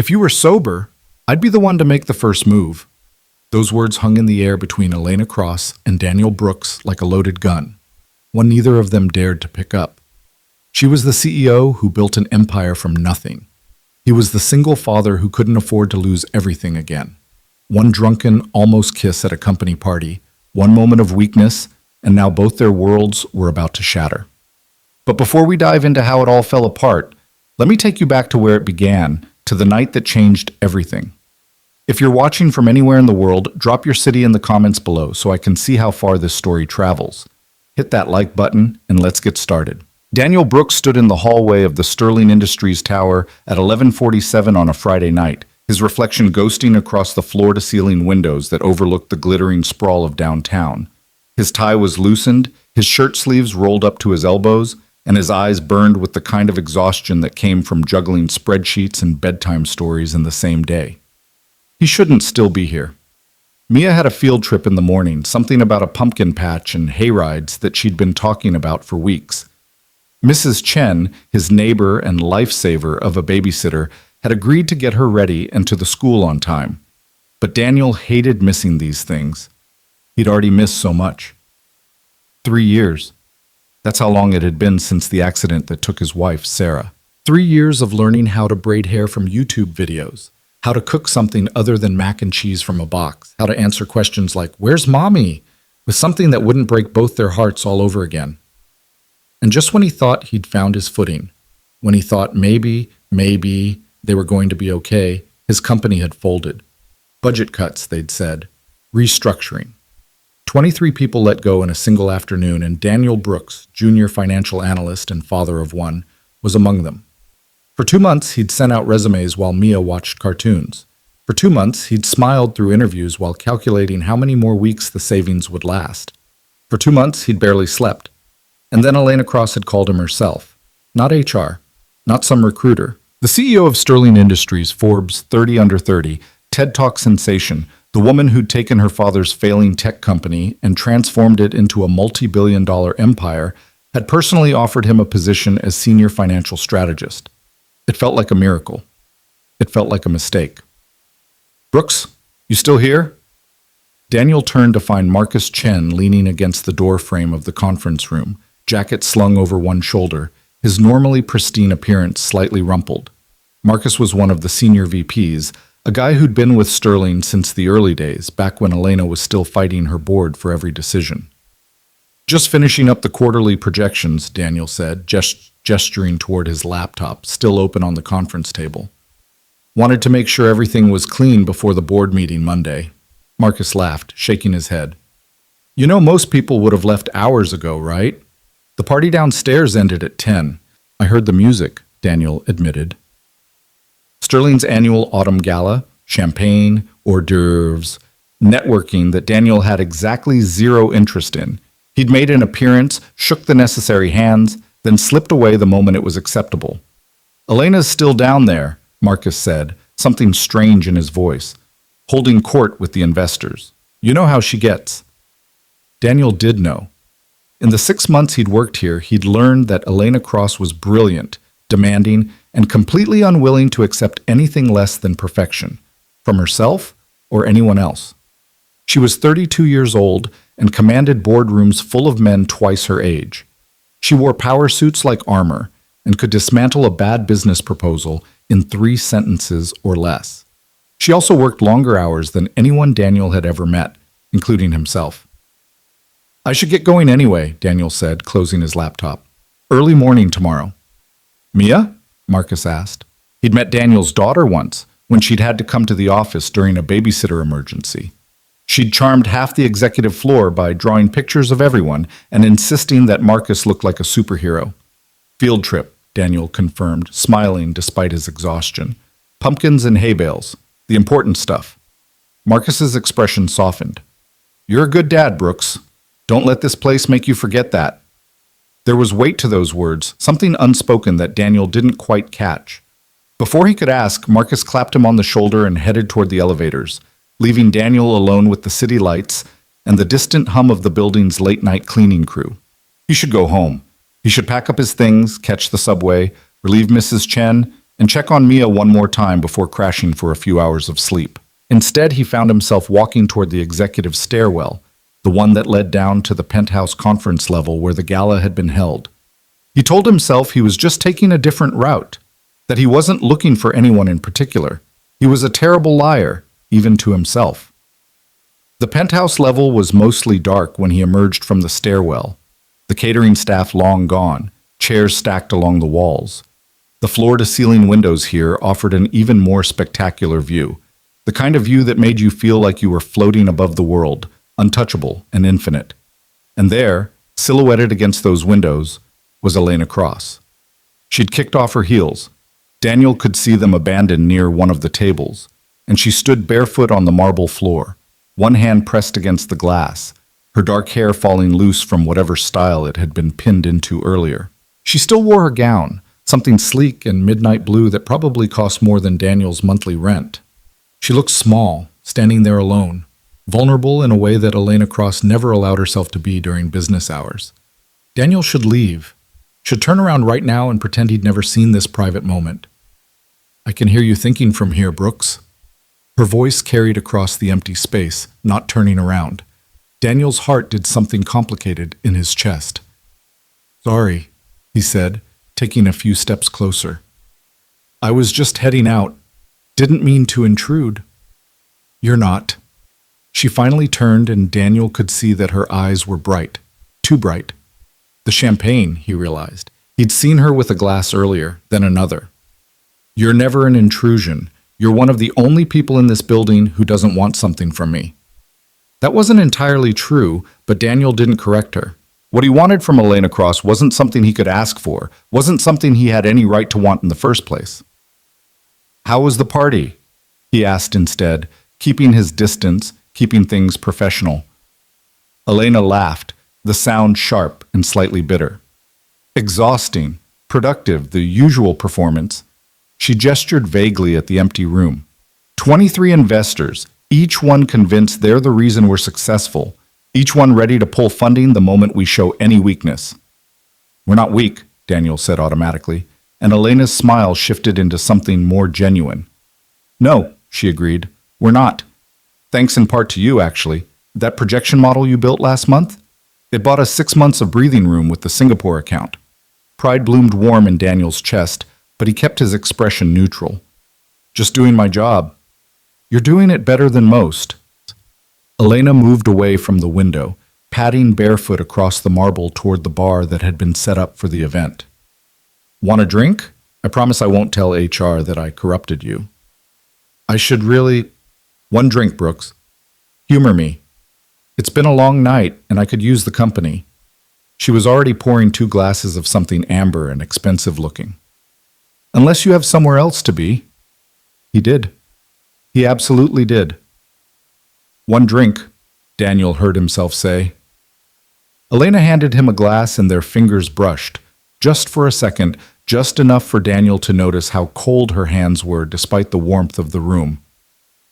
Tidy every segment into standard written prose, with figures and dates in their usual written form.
If you were sober, I'd be the one to make the first move. Those words hung in the air between Elena Cross and Daniel Brooks like a loaded gun, one neither of them dared to pick up. She was the CEO who built an empire from nothing. He was the single father who couldn't afford to lose everything again. One drunken, almost kiss at a company party, one moment of weakness, and now both their worlds were about to shatter. But before we dive into how it all fell apart, let me take you back to where it began, to the night that changed everything. If you're watching from anywhere in the world, drop your city in the comments below so I can see how far this story travels. Hit that like button and let's get started. Daniel Brooks stood in the hallway of the Sterling Industries Tower at 11:47 on a Friday night, his reflection ghosting across the floor-to-ceiling windows that overlooked the glittering sprawl of downtown. His tie was loosened, his shirt sleeves rolled up to his elbows, and his eyes burned with the kind of exhaustion that came from juggling spreadsheets and bedtime stories in the same day. He shouldn't still be here. Mia had a field trip in the morning, something about a pumpkin patch and hayrides that she'd been talking about for weeks. Mrs. Chen, his neighbor and lifesaver of a babysitter, had agreed to get her ready and to the school on time. But Daniel hated missing these things. He'd already missed so much. 3 years. That's how long it had been since the accident that took his wife, Sarah. 3 years of learning how to braid hair from YouTube videos, how to cook something other than mac and cheese from a box, how to answer questions like, "Where's mommy?" with something that wouldn't break both their hearts all over again. And just when he thought he'd found his footing, when he thought maybe they were going to be okay, his company had folded. Budget cuts, they'd said. Restructuring. 23 people let go in a single afternoon, and Daniel Brooks, junior financial analyst and father of one, was among them. For 2 months, he'd sent out resumes while Mia watched cartoons. For 2 months, he'd smiled through interviews while calculating how many more weeks the savings would last. For 2 months, he'd barely slept. And then Elena Cross had called him herself. Not HR, not some recruiter. The CEO of Sterling Industries, Forbes 30 Under 30, TED Talk sensation, the woman who'd taken her father's failing tech company and transformed it into a multi-billion-dollar empire, had personally offered him a position as senior financial strategist. It felt like a miracle. It felt like a mistake. "Brooks, you still here?" Daniel turned to find Marcus Chen leaning against the door frame of the conference room, jacket slung over one shoulder, his normally pristine appearance slightly rumpled. Marcus was one of the senior VPs, a guy who'd been with Sterling since the early days, back when Elena was still fighting her board for every decision. "Just finishing up the quarterly projections," Daniel said, gesturing toward his laptop, still open on the conference table. "Wanted to make sure everything was clean before the board meeting Monday." Marcus laughed, shaking his head. "You know, most people would have left hours ago, right? The party downstairs ended at 10. I heard the music," Daniel admitted. Sterling's annual autumn gala, champagne, hors d'oeuvres, networking that Daniel had exactly zero interest in. He'd made an appearance, shook the necessary hands, then slipped away the moment it was acceptable. "Elena's still down there," Marcus said, something strange in his voice, "holding court with the investors. You know how she gets." Daniel did know. In the 6 months he'd worked here, he'd learned that Elena Cross was brilliant, demanding, and completely unwilling to accept anything less than perfection, from herself or anyone else. She was 32 years old and commanded boardrooms full of men twice her age. She wore power suits like armor and could dismantle a bad business proposal in 3 sentences or less. She also worked longer hours than anyone Daniel had ever met, including himself. "I should get going anyway," Daniel said, closing his laptop. "Early morning tomorrow." "Mia?" Marcus asked. He'd met Daniel's daughter once, when she'd had to come to the office during a babysitter emergency. She'd charmed half the executive floor by drawing pictures of everyone and insisting that Marcus looked like a superhero. "Field trip," Daniel confirmed, smiling despite his exhaustion. "Pumpkins and hay bales. The important stuff." Marcus's expression softened. "You're a good dad, Brooks. Don't let this place make you forget that." There was weight to those words, something unspoken that Daniel didn't quite catch. Before he could ask, Marcus clapped him on the shoulder and headed toward the elevators, leaving Daniel alone with the city lights and the distant hum of the building's late-night cleaning crew. He should go home. He should pack up his things, catch the subway, relieve Mrs. Chen, and check on Mia one more time before crashing for a few hours of sleep. Instead, he found himself walking toward the executive stairwell, the one that led down to the penthouse conference level where the gala had been held. He told himself he was just taking a different route, that he wasn't looking for anyone in particular. He was a terrible liar, even to himself. The penthouse level was mostly dark when he emerged from the stairwell, the catering staff long gone, chairs stacked along the walls. The floor-to-ceiling windows here offered an even more spectacular view, the kind of view that made you feel like you were floating above the world, untouchable and infinite. And there, silhouetted against those windows, was Elena Cross. She'd kicked off her heels. Daniel could see them abandoned near one of the tables, and she stood barefoot on the marble floor, one hand pressed against the glass, her dark hair falling loose from whatever style it had been pinned into earlier. She still wore her gown, something sleek and midnight blue that probably cost more than Daniel's monthly rent. She looked small, standing there alone, vulnerable in a way that Elena Cross never allowed herself to be during business hours. Daniel should leave, should turn around right now and pretend he'd never seen this private moment. "I can hear you thinking from here, Brooks." Her voice carried across the empty space, not turning around. Daniel's heart did something complicated in his chest. "Sorry," he said, taking a few steps closer. "I was just heading out. Didn't mean to intrude." "You're not." She finally turned and Daniel could see that her eyes were bright, too bright. The champagne, he realized. He'd seen her with a glass earlier, then another. "You're never an intrusion. You're one of the only people in this building who doesn't want something from me." That wasn't entirely true, but Daniel didn't correct her. What he wanted from Elena Cross wasn't something he could ask for, wasn't something he had any right to want in the first place. "How was the party?" he asked instead, keeping his distance, keeping things professional. Elena laughed, the sound sharp and slightly bitter. "Exhausting, productive, the usual performance." She gestured vaguely at the empty room. 23 investors, each one convinced they're the reason we're successful, each one ready to pull funding the moment we show any weakness. "We're not weak," Daniel said automatically, and Elena's smile shifted into something more genuine. "No," she agreed, "we're not. Thanks in part to you, actually. That projection model you built last month? It bought us 6 months of breathing room with the Singapore account." Pride bloomed warm in Daniel's chest, but he kept his expression neutral. "Just doing my job." "You're doing it better than most." Elena moved away from the window, padding barefoot across the marble toward the bar that had been set up for the event. "Want a drink? I promise I won't tell HR that I corrupted you." "I should really—" "One drink, Brooks. Humor me. It's been a long night, and I could use the company." She was already pouring 2 glasses of something amber and expensive looking. "Unless you have somewhere else to be." He did. He absolutely did. "One drink," Daniel heard himself say. Elena handed him a glass and their fingers brushed, just for a second, just enough for Daniel to notice how cold her hands were despite the warmth of the room.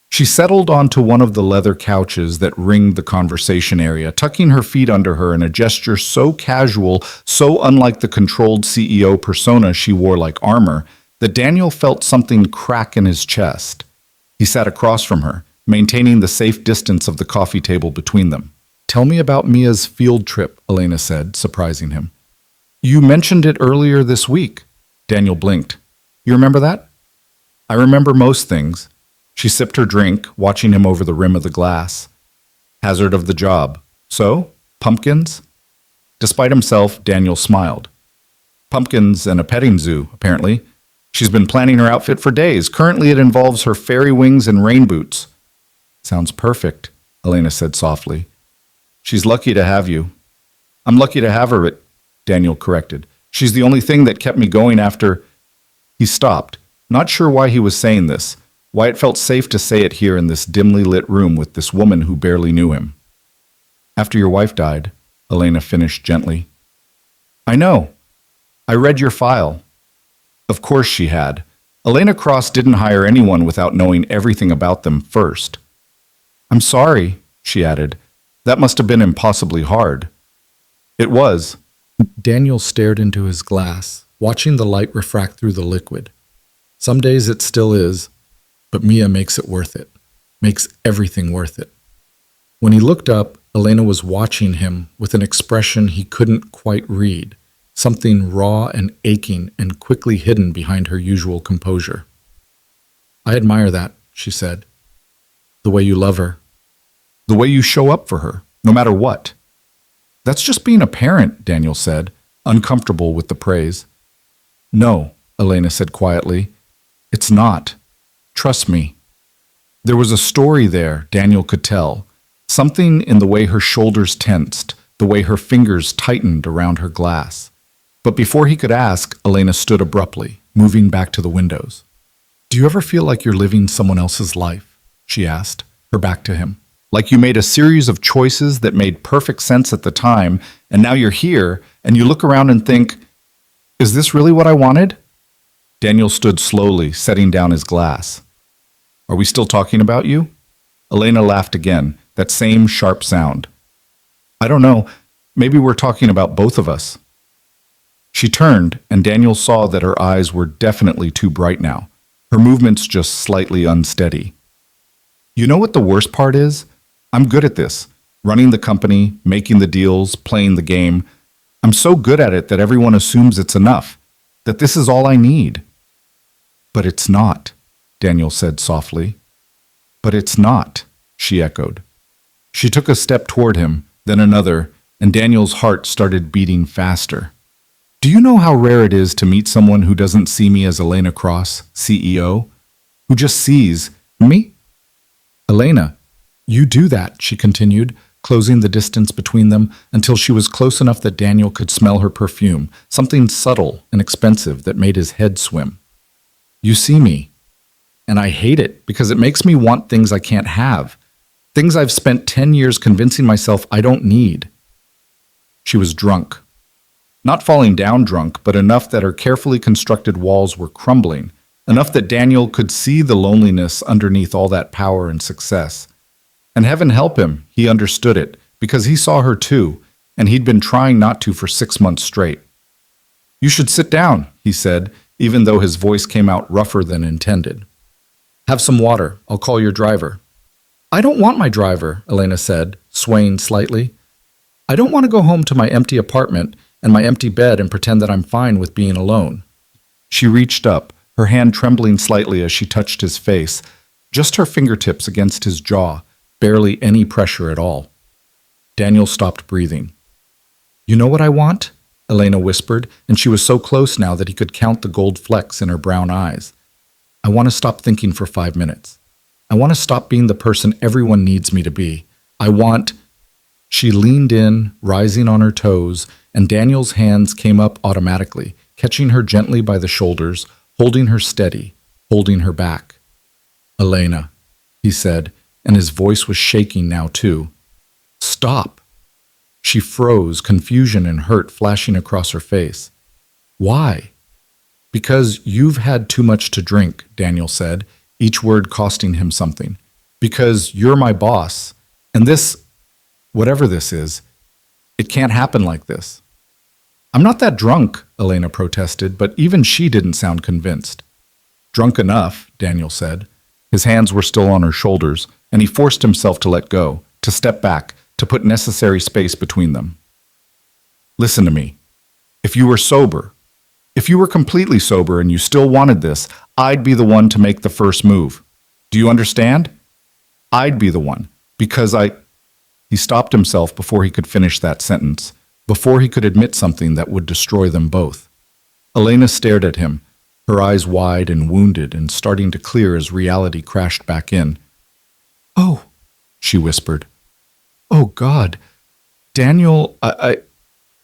She settled onto one of the leather couches that ringed the conversation area, tucking her feet under her in a gesture so casual, so unlike the controlled CEO persona she wore like armor, that Daniel felt something crack in his chest. He sat across from her, maintaining the safe distance of the coffee table between them. "Tell me about Mia's field trip," Elena said, surprising him. "You mentioned it earlier this week." Daniel blinked. "You remember that?" "I remember most things." She sipped her drink, watching him over the rim of the glass. "Hazard of the job. So? Pumpkins?" Despite himself, Daniel smiled. "Pumpkins and a petting zoo, apparently. She's been planning her outfit for days. Currently it involves her fairy wings and rain boots." "Sounds perfect," Elena said softly. "She's lucky to have you." "I'm lucky to have her," Daniel corrected. "She's the only thing that kept me going after—" He stopped, not sure why he was saying this, why it felt safe to say it here in this dimly lit room with this woman who barely knew him. "After your wife died," Elena finished gently. "I know. I read your file." Of course she had. Elena Cross didn't hire anyone without knowing everything about them first. "I'm sorry," she added. "That must have been impossibly hard." "It was." Daniel stared into his glass, watching the light refract through the liquid. Some days it still is, but Mia makes it worth it, makes everything worth it. When he looked up, Elena was watching him with an expression he couldn't quite read, something raw and aching and quickly hidden behind her usual composure. I admire that, she said. The way you love her. The way you show up for her, no matter what. That's just being a parent, Daniel said, uncomfortable with the praise. No, Elena said quietly. It's not. Trust me. There was a story there Daniel could tell. Something in the way her shoulders tensed, the way her fingers tightened around her glass. But before he could ask, Elena stood abruptly, moving back to the windows. Do you ever feel like you're living someone else's life? She asked, her back to him. Like you made a series of choices that made perfect sense at the time, and now you're here, and you look around and think, is this really what I wanted? Daniel stood slowly, setting down his glass. Are we still talking about you? Elena laughed again, that same sharp sound. I don't know, maybe we're talking about both of us. She turned, and Daniel saw that her eyes were definitely too bright now, her movements just slightly unsteady. You know what the worst part is? I'm good at this, running the company, making the deals, playing the game. I'm so good at it that everyone assumes it's enough, that this is all I need. But it's not, Daniel said softly. But it's not, she echoed. She took a step toward him, then another, and Daniel's heart started beating faster. Do you know how rare it is to meet someone who doesn't see me as Elena Cross, CEO? Who just sees me? Elena, you do that, she continued, closing the distance between them until she was close enough that Daniel could smell her perfume, something subtle and expensive that made his head swim. You see me, and I hate it because it makes me want things I can't have, things I've spent 10 years convincing myself I don't need. She was drunk. Not falling down drunk, but enough that her carefully constructed walls were crumbling, enough that Daniel could see the loneliness underneath all that power and success. And heaven help him, he understood it, because he saw her too, and he'd been trying not to for 6 months straight. You should sit down, he said, even though his voice came out rougher than intended. Have some water, I'll call your driver. I don't want my driver, Elena said, swaying slightly. I don't want to go home to my empty apartment and my empty bed and pretend that I'm fine with being alone. She reached up, her hand trembling slightly as she touched his face, just her fingertips against his jaw, barely any pressure at all. Daniel stopped breathing. You know what I want? Elena whispered, and she was so close now that he could count the gold flecks in her brown eyes. I want to stop thinking for 5 minutes. I want to stop being the person everyone needs me to be. I want... She leaned in, rising on her toes, and Daniel's hands came up automatically, catching her gently by the shoulders, holding her steady, holding her back. Elena, he said, and his voice was shaking now too. Stop. She froze, confusion and hurt flashing across her face. Why? Because you've had too much to drink, Daniel said, each word costing him something. Because you're my boss, and this, whatever this is, it can't happen like this. I'm not that drunk, Elena protested, but even she didn't sound convinced. Drunk enough, Daniel said. His hands were still on her shoulders, and he forced himself to let go, to step back, to put necessary space between them. Listen to me. If you were sober, if you were completely sober and you still wanted this, I'd be the one to make the first move. Do you understand? I'd be the one, because He stopped himself before he could finish that sentence, before he could admit something that would destroy them both. Elena stared at him, her eyes wide and wounded and starting to clear as reality crashed back in. Oh, she whispered. Oh, God. Daniel, I...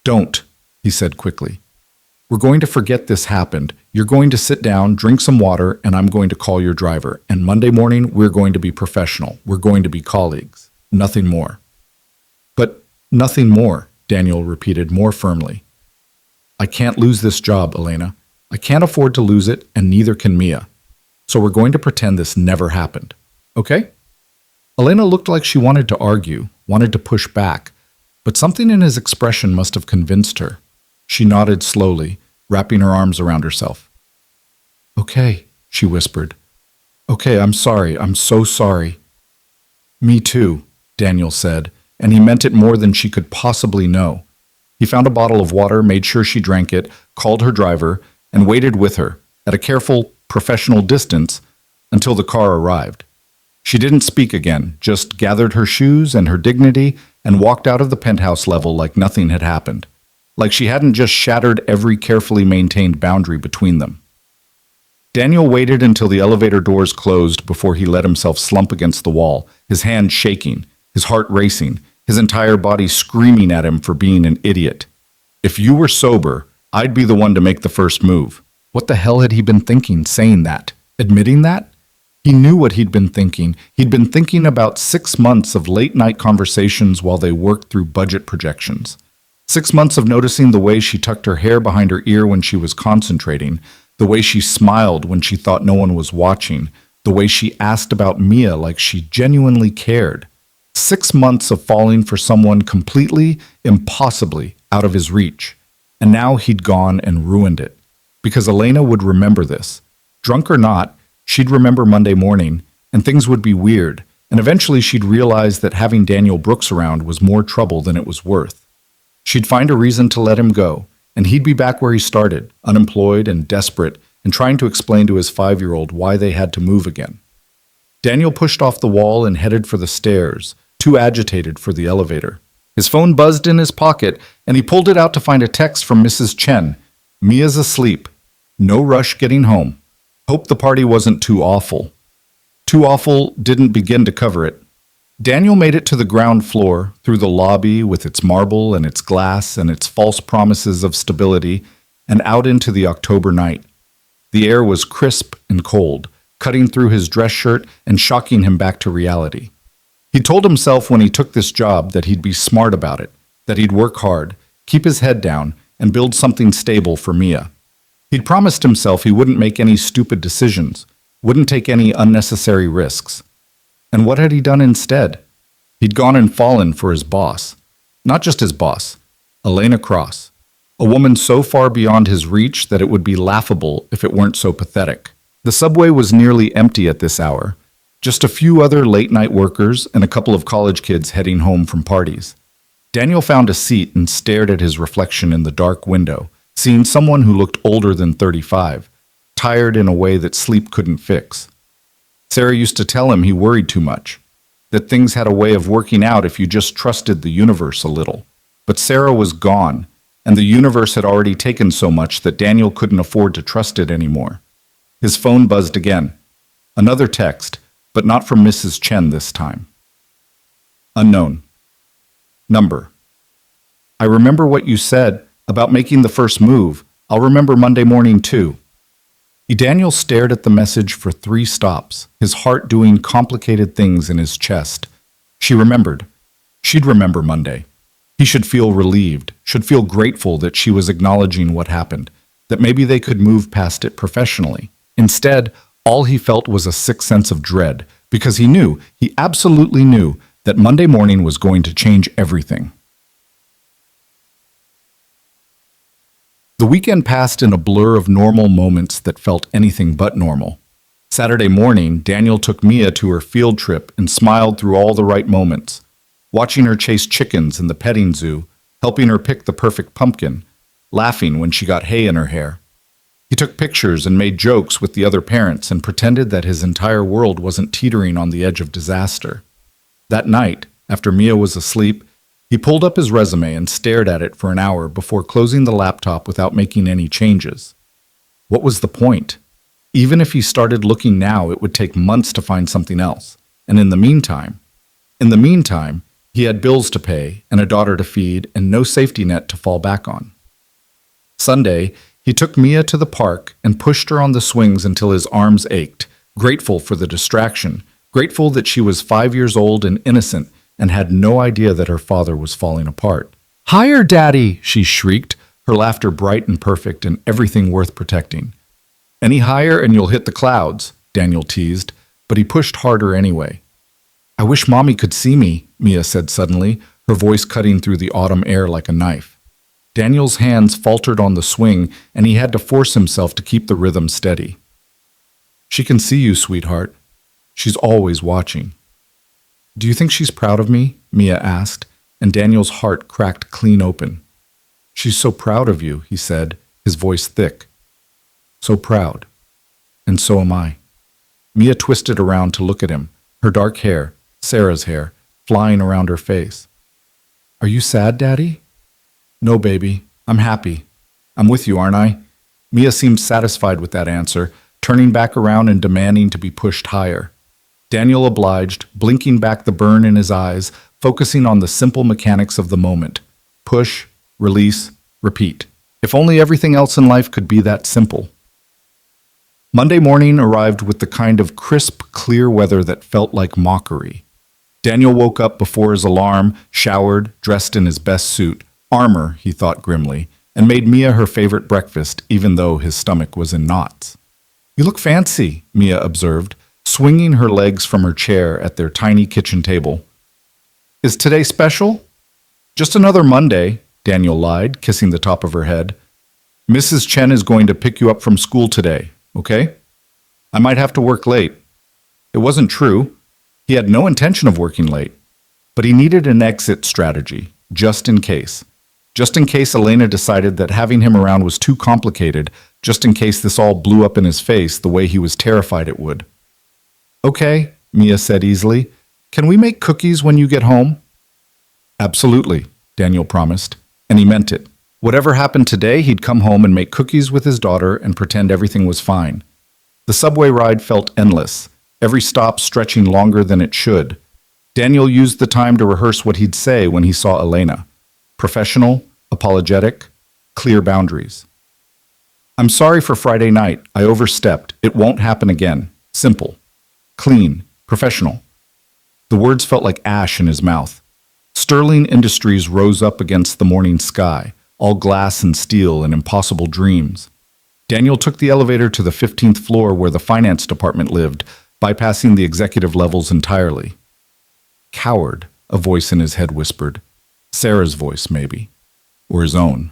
Don't, he said quickly. We're going to forget this happened. You're going to sit down, drink some water, and I'm going to call your driver. And Monday morning, we're going to be professional. We're going to be colleagues. Nothing more. But nothing more, Daniel repeated more firmly. I can't lose this job, Elena. I can't afford to lose it, and neither can Mia. So we're going to pretend this never happened. Okay? Elena looked like she wanted to argue, wanted to push back, but something in his expression must have convinced her. She nodded slowly, wrapping her arms around herself. Okay, she whispered. Okay, I'm sorry. I'm so sorry. Me too, Daniel said, and he meant it more than she could possibly know. He found a bottle of water, made sure she drank it, called her driver, and waited with her, at a careful, professional distance, until the car arrived. She didn't speak again, just gathered her shoes and her dignity and walked out of the penthouse level like nothing had happened, like she hadn't just shattered every carefully maintained boundary between them. Daniel waited until the elevator doors closed before he let himself slump against the wall, his hands shaking, his heart racing, his entire body screaming at him for being an idiot. If you were sober, I'd be the one to make the first move. What the hell had he been thinking saying that? Admitting that? He knew what he'd been thinking. He'd been thinking about 6 months of late-night conversations while they worked through budget projections. 6 months of noticing the way she tucked her hair behind her ear when she was concentrating, the way she smiled when she thought no one was watching, the way she asked about Mia like she genuinely cared. 6 months of falling for someone completely, impossibly out of his reach. And now he'd gone and ruined it. Because Elena would remember this. Drunk or not, she'd remember Monday morning, and things would be weird, and eventually she'd realize that having Daniel Brooks around was more trouble than it was worth. She'd find a reason to let him go, and he'd be back where he started, unemployed and desperate, and trying to explain to his 5-year-old why they had to move again. Daniel pushed off the wall and headed for the stairs, too agitated for the elevator. His phone buzzed in his pocket, and he pulled it out to find a text from Mrs. Chen. Mia's asleep. No rush getting home. Hope the party wasn't too awful. Too awful didn't begin to cover it. Daniel made it to the ground floor, through the lobby with its marble and its glass and its false promises of stability, and out into the October night. The air was crisp and cold, cutting through his dress shirt and shocking him back to reality. He told himself when he took this job that he'd be smart about it, that he'd work hard, keep his head down, and build something stable for Mia. He'd promised himself he wouldn't make any stupid decisions, wouldn't take any unnecessary risks. And what had he done instead? He'd gone and fallen for his boss. Not just his boss, Elena Cross, a woman so far beyond his reach that it would be laughable if it weren't so pathetic. The subway was nearly empty at this hour, just a few other late-night workers and a couple of college kids heading home from parties. Daniel found a seat and stared at his reflection in the dark window, seeing someone who looked older than 35, tired in a way that sleep couldn't fix. Sarah used to tell him he worried too much, that things had a way of working out if you just trusted the universe a little. But Sarah was gone, and the universe had already taken so much that Daniel couldn't afford to trust it anymore. His phone buzzed again. Another text, but not from Mrs. Chen this time. Unknown. Number. I remember what you said about making the first move. I'll remember Monday morning too. Daniel stared at the message for 3 stops, his heart doing complicated things in his chest. She remembered. She'd remember Monday. He should feel relieved, should feel grateful that she was acknowledging what happened, that maybe they could move past it professionally. Instead, all he felt was a sick sense of dread, because he absolutely knew, that Monday morning was going to change everything. The weekend passed in a blur of normal moments that felt anything but normal. Saturday morning, Daniel took Mia to her field trip and smiled through all the right moments, watching her chase chickens in the petting zoo, helping her pick the perfect pumpkin, laughing when she got hay in her hair. He took pictures and made jokes with the other parents and pretended that his entire world wasn't teetering on the edge of disaster. That night, after Mia was asleep, he pulled up his resume and stared at it for an hour before closing the laptop without making any changes. What was the point? Even if he started looking now, it would take months to find something else. And in the meantime, he had bills to pay and a daughter to feed and no safety net to fall back on. Sunday, he took Mia to the park and pushed her on the swings until his arms ached, grateful for the distraction, grateful that she was 5 years old and innocent and had no idea that her father was falling apart. "Higher, Daddy!" she shrieked, her laughter bright and perfect and everything worth protecting. "Any higher and you'll hit the clouds," Daniel teased, but he pushed harder anyway. "I wish Mommy could see me," Mia said suddenly, her voice cutting through the autumn air like a knife. Daniel's hands faltered on the swing, and he had to force himself to keep the rhythm steady. She can see you, sweetheart. She's always watching. Do you think she's proud of me? Mia asked, and Daniel's heart cracked clean open. She's so proud of you, he said, his voice thick. So proud. And so am I. Mia twisted around to look at him, her dark hair, Sarah's hair, flying around her face. Are you sad, Daddy? No, baby. I'm happy. I'm with you, aren't I? Mia seemed satisfied with that answer, turning back around and demanding to be pushed higher. Daniel obliged, blinking back the burn in his eyes, focusing on the simple mechanics of the moment. Push, release, repeat. If only everything else in life could be that simple. Monday morning arrived with the kind of crisp, clear weather that felt like mockery. Daniel woke up before his alarm, showered, dressed in his best suit, armor, he thought grimly, and made Mia her favorite breakfast, even though his stomach was in knots. You look fancy, Mia observed, swinging her legs from her chair at their tiny kitchen table. Is today special? Just another Monday, Daniel lied, kissing the top of her head. Mrs. Chen is going to pick you up from school today, okay? I might have to work late. It wasn't true. He had no intention of working late, but he needed an exit strategy, just in case. Just in case Elena decided that having him around was too complicated, just in case this all blew up in his face the way he was terrified it would. Okay, Mia said easily. Can we make cookies when you get home? Absolutely, Daniel promised, and he meant it. Whatever happened today, he'd come home and make cookies with his daughter and pretend everything was fine. The subway ride felt endless, every stop stretching longer than it should. Daniel used the time to rehearse what he'd say when he saw Elena. Professional, apologetic, clear boundaries. I'm sorry for Friday night. I overstepped. It won't happen again. Simple. Clean. Professional. The words felt like ash in his mouth. Sterling Industries rose up against the morning sky, all glass and steel and impossible dreams. Daniel took the elevator to the 15th floor where the finance department lived, bypassing the executive levels entirely. Coward, a voice in his head whispered. Sarah's voice, maybe. Or his own.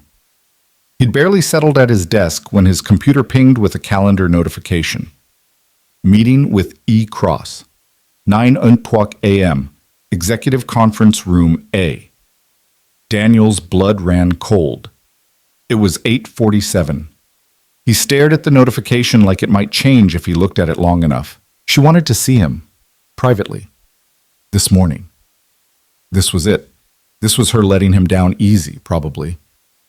He'd barely settled at his desk when his computer pinged with a calendar notification. Meeting with E. Cross. 9:00 a.m. Executive Conference Room A. Daniel's blood ran cold. It was 8:47. He stared at the notification like it might change if he looked at it long enough. She wanted to see him. Privately. This morning. This was it. This was her letting him down easy, probably.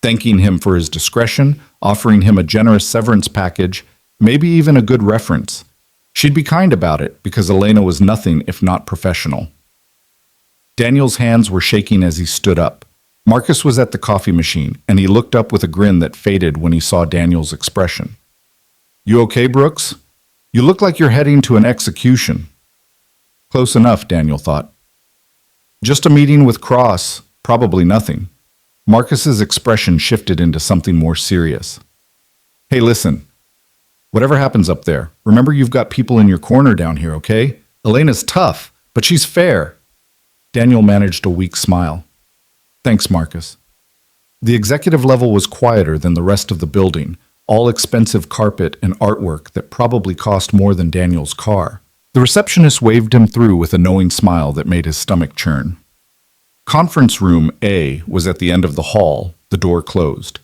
Thanking him for his discretion, offering him a generous severance package, maybe even a good reference. She'd be kind about it because Elena was nothing if not professional. Daniel's hands were shaking as he stood up. Marcus was at the coffee machine, and he looked up with a grin that faded when he saw Daniel's expression. You okay, Brooks? You look like you're heading to an execution. Close enough, Daniel thought. Just a meeting with Cross, probably nothing. Marcus's expression shifted into something more serious. Hey, listen. Whatever happens up there, remember you've got people in your corner down here, okay? Elena's tough, but she's fair. Daniel managed a weak smile. Thanks, Marcus. The executive level was quieter than the rest of the building, all expensive carpet and artwork that probably cost more than Daniel's car. The receptionist waved him through with a knowing smile that made his stomach churn. Conference Room A was at the end of the hall, the door closed.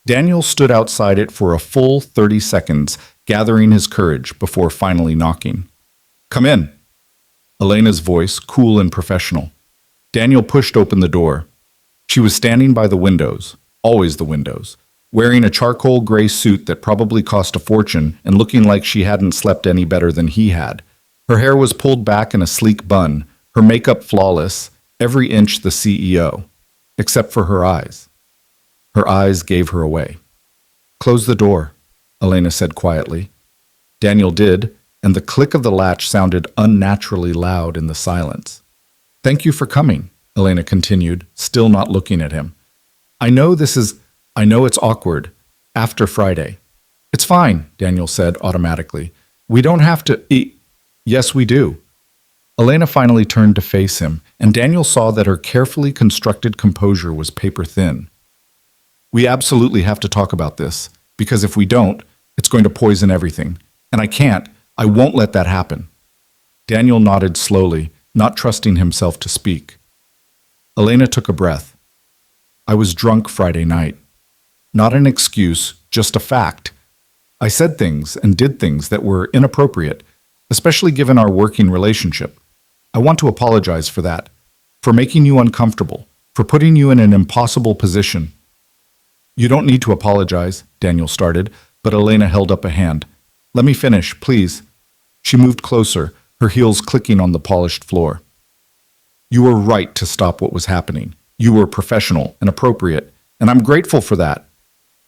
Daniel stood outside it for a full 30 seconds, gathering his courage before finally knocking. Come in. Elena's voice, cool and professional. Daniel pushed open the door. She was standing by the windows, always the windows, wearing a charcoal gray suit that probably cost a fortune and looking like she hadn't slept any better than he had. Her hair was pulled back in a sleek bun, her makeup flawless, every inch the CEO, except for her eyes. Her eyes gave her away. Close the door, Elena said quietly. Daniel did, and the click of the latch sounded unnaturally loud in the silence. Thank you for coming, Elena continued, still not looking at him. I know it's awkward. After Friday. It's fine, Daniel said automatically. We don't have to eat. Yes, we do. Elena finally turned to face him, and Daniel saw that her carefully constructed composure was paper thin. We absolutely have to talk about this, because if we don't, it's going to poison everything. And I can't. I won't let that happen. Daniel nodded slowly, not trusting himself to speak. Elena took a breath. I was drunk Friday night. Not an excuse, just a fact. I said things and did things that were inappropriate, especially given our working relationship. I want to apologize for that, for making you uncomfortable, for putting you in an impossible position. You don't need to apologize, Daniel started, but Elena held up a hand. Let me finish, please. She moved closer, her heels clicking on the polished floor. You were right to stop what was happening. You were professional and appropriate, and I'm grateful for that.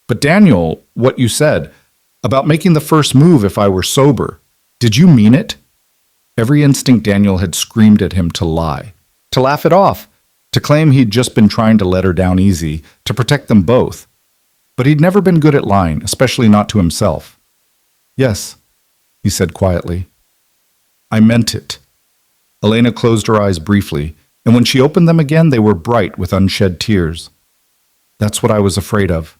But Daniel, what you said about making the first move if I were sober, did you mean it? Every instinct Daniel had screamed at him to lie, to laugh it off, to claim he'd just been trying to let her down easy, to protect them both. But he'd never been good at lying, especially not to himself. Yes, he said quietly. I meant it. Elena closed her eyes briefly, and when she opened them again, they were bright with unshed tears. That's what I was afraid of.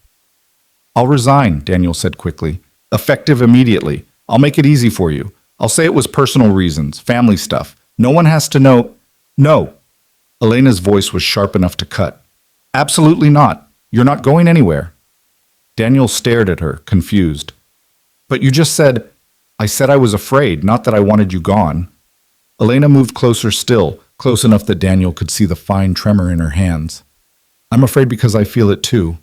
I'll resign, Daniel said quickly. Effective immediately. I'll make it easy for you. I'll say it was personal reasons, family stuff. No one has to know. No. Elena's voice was sharp enough to cut. Absolutely not. You're not going anywhere. Daniel stared at her, confused. But you just said, I said I was afraid, not that I wanted you gone. Elena moved closer still, close enough that Daniel could see the fine tremor in her hands. I'm afraid because I feel it too.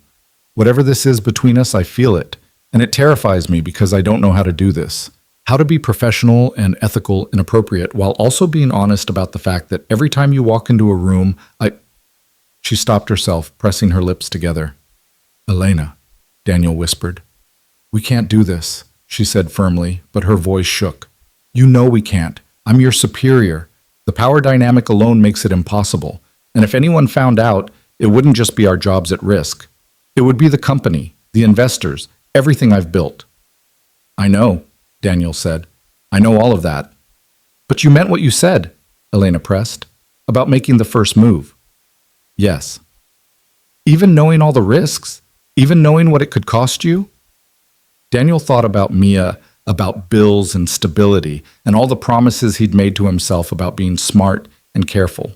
Whatever this is between us, I feel it. And it terrifies me because I don't know how to do this. How to be professional and ethical and appropriate while also being honest about the fact that every time you walk into a room, She stopped herself, pressing her lips together. Elena, Daniel whispered. We can't do this, she said firmly, but her voice shook. You know we can't. I'm your superior. The power dynamic alone makes it impossible. And if anyone found out, it wouldn't just be our jobs at risk. It would be the company, the investors, everything I've built. I know, Daniel said. I know all of that. But you meant what you said, Elena pressed, about making the first move. Yes. Even knowing all the risks? Even knowing what it could cost you? Daniel thought about Mia, about bills and stability, and all the promises he'd made to himself about being smart and careful.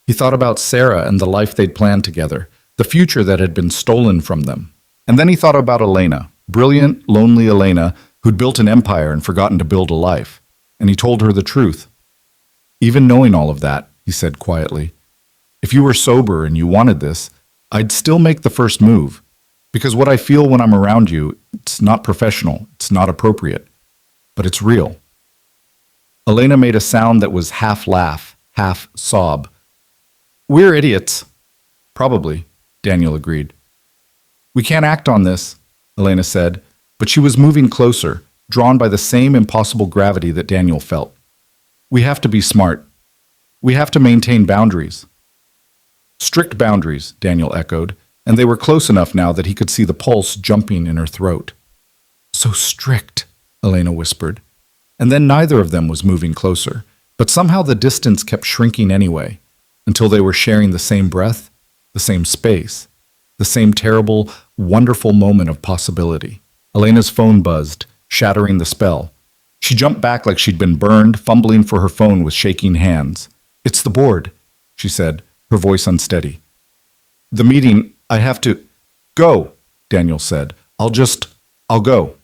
He thought about Sarah and the life they'd planned together, the future that had been stolen from them. And then he thought about Elena, brilliant, lonely Elena, who'd built an empire and forgotten to build a life. And he told her the truth. Even knowing all of that, he said quietly, if you were sober and you wanted this, I'd still make the first move. Because what I feel when I'm around you, it's not professional, it's not appropriate, but it's real. Elena made a sound that was half laugh, half sob. We're idiots. Probably, Daniel agreed. We can't act on this, Elena said, but she was moving closer, drawn by the same impossible gravity that Daniel felt. We have to be smart. We have to maintain boundaries. Strict boundaries, Daniel echoed, and they were close enough now that he could see the pulse jumping in her throat. So strict, Elena whispered. And then neither of them was moving closer, but somehow the distance kept shrinking anyway, until they were sharing the same breath, the same space, the same terrible, wonderful moment of possibility. Elena's phone buzzed, shattering the spell. She jumped back like she'd been burned, fumbling for her phone with shaking hands. It's the board, she said, her voice unsteady. The meeting, I have to... Go, Daniel said. I'll go.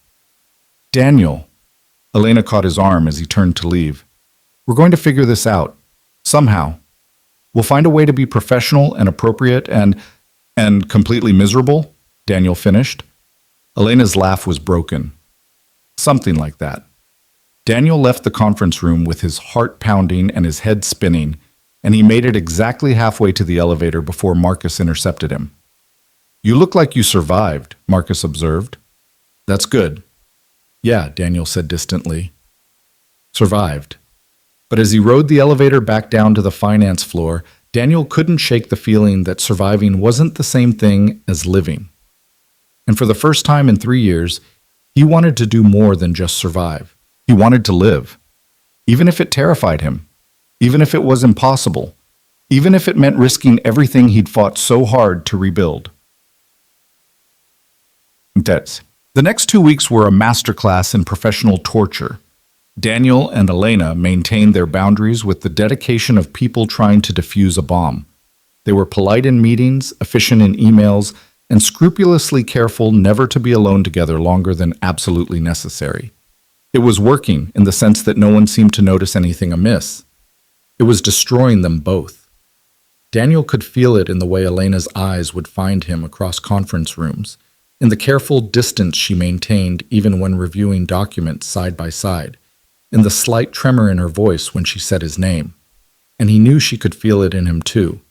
Daniel. Elena caught his arm as he turned to leave. We're going to figure this out. Somehow. We'll find a way to be professional and appropriate and completely miserable, Daniel finished. Elena's laugh was broken. Something like that. Daniel left the conference room with his heart pounding and his head spinning, and he made it exactly halfway to the elevator before Marcus intercepted him. You look like you survived, Marcus observed. That's good. Yeah, Daniel said distantly. Survived. But as he rode the elevator back down to the finance floor, Daniel couldn't shake the feeling that surviving wasn't the same thing as living. And for the first time in 3 years, he wanted to do more than just survive. He wanted to live. Even if it terrified him. Even if it was impossible. Even if it meant risking everything he'd fought so hard to rebuild. The next 2 weeks were a masterclass in professional torture. Daniel and Elena maintained their boundaries with the dedication of people trying to defuse a bomb. They were polite in meetings, efficient in emails, and scrupulously careful never to be alone together longer than absolutely necessary. It was working in the sense that no one seemed to notice anything amiss. It was destroying them both. Daniel could feel it in the way Elena's eyes would find him across conference rooms, in the careful distance she maintained even when reviewing documents side by side, in the slight tremor in her voice when she said his name. And he knew she could feel it in him too,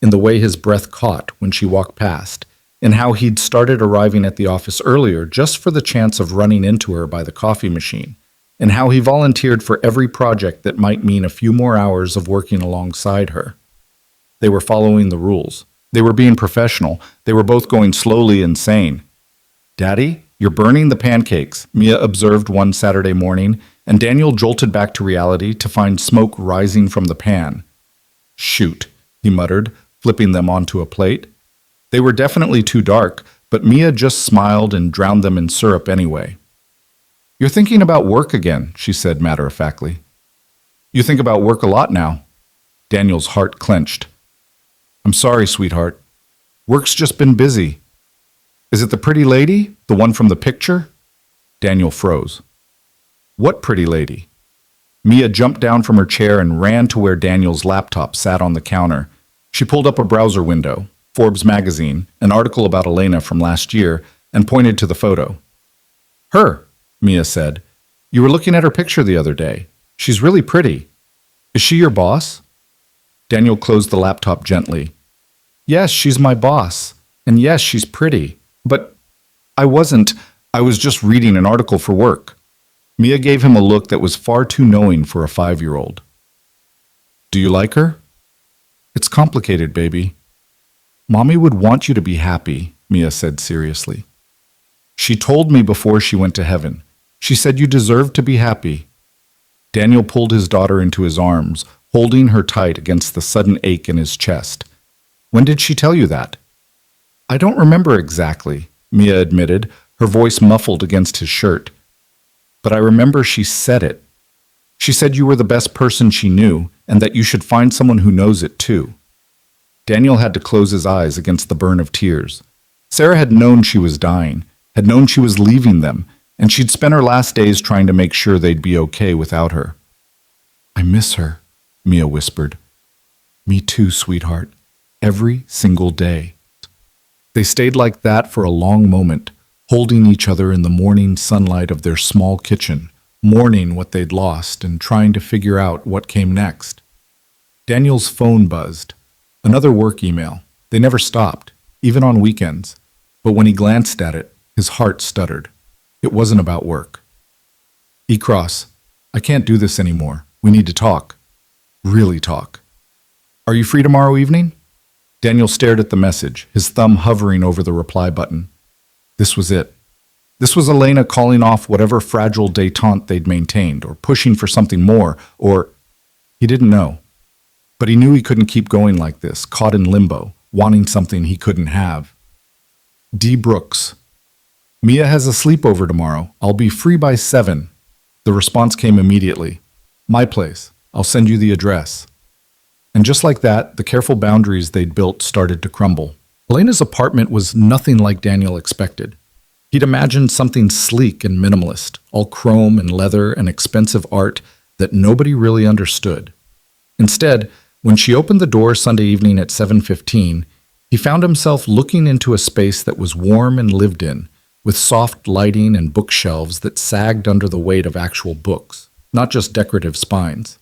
in the way his breath caught when she walked past, in how he'd started arriving at the office earlier just for the chance of running into her by the coffee machine, and how he volunteered for every project that might mean a few more hours of working alongside her. They were following the rules. They were being professional. They were both going slowly and sane. "Daddy, you're burning the pancakes," Mia observed one Saturday morning, and Daniel jolted back to reality to find smoke rising from the pan. "Shoot," he muttered, flipping them onto a plate. They were definitely too dark, but Mia just smiled and drowned them in syrup anyway. "You're thinking about work again," she said matter-of-factly. "You think about work a lot now." Daniel's heart clenched. "I'm sorry, sweetheart. Work's just been busy." "Is it the pretty lady? The one from the picture?" Daniel froze. "What pretty lady?" Mia jumped down from her chair and ran to where Daniel's laptop sat on the counter. She pulled up a browser window, Forbes magazine, an article about Elena from last year, and pointed to the photo. "Her," Mia said. "You were looking at her picture the other day. She's really pretty. Is she your boss?" Daniel closed the laptop gently. "Yes, she's my boss. And yes, she's pretty. But I was just reading an article for work." Mia gave him a look that was far too knowing for a 5-year-old. "Do you like her?" "It's complicated, baby." "Mommy would want you to be happy," Mia said seriously. "She told me before she went to heaven. She said you deserved to be happy." Daniel pulled his daughter into his arms, holding her tight against the sudden ache in his chest. "When did she tell you that?" "I don't remember exactly," Mia admitted, her voice muffled against his shirt. "But I remember she said it. She said you were the best person she knew, and that you should find someone who knows it too." Daniel had to close his eyes against the burn of tears. Sarah had known she was dying, had known she was leaving them, and she'd spent her last days trying to make sure they'd be okay without her. "I miss her," Mia whispered. "Me too, sweetheart. Every single day." They stayed like that for a long moment, holding each other in the morning sunlight of their small kitchen, mourning what they'd lost and trying to figure out what came next. Daniel's phone buzzed. Another work email. They never stopped, even on weekends. But when he glanced at it, his heart stuttered. It wasn't about work. "E-Cross, I can't do this anymore. We need to talk. Really talk. Are you free tomorrow evening?" Daniel stared at the message, his thumb hovering over the reply button. This was it. This was Elena calling off whatever fragile détente they'd maintained, or pushing for something more, or... He didn't know. But he knew he couldn't keep going like this, caught in limbo, wanting something he couldn't have. D. Brooks. "Mia has a sleepover tomorrow. I'll be free by 7. The response came immediately. "My place. I'll send you the address." And just like that, the careful boundaries they'd built started to crumble. Elena's apartment was nothing like Daniel expected. He'd imagined something sleek and minimalist, all chrome and leather and expensive art that nobody really understood. Instead, when she opened the door Sunday evening at 7:15, he found himself looking into a space that was warm and lived in, with soft lighting and bookshelves that sagged under the weight of actual books, not just decorative spines.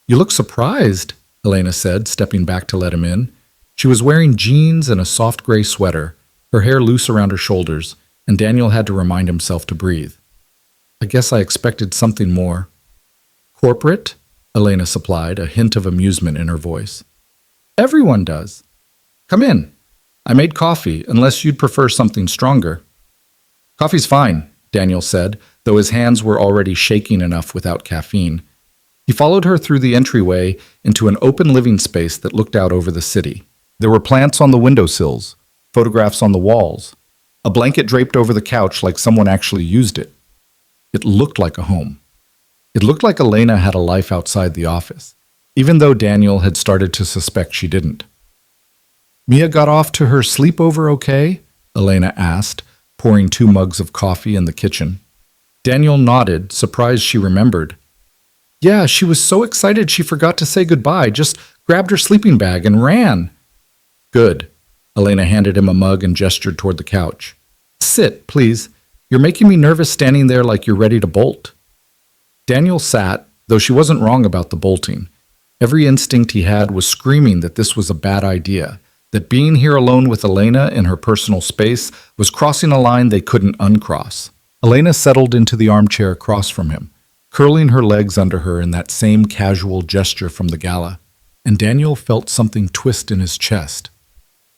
"You look surprised," Elena said, stepping back to let him in. She was wearing jeans and a soft gray sweater, her hair loose around her shoulders, and Daniel had to remind himself to breathe. "I guess I expected something more." "Corporate?" Elena supplied, a hint of amusement in her voice. "Everyone does. Come in. I made coffee, unless you'd prefer something stronger." "Coffee's fine," Daniel said, though his hands were already shaking enough without caffeine. He followed her through the entryway into an open living space that looked out over the city. There were plants on the windowsills, photographs on the walls, a blanket draped over the couch like someone actually used it. It looked like a home. It looked like Elena had a life outside the office, even though Daniel had started to suspect she didn't. Mia got off to her sleepover okay? Elena asked, pouring 2 mugs of coffee in the kitchen. Daniel nodded, surprised she remembered. Yeah, she was so excited she forgot to say goodbye, just grabbed her sleeping bag and ran. Good. Elena handed him a mug and gestured toward the couch. Sit, please. You're making me nervous standing there like you're ready to bolt. Daniel sat, though she wasn't wrong about the bolting. Every instinct he had was screaming that this was a bad idea, that being here alone with Elena in her personal space was crossing a line they couldn't uncross. Elena settled into the armchair across from him, curling her legs under her in that same casual gesture from the gala, and Daniel felt something twist in his chest.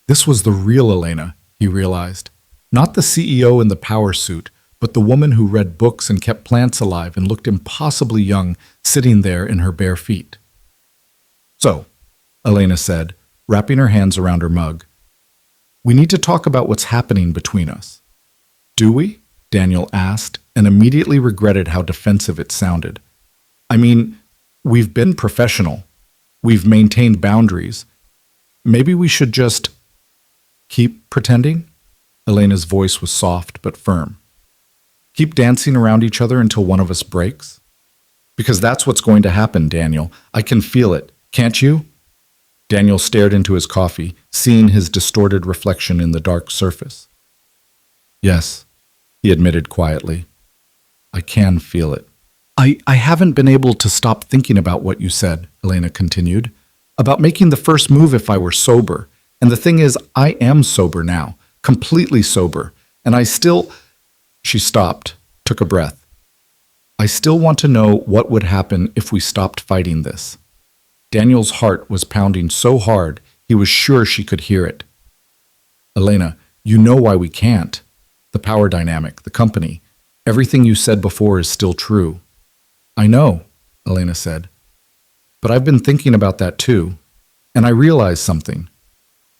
This was the real Elena, he realized. Not the CEO in the power suit, but the woman who read books and kept plants alive and looked impossibly young sitting there in her bare feet. So, Elena said, wrapping her hands around her mug, we need to talk about what's happening between us. Do we? Daniel asked, and immediately regretted how defensive it sounded. I mean, we've been professional. We've maintained boundaries. Maybe we should just keep pretending? Elena's voice was soft but firm. Keep dancing around each other until one of us breaks? Because that's what's going to happen, Daniel. I can feel it. Can't you? Daniel stared into his coffee, seeing his distorted reflection in the dark surface. Yes, he admitted quietly. I can feel it. I haven't been able to stop thinking about what you said, Elena continued, about making the first move if I were sober. And the thing is, I am sober now, completely sober, and I still... She stopped, took a breath. I still want to know what would happen if we stopped fighting this. Daniel's heart was pounding so hard he was sure she could hear it. Elena, you know why we can't. The power dynamic, the company, everything you said before is still true. I know, Elena said. But I've been thinking about that too, and I realized something.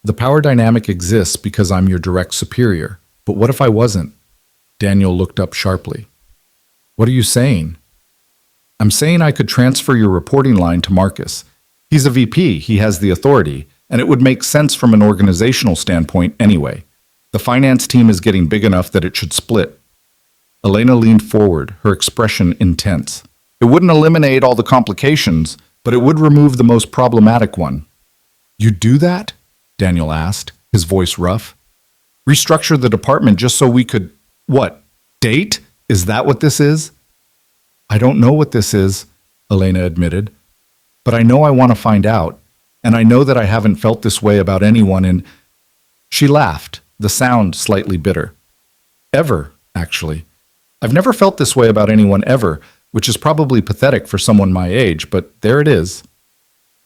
The power dynamic exists because I'm your direct superior, but what if I wasn't? Daniel looked up sharply. What are you saying? I'm saying I could transfer your reporting line to Marcus. He's a VP, he has the authority, and it would make sense from an organizational standpoint anyway. The finance team is getting big enough that it should split. Elena leaned forward, her expression intense. It wouldn't eliminate all the complications, but it would remove the most problematic one. You'd do that? Daniel asked, his voice rough. Restructure the department just so we could, what, date? Is that what this is? I don't know what this is, Elena admitted, but I know I want to find out, and I know that I haven't felt this way about anyone in... She laughed, the sound slightly bitter. Ever, actually. I've never felt this way about anyone ever, which is probably pathetic for someone my age, but there it is.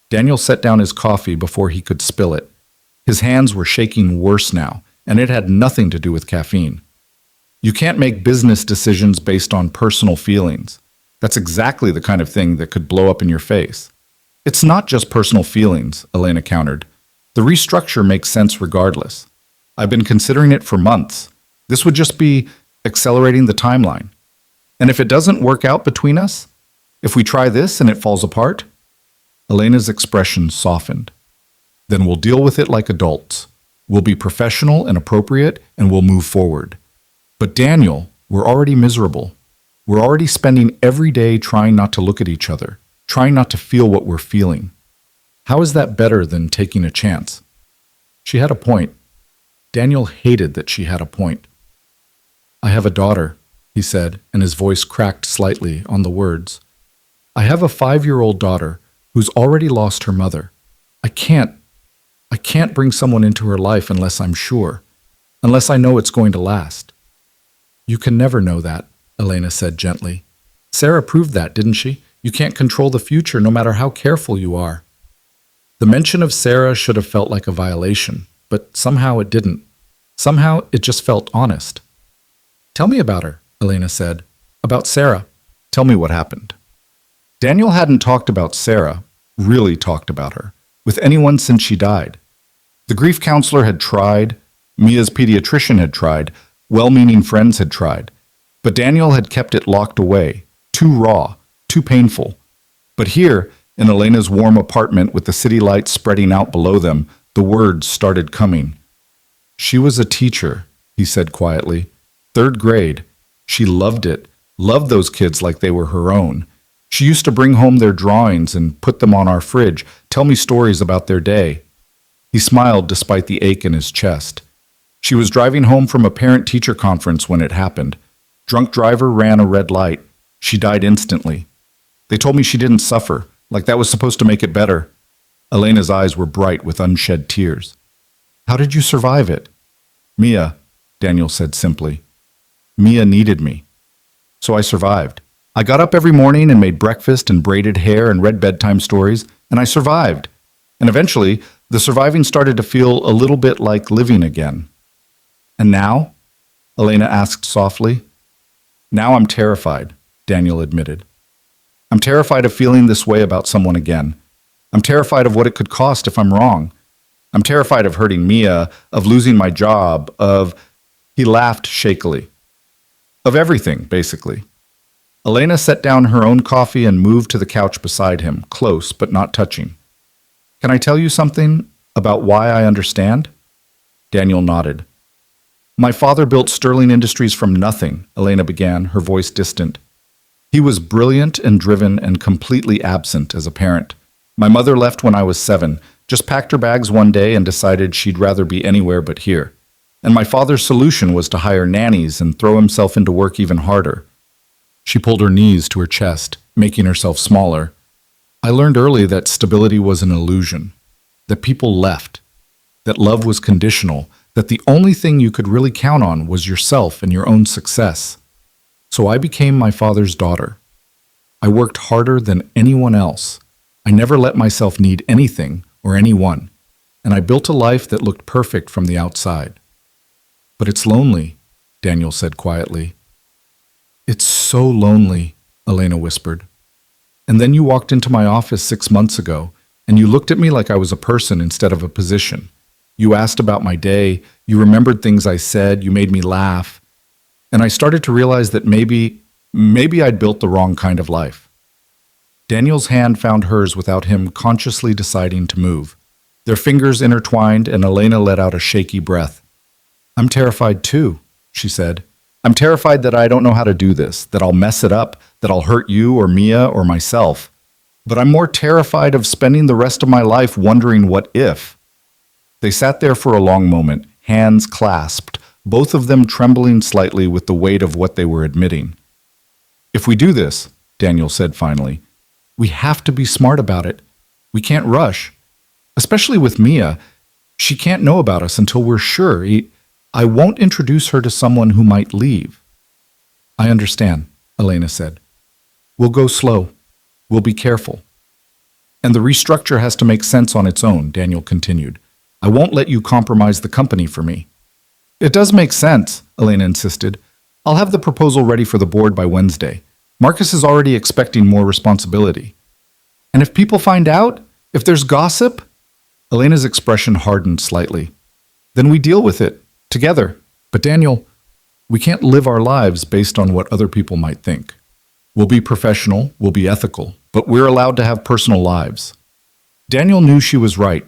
Daniel set down his coffee before he could spill it. His hands were shaking worse now, and it had nothing to do with caffeine. You can't make business decisions based on personal feelings. That's exactly the kind of thing that could blow up in your face. It's not just personal feelings, Elena countered. The restructure makes sense regardless. I've been considering it for months. This would just be accelerating the timeline. And if it doesn't work out between us, if we try this and it falls apart, Elena's expression softened. Then we'll deal with it like adults. We'll be professional and appropriate, and we'll move forward. But Daniel, we're already miserable. We're already spending every day trying not to look at each other, trying not to feel what we're feeling. How is that better than taking a chance? She had a point. Daniel hated that she had a point. I have a daughter, he said, and his voice cracked slightly on the words. I have a 5-year-old daughter who's already lost her mother. I can't bring someone into her life unless I'm sure, unless I know it's going to last. You can never know that, Elena said gently. Sarah proved that, didn't she? You can't control the future no matter how careful you are. The mention of Sarah should have felt like a violation, but somehow it didn't. Somehow it just felt honest. Tell me about her, Elena said. About Sarah. Tell me what happened. Daniel hadn't talked about Sarah, really talked about her, with anyone since she died. The grief counselor had tried, Mia's pediatrician had tried, well-meaning friends had tried, but Daniel had kept it locked away, too raw, too painful. But here, in Elena's warm apartment with the city lights spreading out below them, the words started coming. She was a teacher, he said quietly. 3rd grade. She loved it, loved those kids like they were her own. She used to bring home their drawings and put them on our fridge, tell me stories about their day. He smiled despite the ache in his chest. She was driving home from a parent-teacher conference when it happened. Drunk driver ran a red light. She died instantly. They told me she didn't suffer, like that was supposed to make it better. Elena's eyes were bright with unshed tears. How did you survive it? Mia, Daniel said simply. Mia needed me. So I survived. I got up every morning and made breakfast and braided hair and read bedtime stories, and I survived. And eventually, the surviving started to feel a little bit like living again. And now? Elena asked softly. Now I'm terrified, Daniel admitted. I'm terrified of feeling this way about someone again. I'm terrified of what it could cost if I'm wrong. I'm terrified of hurting Mia, of losing my job, of... He laughed shakily. Of everything, basically. Elena set down her own coffee and moved to the couch beside him, close but not touching. Can I tell you something about why I understand? Daniel nodded. My father built Sterling Industries from nothing, Elena began, her voice distant. He was brilliant and driven and completely absent as a parent. My mother left when I was 7, just packed her bags one day and decided she'd rather be anywhere but here. And my father's solution was to hire nannies and throw himself into work even harder. She pulled her knees to her chest, making herself smaller. I learned early that stability was an illusion, that people left, that love was conditional, that the only thing you could really count on was yourself and your own success. So I became my father's daughter. I worked harder than anyone else. I never let myself need anything or anyone, and I built a life that looked perfect from the outside. But it's lonely, Daniel said quietly. It's so lonely, Elena whispered. And then you walked into my office 6 months ago, and you looked at me like I was a person instead of a position. You asked about my day, you remembered things I said, you made me laugh. And I started to realize that maybe I'd built the wrong kind of life. Daniel's hand found hers without him consciously deciding to move. Their fingers intertwined, and Elena let out a shaky breath. I'm terrified too, she said. I'm terrified that I don't know how to do this, that I'll mess it up, that I'll hurt you or Mia or myself. But I'm more terrified of spending the rest of my life wondering what if. They sat there for a long moment, hands clasped, both of them trembling slightly with the weight of what they were admitting. If we do this, Daniel said finally, we have to be smart about it. We can't rush. Especially with Mia. She can't know about us until we're sure. I won't introduce her to someone who might leave. I understand, Elena said. We'll go slow. We'll be careful. And the restructure has to make sense on its own, Daniel continued. I won't let you compromise the company for me. It does make sense, Elena insisted. I'll have the proposal ready for the board by Wednesday. Marcus is already expecting more responsibility. And if people find out? If there's gossip? Elena's expression hardened slightly. Then we deal with it, together. But Daniel, we can't live our lives based on what other people might think. We'll be professional, we'll be ethical, but we're allowed to have personal lives. Daniel knew she was right.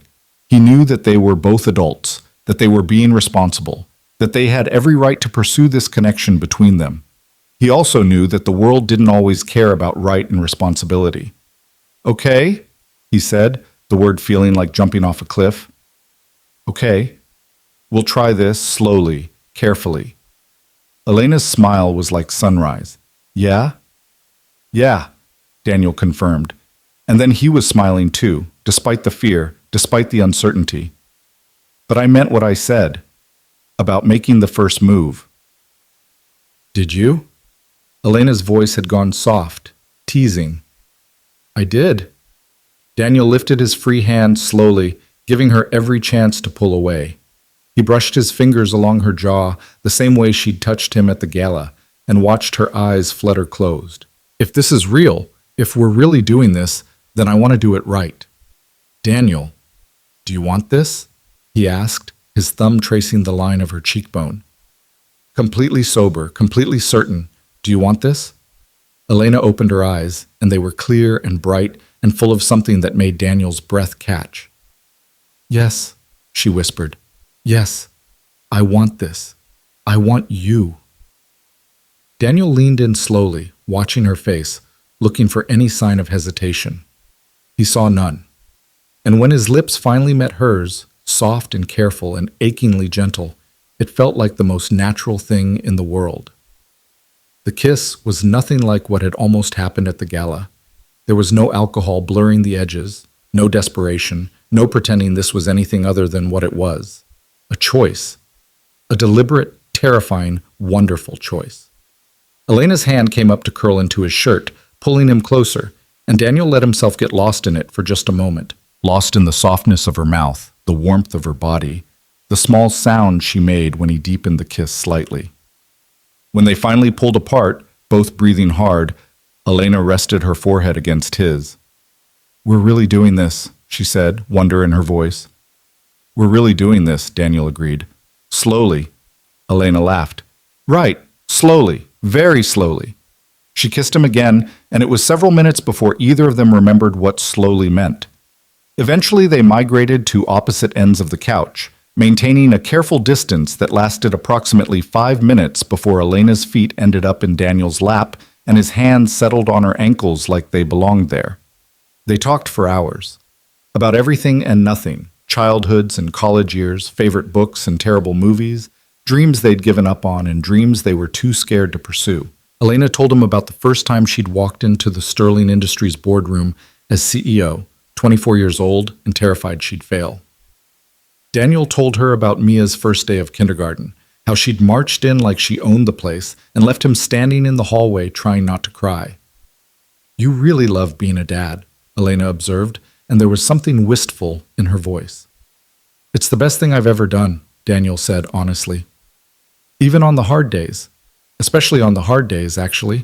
He knew that they were both adults, that they were being responsible, that they had every right to pursue this connection between them. He also knew that the world didn't always care about right and responsibility. Okay, he said, the word feeling like jumping off a cliff. Okay, we'll try this slowly, carefully. Elena's smile was like sunrise. Yeah? Yeah, Daniel confirmed. And then he was smiling too, despite the fear, despite the uncertainty. But I meant what I said, about making the first move. Did you? Elena's voice had gone soft, teasing. I did. Daniel lifted his free hand slowly, giving her every chance to pull away. He brushed his fingers along her jaw, the same way she'd touched him at the gala, and watched her eyes flutter closed. If this is real, if we're really doing this, then I want to do it right. Daniel, do you want this? He asked, his thumb tracing the line of her cheekbone. Completely sober, completely certain. Do you want this? Elena opened her eyes, and they were clear and bright and full of something that made Daniel's breath catch. Yes, she whispered. Yes, I want this. I want you. Daniel leaned in slowly, watching her face, looking for any sign of hesitation. He saw none. And when his lips finally met hers, soft and careful and achingly gentle, it felt like the most natural thing in the world. The kiss was nothing like what had almost happened at the gala. There was no alcohol blurring the edges, no desperation, no pretending this was anything other than what it was. A choice. A deliberate, terrifying, wonderful choice. Elena's hand came up to curl into his shirt, pulling him closer, and Daniel let himself get lost in it for just a moment, lost in the softness of her mouth, the warmth of her body, the small sound she made when he deepened the kiss slightly. When they finally pulled apart, both breathing hard, Elena rested her forehead against his. "We're really doing this," she said, wonder in her voice. "We're really doing this," Daniel agreed. "Slowly." Elena laughed. "Right, slowly, very slowly." She kissed him again, and it was several minutes before either of them remembered what slowly meant. Eventually they migrated to opposite ends of the couch, maintaining a careful distance that lasted approximately 5 minutes before Elena's feet ended up in Daniel's lap and his hands settled on her ankles like they belonged there. They talked for hours. About everything and nothing, childhoods and college years, favorite books and terrible movies, dreams they'd given up on and dreams they were too scared to pursue. Elena told him about the first time she'd walked into the Sterling Industries boardroom as CEO, 24 years old and terrified she'd fail. Daniel told her about Mia's first day of kindergarten, how she'd marched in like she owned the place and left him standing in the hallway trying not to cry. "You really love being a dad," Elena observed, and there was something wistful in her voice. "It's the best thing I've ever done," Daniel said honestly. "Even on the hard days. Especially on the hard days, actually."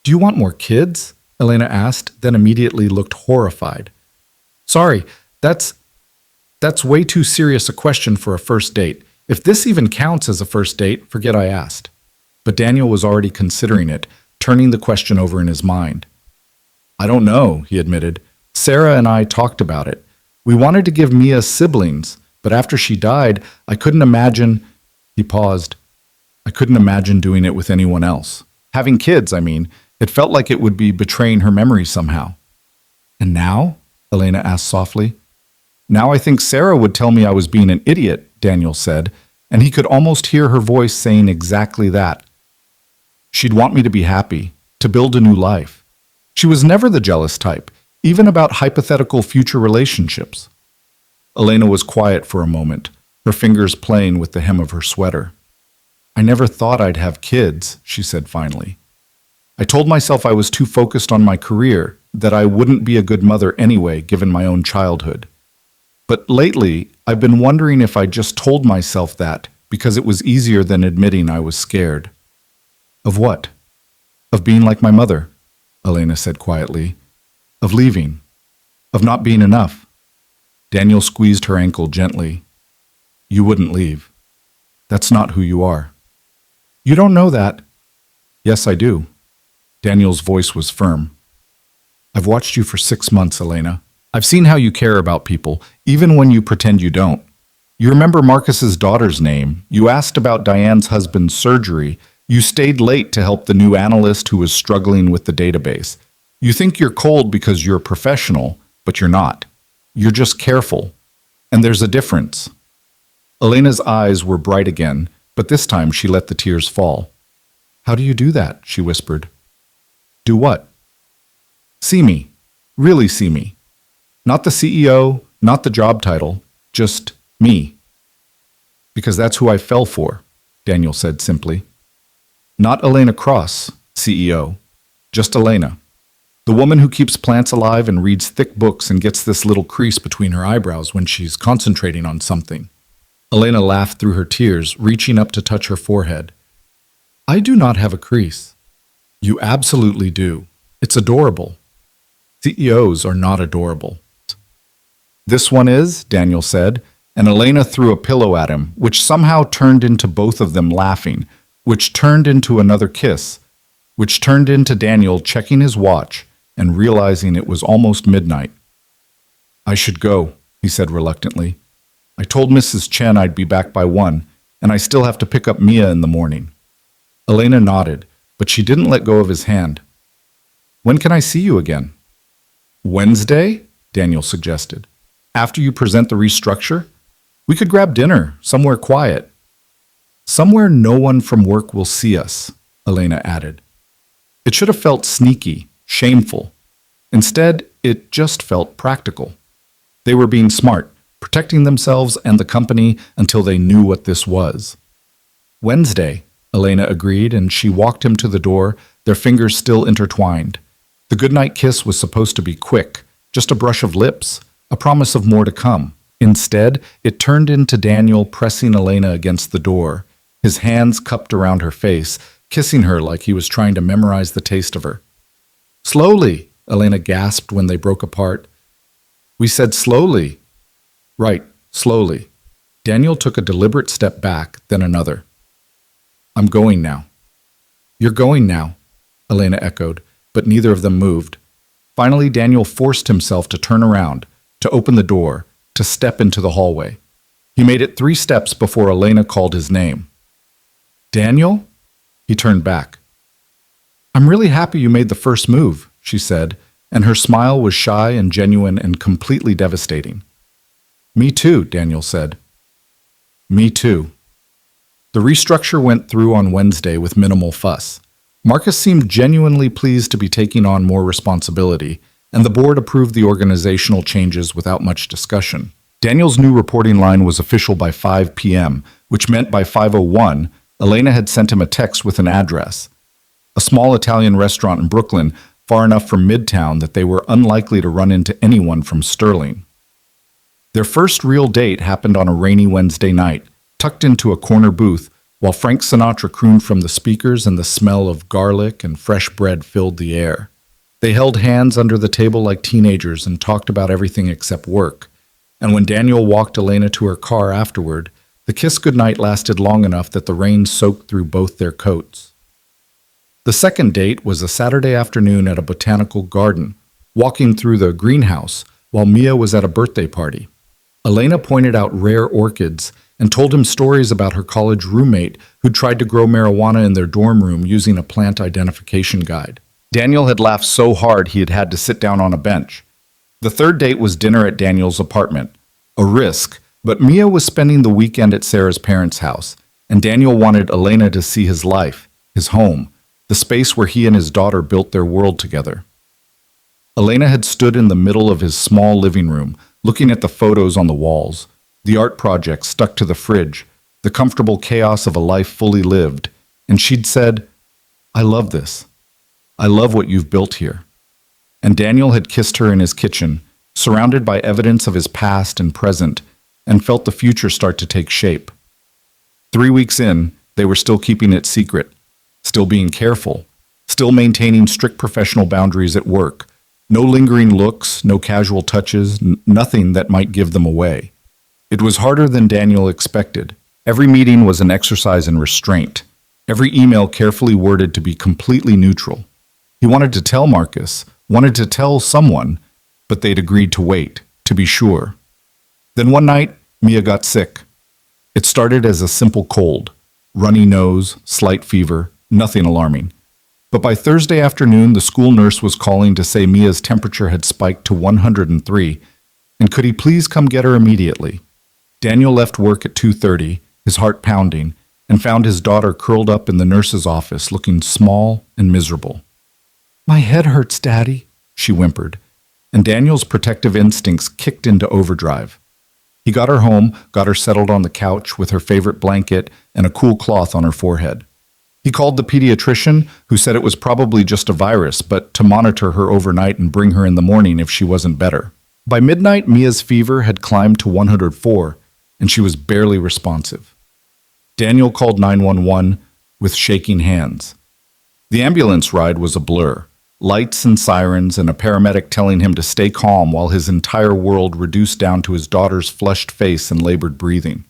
"Do you want more kids?" Elena asked, then immediately looked horrified. "Sorry, that's way too serious a question for a first date. If this even counts as a first date, forget I asked." But Daniel was already considering it, turning the question over in his mind. "I don't know," he admitted. "Sarah and I talked about it. We wanted to give Mia siblings, but after she died, I couldn't imagine—" He paused. "I couldn't imagine doing it with anyone else. Having kids, I mean. It felt like it would be betraying her memory somehow." "And now?" Elena asked softly. "Now I think Sarah would tell me I was being an idiot," Daniel said, and he could almost hear her voice saying exactly that. "She'd want me to be happy, to build a new life. She was never the jealous type, even about hypothetical future relationships." Elena was quiet for a moment, her fingers playing with the hem of her sweater. "I never thought I'd have kids," she said finally. "I told myself I was too focused on my career, that I wouldn't be a good mother anyway, given my own childhood. But lately, I've been wondering if I just told myself that because it was easier than admitting I was scared." "Of what?" "Of being like my mother," Elena said quietly. "Of leaving. Of not being enough." Daniel squeezed her ankle gently. "You wouldn't leave. That's not who you are." "You don't know that." "Yes, I do." Daniel's voice was firm. "I've watched you for 6 months, Elena. I've seen how you care about people, even when you pretend you don't. You remember Marcus's daughter's name. You asked about Diane's husband's surgery. You stayed late to help the new analyst who was struggling with the database. You think you're cold because you're a professional, but you're not. You're just careful. And there's a difference." Elena's eyes were bright again, but this time she let the tears fall. "How do you do that?" she whispered. "Do what?" "See me. Really see me. Not the CEO, not the job title, just me." "Because that's who I fell for," Daniel said simply. "Not Elena Cross, CEO, just Elena. The woman who keeps plants alive and reads thick books and gets this little crease between her eyebrows when she's concentrating on something." Elena laughed through her tears, reaching up to touch her forehead. "I do not have a crease." "You absolutely do. It's adorable." "CEOs are not adorable." "This one is," Daniel said, and Elena threw a pillow at him, which somehow turned into both of them laughing, which turned into another kiss. which turned into Daniel checking his watch and realizing it was almost midnight. I should go, he said reluctantly. I told Mrs. Chen I'd be back by 1, and I still have to pick up Mia in the morning. Elena nodded, but she didn't let go of his hand. When can I see you again? Wednesday? Daniel suggested. After you present the restructure? We could grab dinner, somewhere quiet. Somewhere no one from work will see us, Elena added. It should have felt sneaky, shameful. Instead, it just felt practical. They were being smart, protecting themselves and the company until they knew what this was. Wednesday, Elena agreed, and she walked him to the door, their fingers still intertwined. The goodnight kiss was supposed to be quick, just a brush of lips, a promise of more to come. Instead, it turned into Daniel pressing Elena against the door, his hands cupped around her face, kissing her like he was trying to memorize the taste of her. Slowly, Elena gasped when they broke apart. We said slowly. Right, slowly. Daniel took a deliberate step back, then another. I'm going now. You're going now, Elena echoed, but neither of them moved. Finally, Daniel forced himself to turn around, to open the door, to step into the hallway. He made it 3 steps before Elena called his name. Daniel? He turned back. I'm really happy you made the first move, she said, and her smile was shy and genuine and completely devastating. Me too, Daniel said. Me too. The restructure went through on Wednesday with minimal fuss. Marcus seemed genuinely pleased to be taking on more responsibility, and the board approved the organizational changes without much discussion. Daniel's new reporting line was official by 5 p.m., which meant by 5:01, Elena had sent him a text with an address. A small Italian restaurant in Brooklyn, far enough from Midtown that they were unlikely to run into anyone from Sterling. Their first real date happened on a rainy Wednesday night, tucked into a corner booth, while Frank Sinatra crooned from the speakers and the smell of garlic and fresh bread filled the air. They held hands under the table like teenagers and talked about everything except work. And when Daniel walked Elena to her car afterward, the kiss goodnight lasted long enough that the rain soaked through both their coats. The second date was a Saturday afternoon at a botanical garden, walking through the greenhouse while Mia was at a birthday party. Elena pointed out rare orchids and told him stories about her college roommate who tried to grow marijuana in their dorm room using a plant identification guide. Daniel had laughed so hard he had had to sit down on a bench. The third date was dinner at Daniel's apartment, a risk, but Mia was spending the weekend at Sarah's parents' house, and Daniel wanted Elena to see his life, his home, the space where he and his daughter built their world together. Elena had stood in the middle of his small living room, looking at the photos on the walls, the art projects stuck to the fridge, the comfortable chaos of a life fully lived, and she'd said, I love this. I love what you've built here. And Daniel had kissed her in his kitchen, surrounded by evidence of his past and present, and felt the future start to take shape. 3 weeks in, they were still keeping it secret, still being careful, still maintaining strict professional boundaries at work. No lingering looks, no casual touches, nothing that might give them away. It was harder than Daniel expected. Every meeting was an exercise in restraint, every email carefully worded to be completely neutral. He wanted to tell Marcus, wanted to tell someone, but they'd agreed to wait, to be sure. Then one night, Mia got sick. It started as a simple cold, runny nose, slight fever, nothing alarming. But by Thursday afternoon, the school nurse was calling to say Mia's temperature had spiked to 103, and could he please come get her immediately? Daniel left work at 2:30, his heart pounding, and found his daughter curled up in the nurse's office, looking small and miserable. My head hurts, Daddy, she whimpered, and Daniel's protective instincts kicked into overdrive. He got her home, got her settled on the couch with her favorite blanket and a cool cloth on her forehead. He called the pediatrician, who said it was probably just a virus, but to monitor her overnight and bring her in the morning if she wasn't better. By midnight, Mia's fever had climbed to 104, and she was barely responsive. Daniel called 911 with shaking hands. The ambulance ride was a blur. Lights and sirens and a paramedic telling him to stay calm while his entire world reduced down to his daughter's flushed face and labored breathing.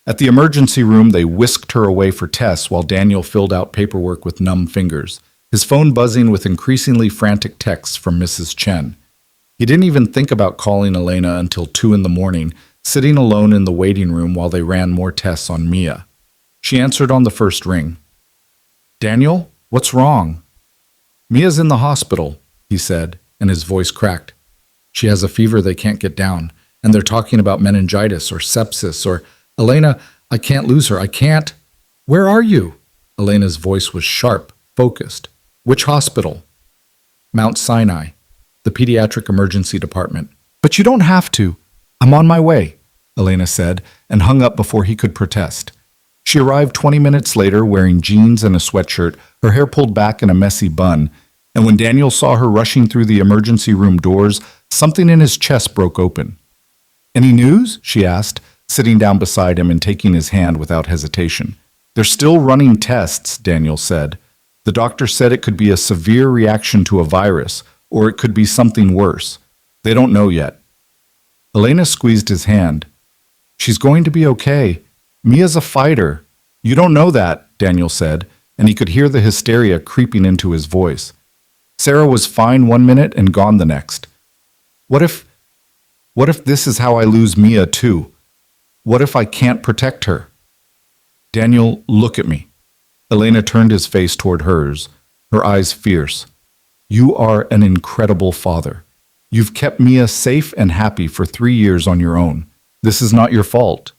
At the emergency room, they whisked her away for tests while Daniel filled out paperwork with numb fingers, his phone buzzing with increasingly frantic texts from Mrs. Chen. He didn't even think about calling Elena until 2 in the morning, sitting alone in the waiting room while they ran more tests on Mia. She answered on the first ring. "Daniel, what's wrong?" "Mia's in the hospital," he said, and his voice cracked. "She has a fever they can't get down, and they're talking about meningitis or sepsis or... Elena, I can't lose her. I can't." "Where are you?" Elena's voice was sharp, focused. "Which hospital?" "Mount Sinai, the pediatric emergency department." "But you don't have to. I'm on my way," Elena said, and hung up before he could protest. She arrived 20 minutes later wearing jeans and a sweatshirt, her hair pulled back in a messy bun, and when Daniel saw her rushing through the emergency room doors, something in his chest broke open. "Any news?" she asked, sitting down beside him and taking his hand without hesitation. "They're still running tests," Daniel said. "The doctor said it could be a severe reaction to a virus, or it could be something worse. They don't know yet." Elena squeezed his hand. "She's going to be okay. Mia's a fighter." "You don't know that," Daniel said, and he could hear the hysteria creeping into his voice. "Sarah was fine 1 minute and gone the next. What if this is how I lose Mia too? What if I can't protect her?" "Daniel, look at me." Elena turned his face toward hers, her eyes fierce. "You are an incredible father. You've kept Mia safe and happy for 3 years on your own. This is not your fault.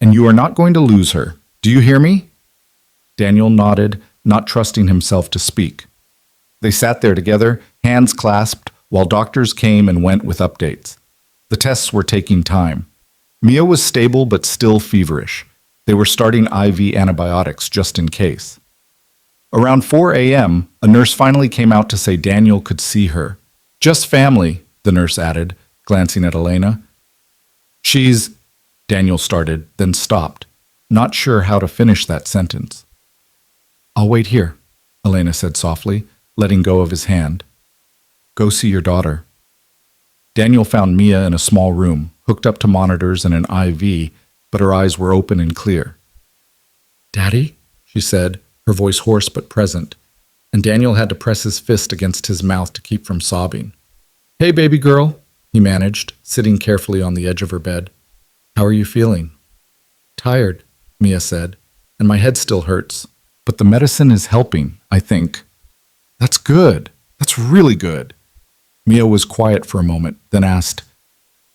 And you are not going to lose her. Do you hear me?" Daniel nodded, not trusting himself to speak. They sat there together, hands clasped, while doctors came and went with updates. The tests were taking time. Mia was stable but still feverish. They were starting IV antibiotics just in case. Around 4 a.m., a nurse finally came out to say Daniel could see her. "Just family," the nurse added, glancing at Elena. "She's..." Daniel started, then stopped, not sure how to finish that sentence. "I'll wait here," Elena said softly, letting go of his hand. "Go see your daughter." Daniel found Mia in a small room, hooked up to monitors and an IV, but her eyes were open and clear. "Daddy?" she said, her voice hoarse but present, and Daniel had to press his fist against his mouth to keep from sobbing. "Hey, baby girl," he managed, sitting carefully on the edge of her bed. "How are you feeling?" "Tired," Mia said, "and my head still hurts. But the medicine is helping, I think." "That's good. That's really good." Mia was quiet for a moment, then asked,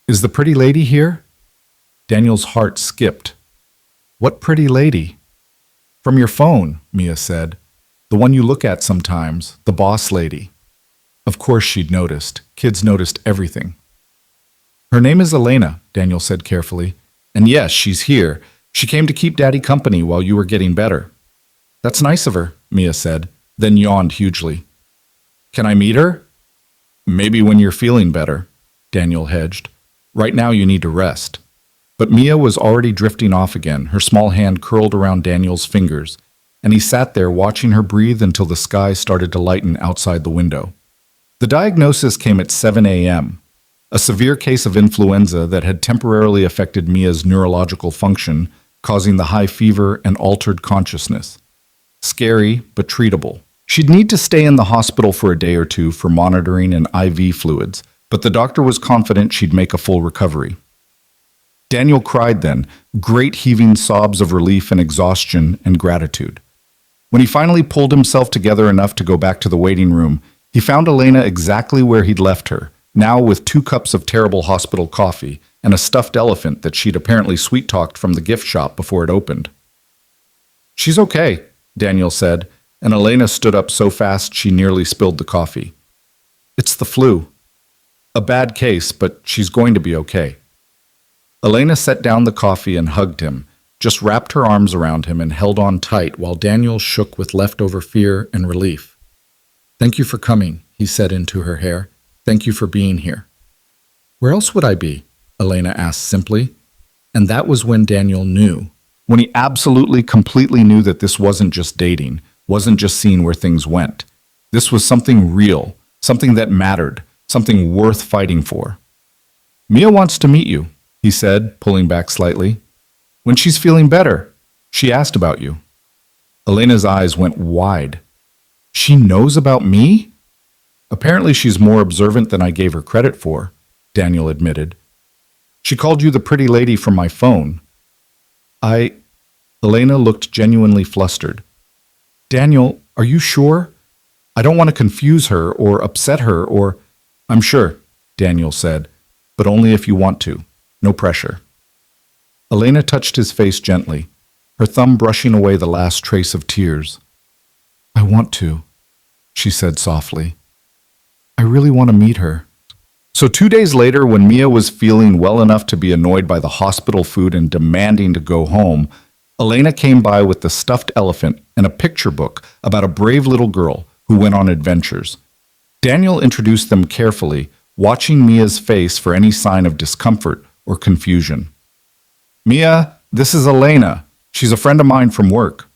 "Is the pretty lady here?" Daniel's heart skipped. "What pretty lady?" "From your phone," Mia said. "The one you look at sometimes, the boss lady." Of course she'd noticed. Kids noticed everything. "Her name is Elena," Daniel said carefully. "And yes, she's here. She came to keep Daddy company while you were getting better." "That's nice of her," Mia said, then yawned hugely. "Can I meet her?" "Maybe when you're feeling better," Daniel hedged. "Right now you need to rest." But Mia was already drifting off again, her small hand curled around Daniel's fingers, and he sat there watching her breathe until the sky started to lighten outside the window. The diagnosis came at 7 a.m., a severe case of influenza that had temporarily affected Mia's neurological function, causing the high fever and altered consciousness. Scary, but treatable. She'd need to stay in the hospital for a day or two for monitoring and IV fluids, but the doctor was confident she'd make a full recovery. Daniel cried then, great heaving sobs of relief and exhaustion and gratitude. When he finally pulled himself together enough to go back to the waiting room, he found Elena exactly where he'd left her, now with 2 cups of terrible hospital coffee and a stuffed elephant that she'd apparently sweet-talked from the gift shop before it opened. "She's okay," Daniel said, and Elena stood up so fast she nearly spilled the coffee. "It's the flu. A bad case, but she's going to be okay." Elena set down the coffee and hugged him, just wrapped her arms around him and held on tight while Daniel shook with leftover fear and relief. "Thank you for coming," he said into her hair. "Thank you for being here." "Where else would I be?" Elena asked simply. And that was when Daniel knew. When he absolutely, completely knew that this wasn't just dating, wasn't just seeing where things went. This was something real, something that mattered, something worth fighting for. "Mia wants to meet you," he said, pulling back slightly. "When she's feeling better. She asked about you." Elena's eyes went wide. She knows about me? Apparently she's more observant than I gave her credit for, Daniel admitted. She called you the pretty lady from my phone. I... Elena looked genuinely flustered. Daniel, are you sure? I don't want to confuse her or upset her or... I'm sure, Daniel said, but only if you want to. No pressure. Elena touched his face gently, her thumb brushing away the last trace of tears. I want to, she said softly. I really want to meet her. So 2 days later, when Mia was feeling well enough to be annoyed by the hospital food and demanding to go home, Elena came by with the stuffed elephant and a picture book about a brave little girl who went on adventures. Daniel introduced them carefully, watching Mia's face for any sign of discomfort or confusion. Mia, this is Elena. She's a friend of mine from work.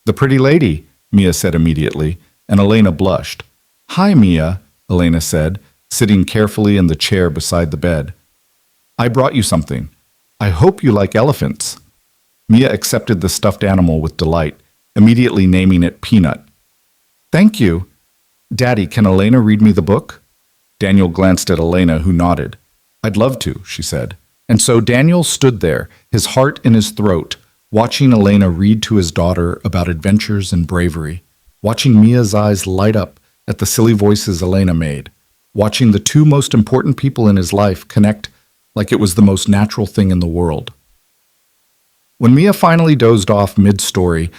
The pretty lady, Mia said immediately, and Elena blushed. Hi, Mia, Elena said, sitting carefully in the chair beside the bed. I brought you something. I hope you like elephants. Mia accepted the stuffed animal with delight, immediately naming it Peanut. Thank you. Daddy, can Elena read me the book? Daniel glanced at Elena, who nodded. I'd love to, she said. And so Daniel stood there, his heart in his throat, watching Elena read to his daughter about adventures and bravery, watching Mia's eyes light up at the silly voices Elena made, watching the two most important people in his life connect like it was the most natural thing in the world. When Mia finally dozed off mid-story,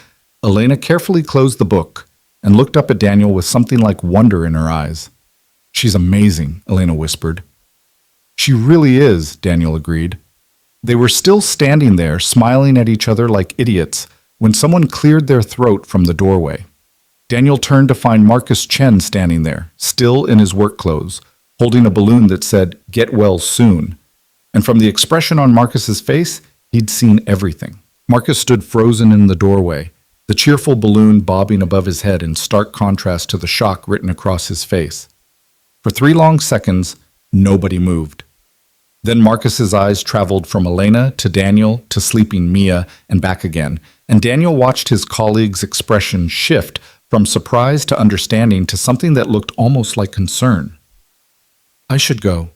Elena carefully closed the book and looked up at Daniel with something like wonder in her eyes. She's amazing, Elena whispered. She really is, Daniel agreed. They were still standing there, smiling at each other like idiots, when someone cleared their throat from the doorway. Daniel turned to find Marcus Chen standing there, still in his work clothes, holding a balloon that said, "Get well soon." And from the expression on Marcus's face, he'd seen everything. Marcus stood frozen in the doorway, the cheerful balloon bobbing above his head in stark contrast to the shock written across his face. For 3 long seconds, nobody moved. Then Marcus's eyes traveled from Elena to Daniel to sleeping Mia and back again, and Daniel watched his colleague's expression shift from surprise to understanding to something that looked almost like concern. I should go,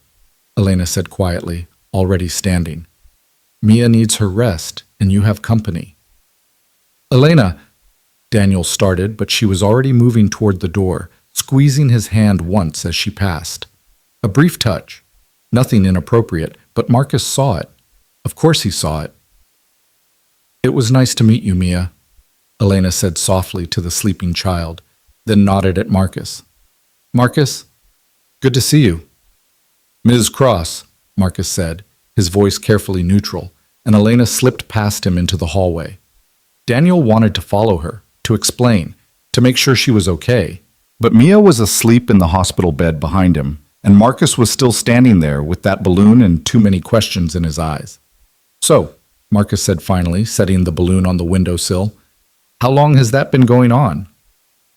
Elena said quietly, already standing. Mia needs her rest, and you have company. Elena, Daniel started, but she was already moving toward the door, squeezing his hand once as she passed. A brief touch. Nothing inappropriate, but Marcus saw it. Of course he saw it. It was nice to meet you, Mia, Elena said softly to the sleeping child, then nodded at Marcus. Marcus, good to see you. Ms. Cross, Marcus said, his voice carefully neutral, and Elena slipped past him into the hallway. Daniel wanted to follow her, to explain, to make sure she was okay, but Mia was asleep in the hospital bed behind him, and Marcus was still standing there with that balloon and too many questions in his eyes. So, Marcus said finally, setting the balloon on the windowsill, how long has that been going on?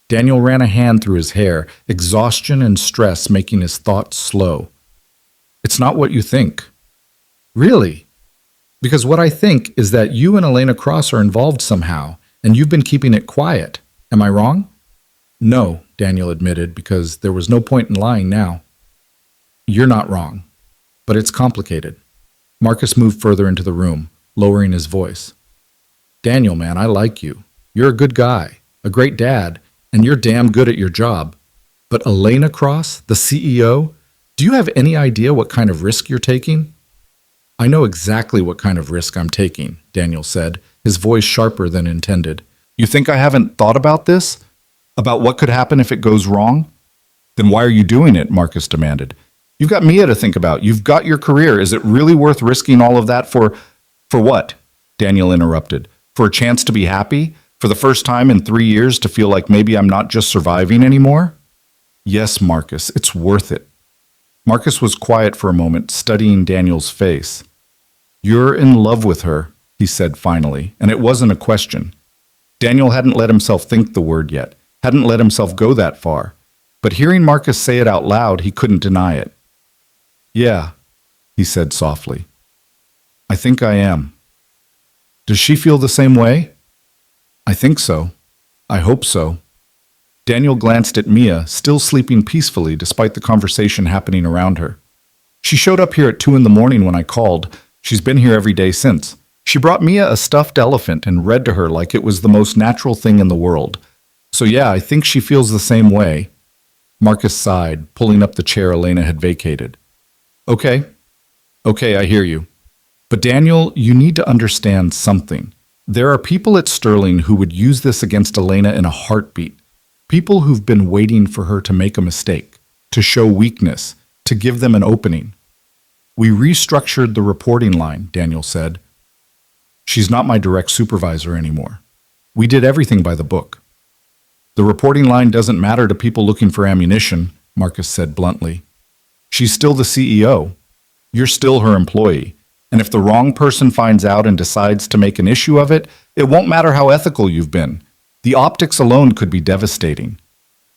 Daniel ran a hand through his hair, exhaustion and stress making his thoughts slow. It's not what you think. Really? Because what I think is that you and Elena Cross are involved somehow, and you've been keeping it quiet. Am I wrong? No, Daniel admitted, because there was no point in lying now. You're not wrong, but it's complicated. Marcus moved further into the room, lowering his voice. Daniel, man, I like you. You're a good guy, a great dad, and you're damn good at your job. But Elena Cross, the CEO, do you have any idea what kind of risk you're taking? I know exactly what kind of risk I'm taking, Daniel said, his voice sharper than intended. You think I haven't thought about this? About what could happen if it goes wrong? Then why are you doing it? Marcus demanded. You've got Mia to think about. You've got your career. Is it really worth risking all of that for what? Daniel interrupted. For a chance to be happy? For the first time in 3 years to feel like maybe I'm not just surviving anymore? Yes, Marcus, it's worth it. Marcus was quiet for a moment, studying Daniel's face. You're in love with her, he said finally, and it wasn't a question. Daniel hadn't let himself think the word yet, hadn't let himself go that far. But hearing Marcus say it out loud, he couldn't deny it. Yeah, he said softly. I think I am. Does she feel the same way? I think so. I hope so. Daniel glanced at Mia, still sleeping peacefully despite the conversation happening around her. She showed up here at 2 in the morning when I called. She's been here every day since. She brought Mia a stuffed elephant and read to her like it was the most natural thing in the world. So yeah, I think she feels the same way. Marcus sighed, pulling up the chair Elena had vacated. Okay, I hear you. But Daniel, you need to understand something. There are people at Sterling who would use this against Elena in a heartbeat. People who've been waiting for her to make a mistake, to show weakness, to give them an opening. We restructured the reporting line, Daniel said. She's not my direct supervisor anymore. We did everything by the book. The reporting line doesn't matter to people looking for ammunition, Marcus said bluntly. She's still the CEO. You're still her employee. And if the wrong person finds out and decides to make an issue of it, it won't matter how ethical you've been. The optics alone could be devastating.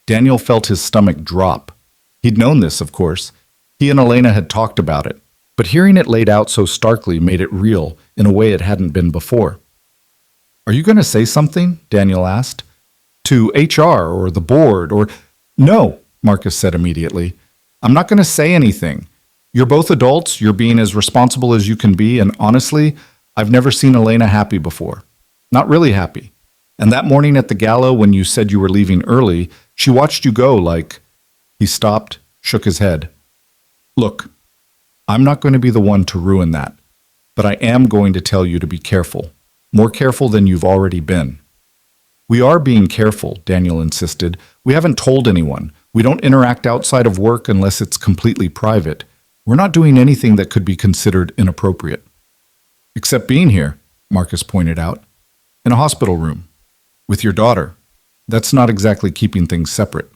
Daniel felt his stomach drop. He'd known this, of course. He and Elena had talked about it. But hearing it laid out so starkly made it real in a way it hadn't been before. Are you going to say something? Daniel asked. To HR or the board or... No, Marcus said immediately. I'm not going to say anything. You're both adults, you're being as responsible as you can be, and honestly, I've never seen Elena happy before. Not really happy. And that morning at the gala when you said you were leaving early, she watched you go like... He stopped, shook his head. Look, I'm not going to be the one to ruin that, but I am going to tell you to be careful. More careful than you've already been. We are being careful, Daniel insisted. We haven't told anyone. We don't interact outside of work unless it's completely private. We're not doing anything that could be considered inappropriate. Except being here, Marcus pointed out. In a hospital room. With your daughter. That's not exactly keeping things separate.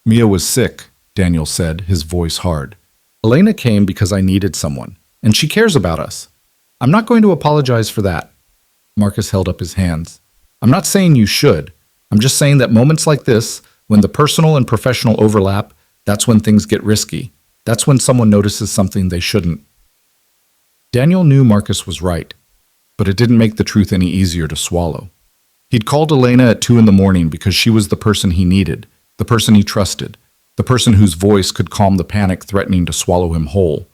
Mia was sick, Daniel said, his voice hard. Elena came because I needed someone, and she cares about us. I'm not going to apologize for that. Marcus held up his hands. I'm not saying you should. I'm just saying that moments like this, when the personal and professional overlap, that's when things get risky. That's when someone notices something they shouldn't. Daniel knew Marcus was right, but it didn't make the truth any easier to swallow. He'd called Elena at 2 in the morning because she was the person he needed, the person he trusted, the person whose voice could calm the panic threatening to swallow him whole.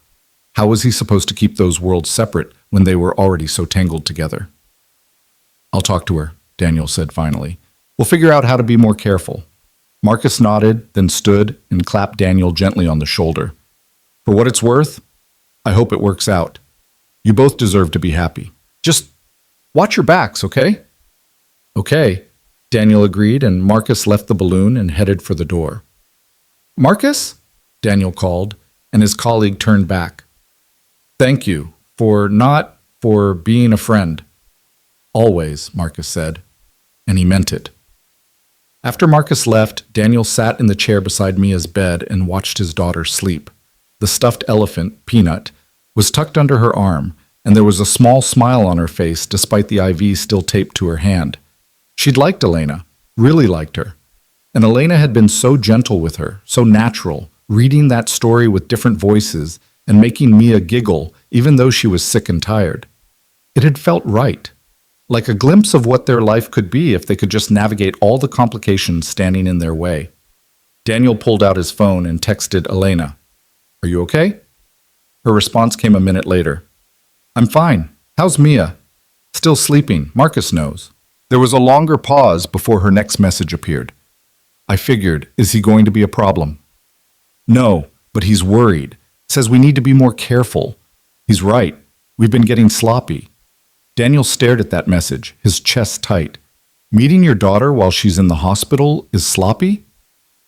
How was he supposed to keep those worlds separate when they were already so tangled together? I'll talk to her, Daniel said finally. We'll figure out how to be more careful. Marcus nodded, then stood and clapped Daniel gently on the shoulder. For what it's worth, I hope it works out. You both deserve to be happy. Just watch your backs, okay? Okay, Daniel agreed, and Marcus left the balloon and headed for the door. Marcus? Daniel called, and his colleague turned back. Thank you for being a friend. Always, Marcus said, and he meant it. After Marcus left, Daniel sat in the chair beside Mia's bed and watched his daughter sleep. The stuffed elephant, Peanut, was tucked under her arm, and there was a small smile on her face despite the IV still taped to her hand. She'd liked Elena, really liked her. And Elena had been so gentle with her, so natural, reading that story with different voices and making Mia giggle even though she was sick and tired. It had felt right. Like a glimpse of what their life could be if they could just navigate all the complications standing in their way. Daniel pulled out his phone and texted Elena. Are you okay? Her response came a minute later. I'm fine. How's Mia? Still sleeping. Marcus knows. There was a longer pause before her next message appeared. I figured, is he going to be a problem? No, but he's worried. Says we need to be more careful. He's right. We've been getting sloppy. Daniel stared at that message, his chest tight. Meeting your daughter while she's in the hospital is sloppy?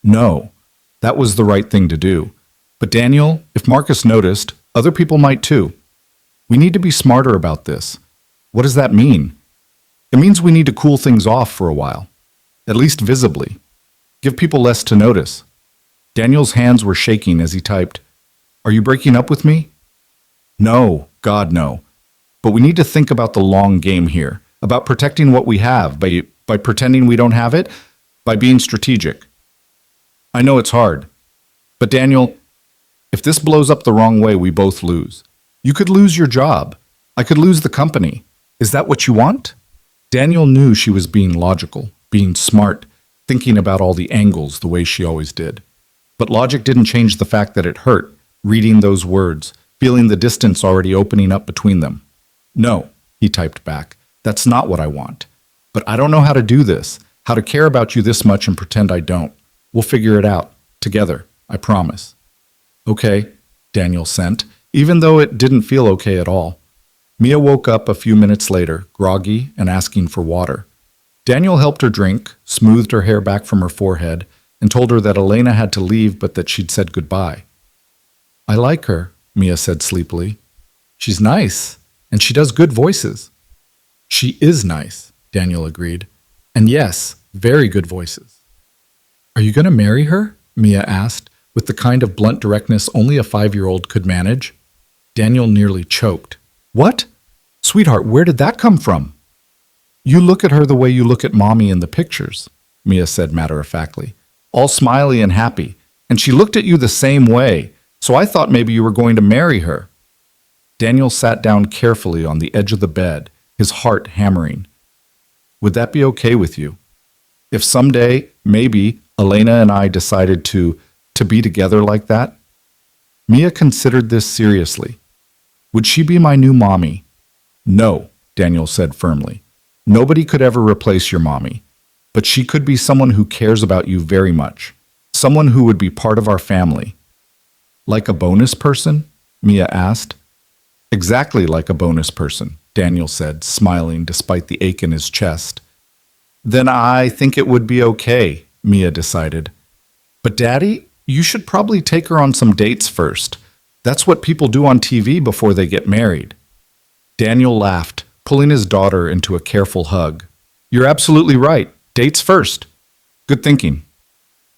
No, that was the right thing to do. But Daniel, if Marcus noticed, other people might too. We need to be smarter about this. What does that mean? It means we need to cool things off for a while, at least visibly. Give people less to notice. Daniel's hands were shaking as he typed, Are you breaking up with me? No, God no. But we need to think about the long game here, about protecting what we have by pretending we don't have it, by being strategic. I know it's hard, but Daniel, if this blows up the wrong way, we both lose. You could lose your job. I could lose the company. Is that what you want? Daniel knew she was being logical, being smart, thinking about all the angles the way she always did. But logic didn't change the fact that it hurt, reading those words, feeling the distance already opening up between them. No, he typed back. That's not what I want. But I don't know how to do this, how to care about you this much and pretend I don't. We'll figure it out. Together, I promise. Okay, Daniel sent, even though it didn't feel okay at all. Mia woke up a few minutes later, groggy and asking for water. Daniel helped her drink, smoothed her hair back from her forehead, and told her that Elena had to leave but that she'd said goodbye. I like her, Mia said sleepily. She's nice, and she does good voices. She is nice, Daniel agreed. And yes, very good voices. Are you going to marry her? Mia asked, with the kind of blunt directness only a 5-year-old could manage. Daniel nearly choked. What? Sweetheart, where did that come from? You look at her the way you look at Mommy in the pictures, Mia said matter-of-factly, all smiley and happy, and she looked at you the same way, so I thought maybe you were going to marry her. Daniel sat down carefully on the edge of the bed, his heart hammering. Would that be okay with you? If someday, maybe, Elena and I decided to be together like that? Mia considered this seriously. Would she be my new mommy? No, Daniel said firmly. Nobody could ever replace your mommy. But she could be someone who cares about you very much. Someone who would be part of our family. Like a bonus person? Mia asked. Exactly like a bonus person, Daniel said, smiling despite the ache in his chest. Then I think it would be okay, Mia decided. But Daddy, you should probably take her on some dates first. That's what people do on TV before they get married. Daniel laughed, pulling his daughter into a careful hug. You're absolutely right. Dates first. Good thinking.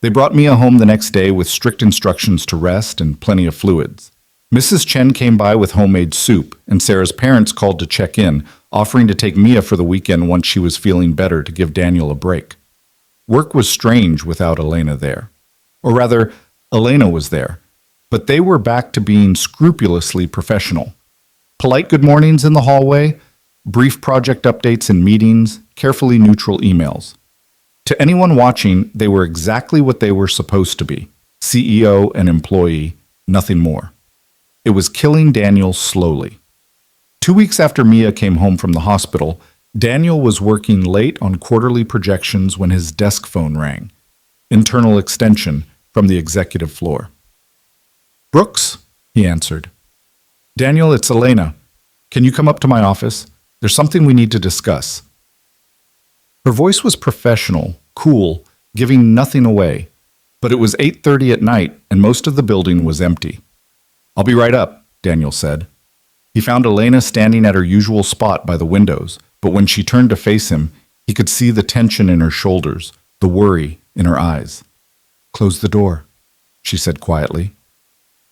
They brought Mia home the next day with strict instructions to rest and plenty of fluids. Mrs. Chen came by with homemade soup, and Sarah's parents called to check in, offering to take Mia for the weekend once she was feeling better to give Daniel a break. Work was strange without Elena there. Or rather, Elena was there, but they were back to being scrupulously professional. Polite good mornings in the hallway, brief project updates in meetings, carefully neutral emails. To anyone watching, they were exactly what they were supposed to be, CEO and employee, nothing more. It was killing Daniel slowly. 2 weeks after Mia came home from the hospital, Daniel was working late on quarterly projections when his desk phone rang. Internal extension from the executive floor. Brooks, he answered. Daniel, it's Elena. Can you come up to my office? There's something we need to discuss. Her voice was professional, cool, giving nothing away, but it was 8:30 at night and most of the building was empty. I'll be right up, Daniel said. He found Elena standing at her usual spot by the windows, but when she turned to face him, he could see the tension in her shoulders, the worry in her eyes. Close the door, she said quietly.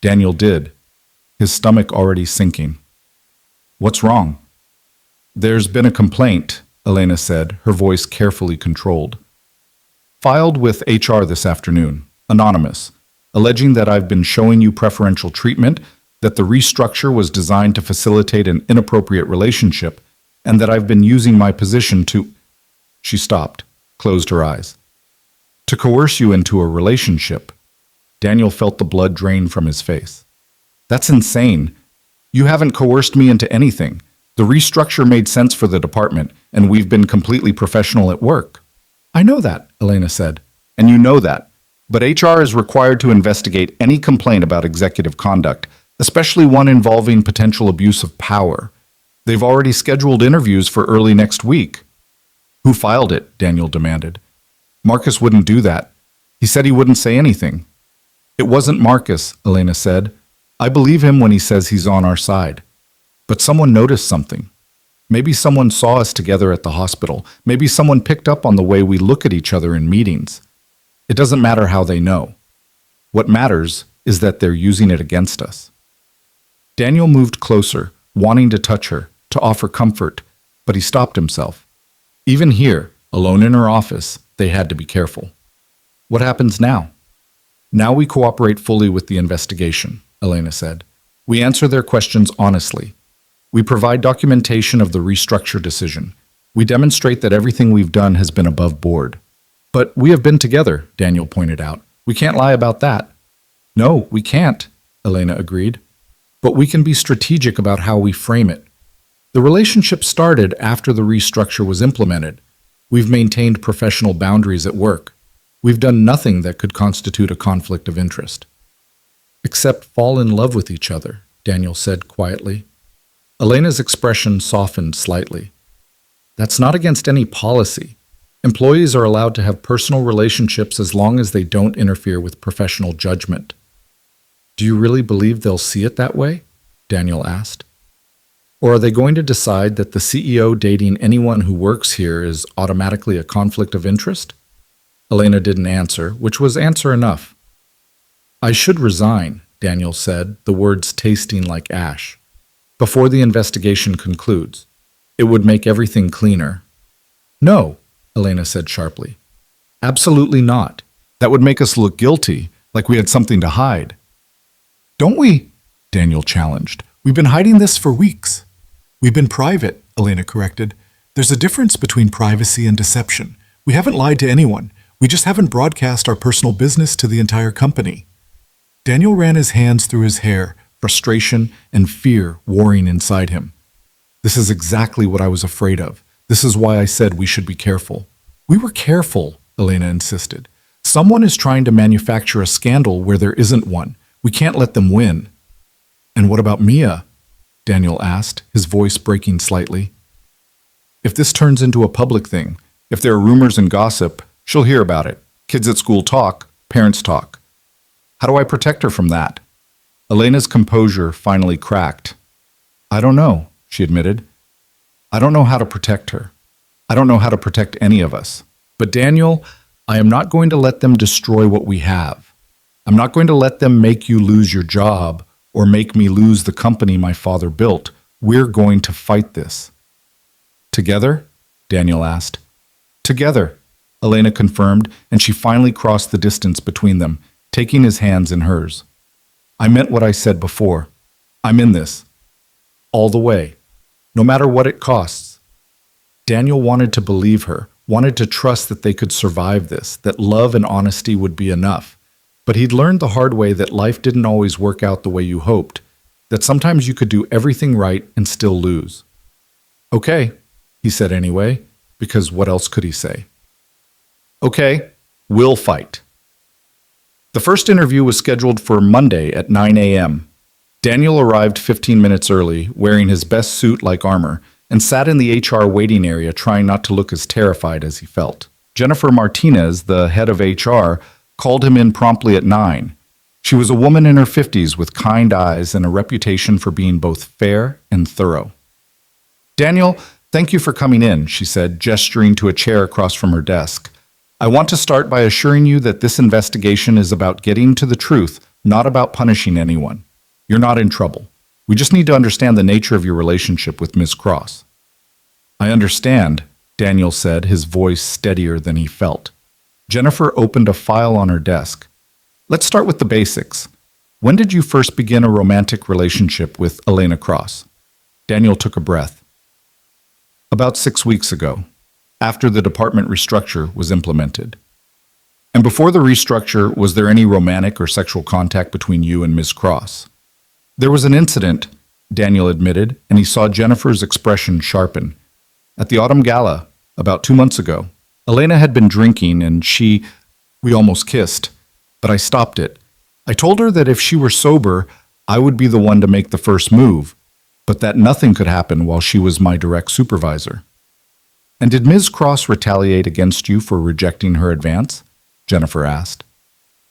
Daniel did, his stomach already sinking. What's wrong? There's been a complaint, Elena said, her voice carefully controlled. Filed with HR this afternoon, anonymous, alleging that I've been showing you preferential treatment, that the restructure was designed to facilitate an inappropriate relationship, and that I've been using my position to... She stopped, closed her eyes. To coerce you into a relationship. Daniel felt the blood drain from his face. That's insane. You haven't coerced me into anything. The restructure made sense for the department, and we've been completely professional at work. I know that, Elena said, and you know that. But HR is required to investigate any complaint about executive conduct, especially one involving potential abuse of power. They've already scheduled interviews for early next week. Who filed it? Daniel demanded. Marcus wouldn't do that. He said he wouldn't say anything. It wasn't Marcus, Elena said. I believe him when he says he's on our side. But someone noticed something. Maybe someone saw us together at the hospital. Maybe someone picked up on the way we look at each other in meetings. It doesn't matter how they know. What matters is that they're using it against us. Daniel moved closer, wanting to touch her, to offer comfort, but he stopped himself. Even here, alone in her office, they had to be careful. What happens now? Now we cooperate fully with the investigation, Elena said. We answer their questions honestly. We provide documentation of the restructure decision. We demonstrate that everything we've done has been above board. But we have been together, Daniel pointed out. We can't lie about that. No, we can't, Elena agreed. But we can be strategic about how we frame it. The relationship started after the restructure was implemented. We've maintained professional boundaries at work. We've done nothing that could constitute a conflict of interest. Except fall in love with each other, Daniel said quietly. Elena's expression softened slightly. That's not against any policy. Employees are allowed to have personal relationships as long as they don't interfere with professional judgment. Do you really believe they'll see it that way? Daniel asked. Or are they going to decide that the CEO dating anyone who works here is automatically a conflict of interest? Elena didn't answer, which was answer enough. I should resign, Daniel said, the words tasting like ash, before the investigation concludes. It would make everything cleaner. No, Elena said sharply. Absolutely not. That would make us look guilty, like we had something to hide. Don't we? Daniel challenged. We've been hiding this for weeks. We've been private, Elena corrected. There's a difference between privacy and deception. We haven't lied to anyone. We just haven't broadcast our personal business to the entire company. Daniel ran his hands through his hair, frustration and fear warring inside him. This is exactly what I was afraid of. This is why I said we should be careful. We were careful, Elena insisted. Someone is trying to manufacture a scandal where there isn't one. We can't let them win. And what about Mia? Daniel asked, his voice breaking slightly. If this turns into a public thing, if there are rumors and gossip, she'll hear about it. Kids at school talk, parents talk. How do I protect her from that? Elena's composure finally cracked. I don't know, she admitted. I don't know how to protect her. I don't know how to protect any of us. But Daniel, I am not going to let them destroy what we have. I'm not going to let them make you lose your job or make me lose the company my father built. We're going to fight this. Together? Daniel asked. Together, Elena confirmed, and she finally crossed the distance between them, taking his hands in hers. I meant what I said before. I'm in this. All the way. No matter what it costs. Daniel wanted to believe her, wanted to trust that they could survive this, that love and honesty would be enough. But he'd learned the hard way that life didn't always work out the way you hoped, that sometimes you could do everything right and still lose. Okay, he said anyway, because what else could he say? Okay, we'll fight. The first interview was scheduled for Monday at 9 a.m. Daniel arrived 15 minutes early, wearing his best suit like armor, and sat in the HR waiting area trying not to look as terrified as he felt. Jennifer Martinez, the head of HR, called him in promptly at 9. She was a woman in her 50s with kind eyes and a reputation for being both fair and thorough. Daniel, thank you for coming in, she said, gesturing to a chair across from her desk. I want to start by assuring you that this investigation is about getting to the truth, not about punishing anyone. You're not in trouble. We just need to understand the nature of your relationship with Ms. Cross. I understand, Daniel said, his voice steadier than he felt. Jennifer opened a file on her desk. Let's start with the basics. When did you first begin a romantic relationship with Elena Cross? Daniel took a breath. About 6 weeks ago, after the department restructure was implemented. And before the restructure, was there any romantic or sexual contact between you and Ms. Cross? There was an incident, Daniel admitted, and he saw Jennifer's expression sharpen. At the autumn gala, about 2 months ago, Elena had been drinking and we almost kissed, but I stopped it. I told her that if she were sober, I would be the one to make the first move, but that nothing could happen while she was my direct supervisor. And did Ms. Cross retaliate against you for rejecting her advance? Jennifer asked.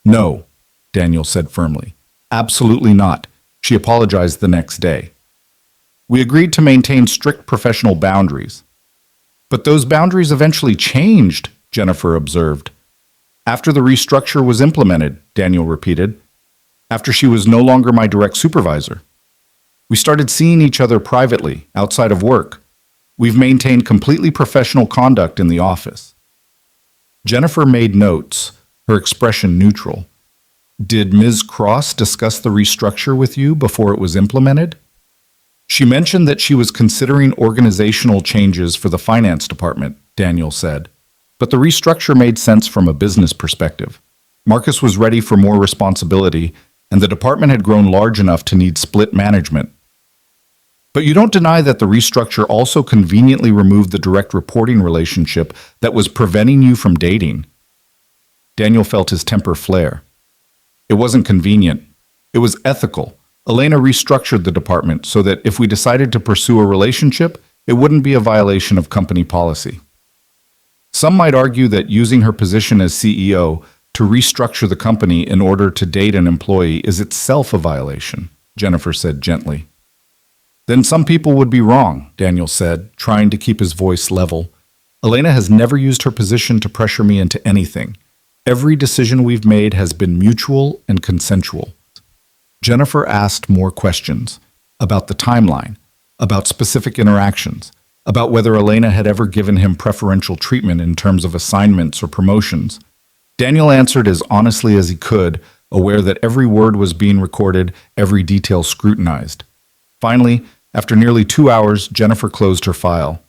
No, Daniel said firmly. Absolutely not. She apologized the next day. We agreed to maintain strict professional boundaries. But those boundaries eventually changed, Jennifer observed. After the restructure was implemented, Daniel repeated. After she was no longer my direct supervisor. We started seeing each other privately, outside of work. We've maintained completely professional conduct in the office. Jennifer made notes, her expression neutral. Did Ms. Cross discuss the restructure with you before it was implemented? She mentioned that she was considering organizational changes for the finance department, Daniel said. But the restructure made sense from a business perspective. Marcus was ready for more responsibility, and the department had grown large enough to need split management. But you don't deny that the restructure also conveniently removed the direct reporting relationship that was preventing you from dating. Daniel felt his temper flare. It wasn't convenient. It was ethical. Elena restructured the department so that if we decided to pursue a relationship, it wouldn't be a violation of company policy. Some might argue that using her position as CEO to restructure the company in order to date an employee is itself a violation, Jennifer said gently. Then some people would be wrong, Daniel said, trying to keep his voice level. Elena has never used her position to pressure me into anything. Every decision we've made has been mutual and consensual. Jennifer asked more questions about the timeline, about specific interactions, about whether Elena had ever given him preferential treatment in terms of assignments or promotions. Daniel answered as honestly as he could, aware that every word was being recorded, every detail scrutinized. Finally, after nearly 2 hours, Jennifer closed her file.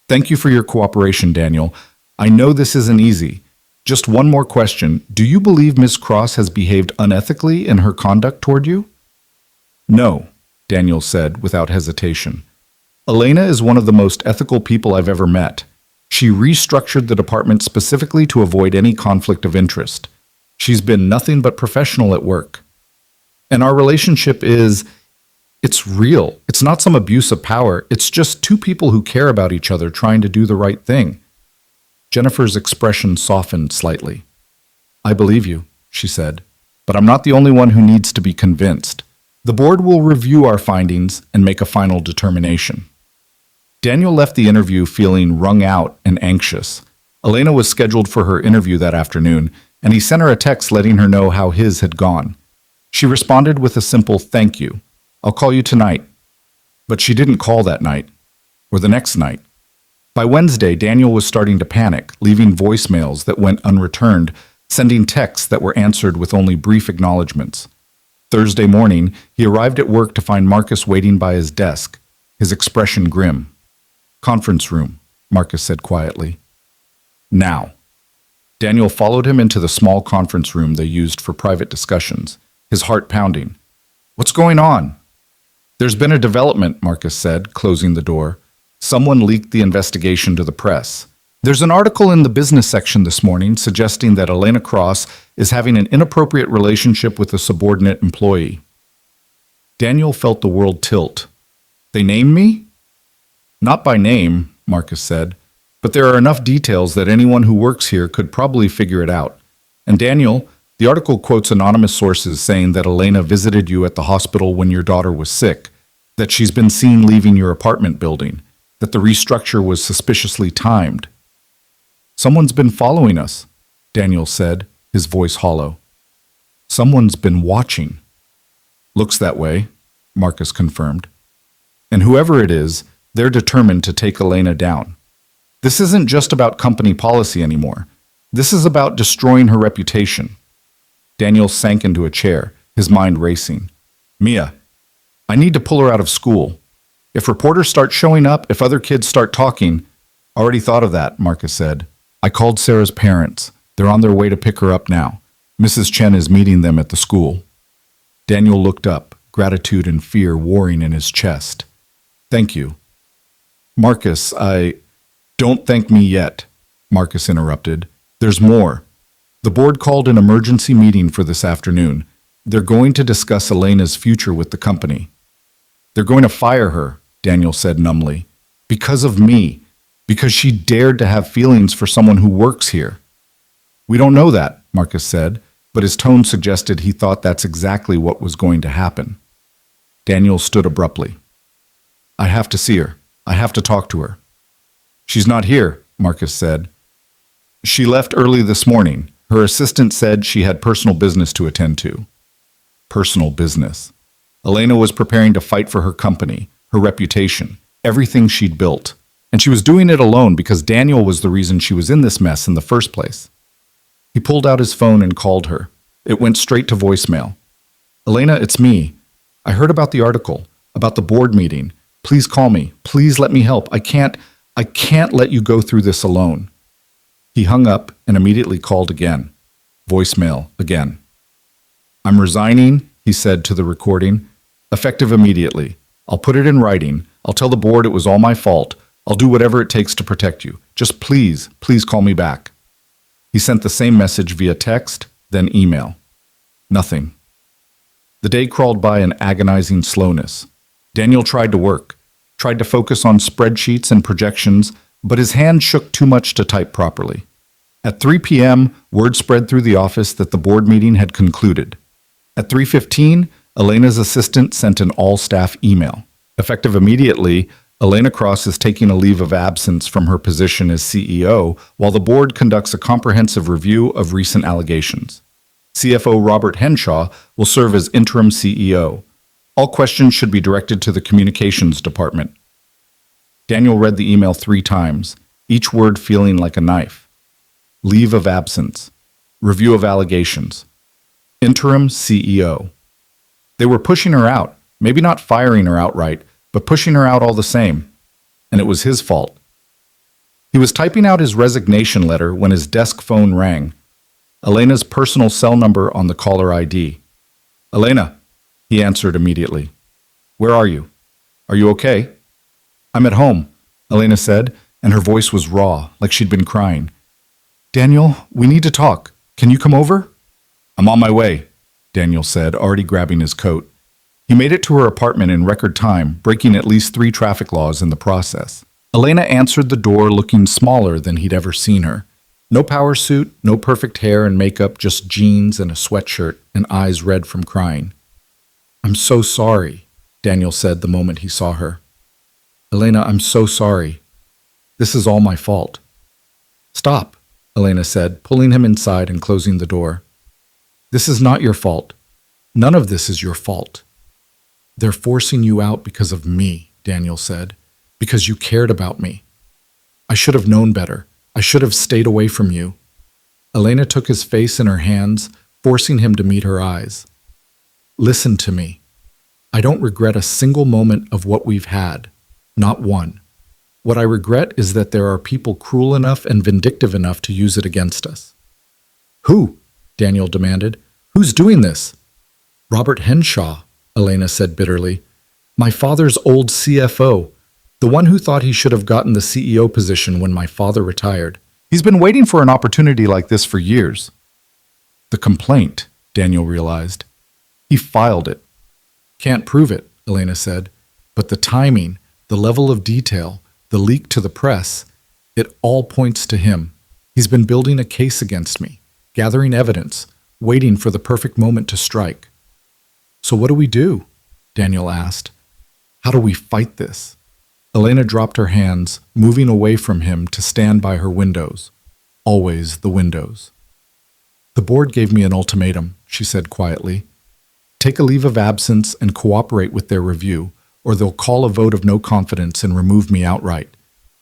Thank you for your cooperation, Daniel. I know this isn't easy. Just one more question. Do you believe Miss Cross has behaved unethically in her conduct toward you? No, Daniel said without hesitation. Elena is one of the most ethical people I've ever met. She restructured the department specifically to avoid any conflict of interest. She's been nothing but professional at work. And our relationship it's real. It's not some abuse of power. It's just two people who care about each other trying to do the right thing. Jennifer's expression softened slightly. I believe you, she said, but I'm not the only one who needs to be convinced. The board will review our findings and make a final determination. Daniel left the interview feeling wrung out and anxious. Elena was scheduled for her interview that afternoon, and he sent her a text letting her know how his had gone. She responded with a simple thank you. I'll call you tonight. But she didn't call that night, or the next night. By Wednesday, Daniel was starting to panic, leaving voicemails that went unreturned, sending texts that were answered with only brief acknowledgments. Thursday morning, he arrived at work to find Marcus waiting by his desk, his expression grim. Conference room, Marcus said quietly. Now. Daniel followed him into the small conference room they used for private discussions, his heart pounding. What's going on? There's been a development, Marcus said, closing the door. Someone leaked the investigation to the press. There's an article in the business section this morning suggesting that Elena Cross is having an inappropriate relationship with a subordinate employee. Daniel felt the world tilt. They named me? Not by name, Marcus said, but there are enough details that anyone who works here could probably figure it out. And Daniel, the article quotes anonymous sources saying that Elena visited you at the hospital when your daughter was sick, that she's been seen leaving your apartment building, that the restructure was suspiciously timed. Someone's been following us, Daniel said, his voice hollow. Someone's been watching. Looks that way, Marcus confirmed. And whoever it is, they're determined to take Elena down. This isn't just about company policy anymore. This is about destroying her reputation. Daniel sank into a chair, his mind racing. Mia, I need to pull her out of school. If reporters start showing up, if other kids start talking, already thought of that, Marcus said. I called Sarah's parents. They're on their way to pick her up now. Mrs. Chen is meeting them at the school. Daniel looked up, gratitude and fear warring in his chest. Thank you. Marcus, Don't thank me yet, Marcus interrupted. There's more. The board called an emergency meeting for this afternoon. They're going to discuss Elena's future with the company. They're going to fire her, Daniel said numbly. Because of me. Because she dared to have feelings for someone who works here. We don't know that, Marcus said, but his tone suggested he thought that's exactly what was going to happen. Daniel stood abruptly. I have to see her. I have to talk to her. She's not here, Marcus said. She left early this morning. Her assistant said she had personal business to attend to. Personal business. Elena was preparing to fight for her company, her reputation, everything she'd built. And she was doing it alone because Daniel was the reason she was in this mess in the first place. He pulled out his phone and called her. It went straight to voicemail. Elena, it's me. I heard about the article, about the board meeting. Please call me. Please let me help. I can't let you go through this alone. He hung up and immediately called again. Voicemail again. I'm resigning, he said to the recording. Effective immediately. I'll put it in writing. I'll tell the board it was all my fault. I'll do whatever it takes to protect you. Just please call me back. He sent the same message via text, then email. Nothing. The day crawled by in agonizing slowness. Daniel tried to work, tried to focus on spreadsheets and projections, but his hand shook too much to type properly. At 3 p.m., word spread through the office that the board meeting had concluded. At 3:15, Elena's assistant sent an all-staff email. Effective immediately, Elena Cross is taking a leave of absence from her position as CEO while the board conducts a comprehensive review of recent allegations. CFO Robert Henshaw will serve as interim CEO. All questions should be directed to the communications department. Daniel read the email 3 times, each word feeling like a knife. Leave of absence. Review of allegations. Interim CEO. They were pushing her out, maybe not firing her outright, but pushing her out all the same. And it was his fault. He was typing out his resignation letter when his desk phone rang. Elena's personal cell number on the caller ID. Elena, he answered immediately. Where are you? Are you okay? I'm at home, Elena said, and her voice was raw, like she'd been crying. Daniel, we need to talk. Can you come over? I'm on my way, Daniel said, already grabbing his coat. He made it to her apartment in record time, breaking at least 3 traffic laws in the process. Elena answered the door looking smaller than he'd ever seen her. No power suit, no perfect hair and makeup, just jeans and a sweatshirt and eyes red from crying. I'm so sorry, Daniel said the moment he saw her. Elena, I'm so sorry. This is all my fault. Stop, Elena said, pulling him inside and closing the door. This is not your fault. None of this is your fault. They're forcing you out because of me, Daniel said, because you cared about me. I should have known better. I should have stayed away from you. Elena took his face in her hands, forcing him to meet her eyes. Listen to me. I don't regret a single moment of what we've had. Not one. What I regret is that there are people cruel enough and vindictive enough to use it against us. Who? Daniel demanded. Who's doing this? Robert Henshaw, Elena said bitterly. My father's old CFO, the one who thought he should have gotten the CEO position when my father retired. He's been waiting for an opportunity like this for years. The complaint, Daniel realized. He filed it. Can't prove it, Elena said, but the timing, the level of detail, the leak to the press, it all points to him. He's been building a case against me, gathering evidence, waiting for the perfect moment to strike. So what do we do? Daniel asked. How do we fight this? Elena dropped her hands, moving away from him to stand by her windows. Always the windows. The board gave me an ultimatum, she said quietly. Take a leave of absence and cooperate with their review, or they'll call a vote of no confidence and remove me outright.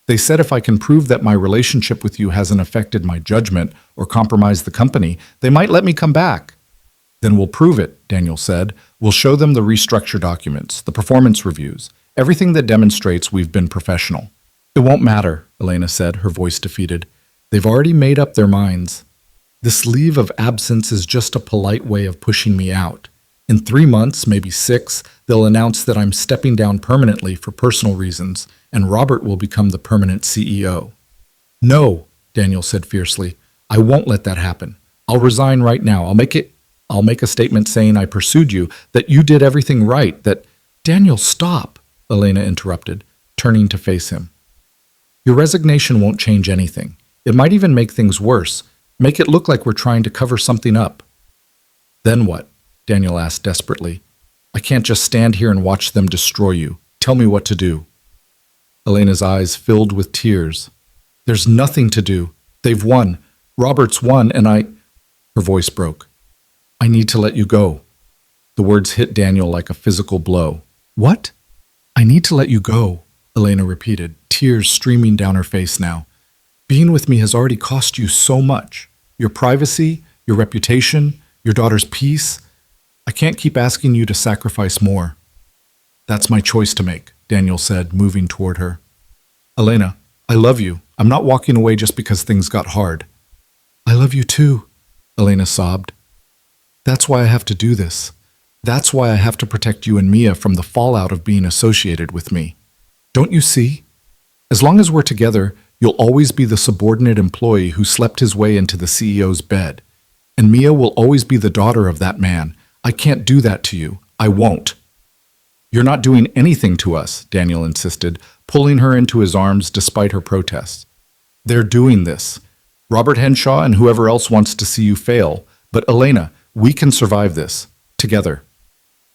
They said if I can prove that my relationship with you hasn't affected my judgment or compromised the company, they might let me come back. Then we'll prove it, Daniel said. We'll show them the restructure documents, the performance reviews, everything that demonstrates we've been professional. It won't matter, Elena said, her voice defeated. They've already made up their minds. This leave of absence is just a polite way of pushing me out. In 3 months, maybe 6, they'll announce that I'm stepping down permanently for personal reasons, and Robert will become the permanent CEO. No, Daniel said fiercely. I won't let that happen. I'll resign right now. I'll make a statement saying I pursued you, that you did everything right, that... Daniel, stop, Elena interrupted, turning to face him. Your resignation won't change anything. It might even make things worse, make it look like we're trying to cover something up. Then what? Daniel asked desperately. I can't just stand here and watch them destroy you. Tell me what to do. Elena's eyes filled with tears. There's nothing to do. They've won. Robert's won, and Her voice broke. I need to let you go. The words hit Daniel like a physical blow. What? I need to let you go, Elena repeated, tears streaming down her face now. Being with me has already cost you so much. Your privacy, your reputation, your daughter's peace. I can't keep asking you to sacrifice more. That's my choice to make, Daniel said, moving toward her. Elena, I love you. I'm not walking away just because things got hard. I love you too, Elena sobbed. That's why I have to do this. That's why I have to protect you and Mia from the fallout of being associated with me. Don't you see? As long as we're together, you'll always be the subordinate employee who slept his way into the CEO's bed. And Mia will always be the daughter of that man. I can't do that to you. I won't. You're not doing anything to us, Daniel insisted, pulling her into his arms despite her protests. They're doing this. Robert Henshaw and whoever else wants to see you fail. But Elena, we can survive this. Together.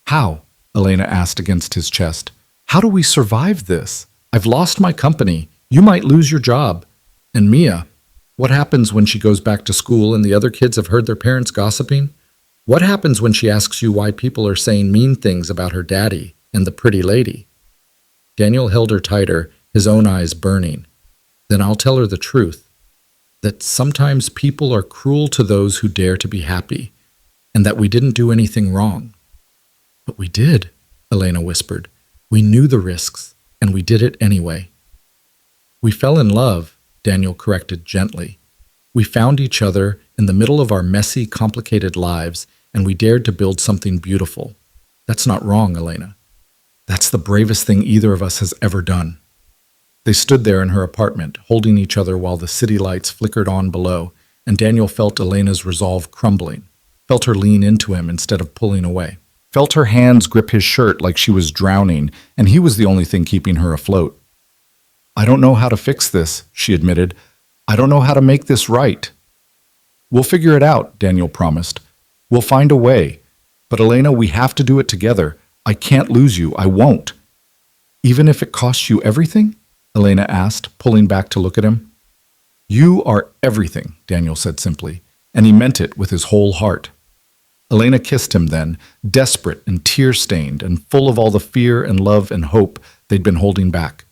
How? Elena asked against his chest. How do we survive this? I've lost my company. You might lose your job. And Mia, what happens when she goes back to school and the other kids have heard their parents gossiping? What happens when she asks you why people are saying mean things about her daddy and the pretty lady? Daniel held her tighter, his own eyes burning. Then I'll tell her the truth, that sometimes people are cruel to those who dare to be happy, and that we didn't do anything wrong. But we did, Elena whispered. We knew the risks, and we did it anyway. We fell in love, Daniel corrected gently. We found each other in the middle of our messy, complicated lives, and we dared to build something beautiful. That's not wrong, Elena. That's the bravest thing either of us has ever done. They stood there in her apartment, holding each other while the city lights flickered on below, and Daniel felt Elena's resolve crumbling, felt her lean into him instead of pulling away, felt her hands grip his shirt like she was drowning, and he was the only thing keeping her afloat. I don't know how to fix this, she admitted. I don't know how to make this right. We'll figure it out, Daniel promised. We'll find a way. But Elena, we have to do it together. I can't lose you. I won't. Even if it costs you everything? Elena asked, pulling back to look at him. You are everything, Daniel said simply, and he meant it with his whole heart. Elena kissed him then, desperate and tear-stained and full of all the fear and love and hope they'd been holding back.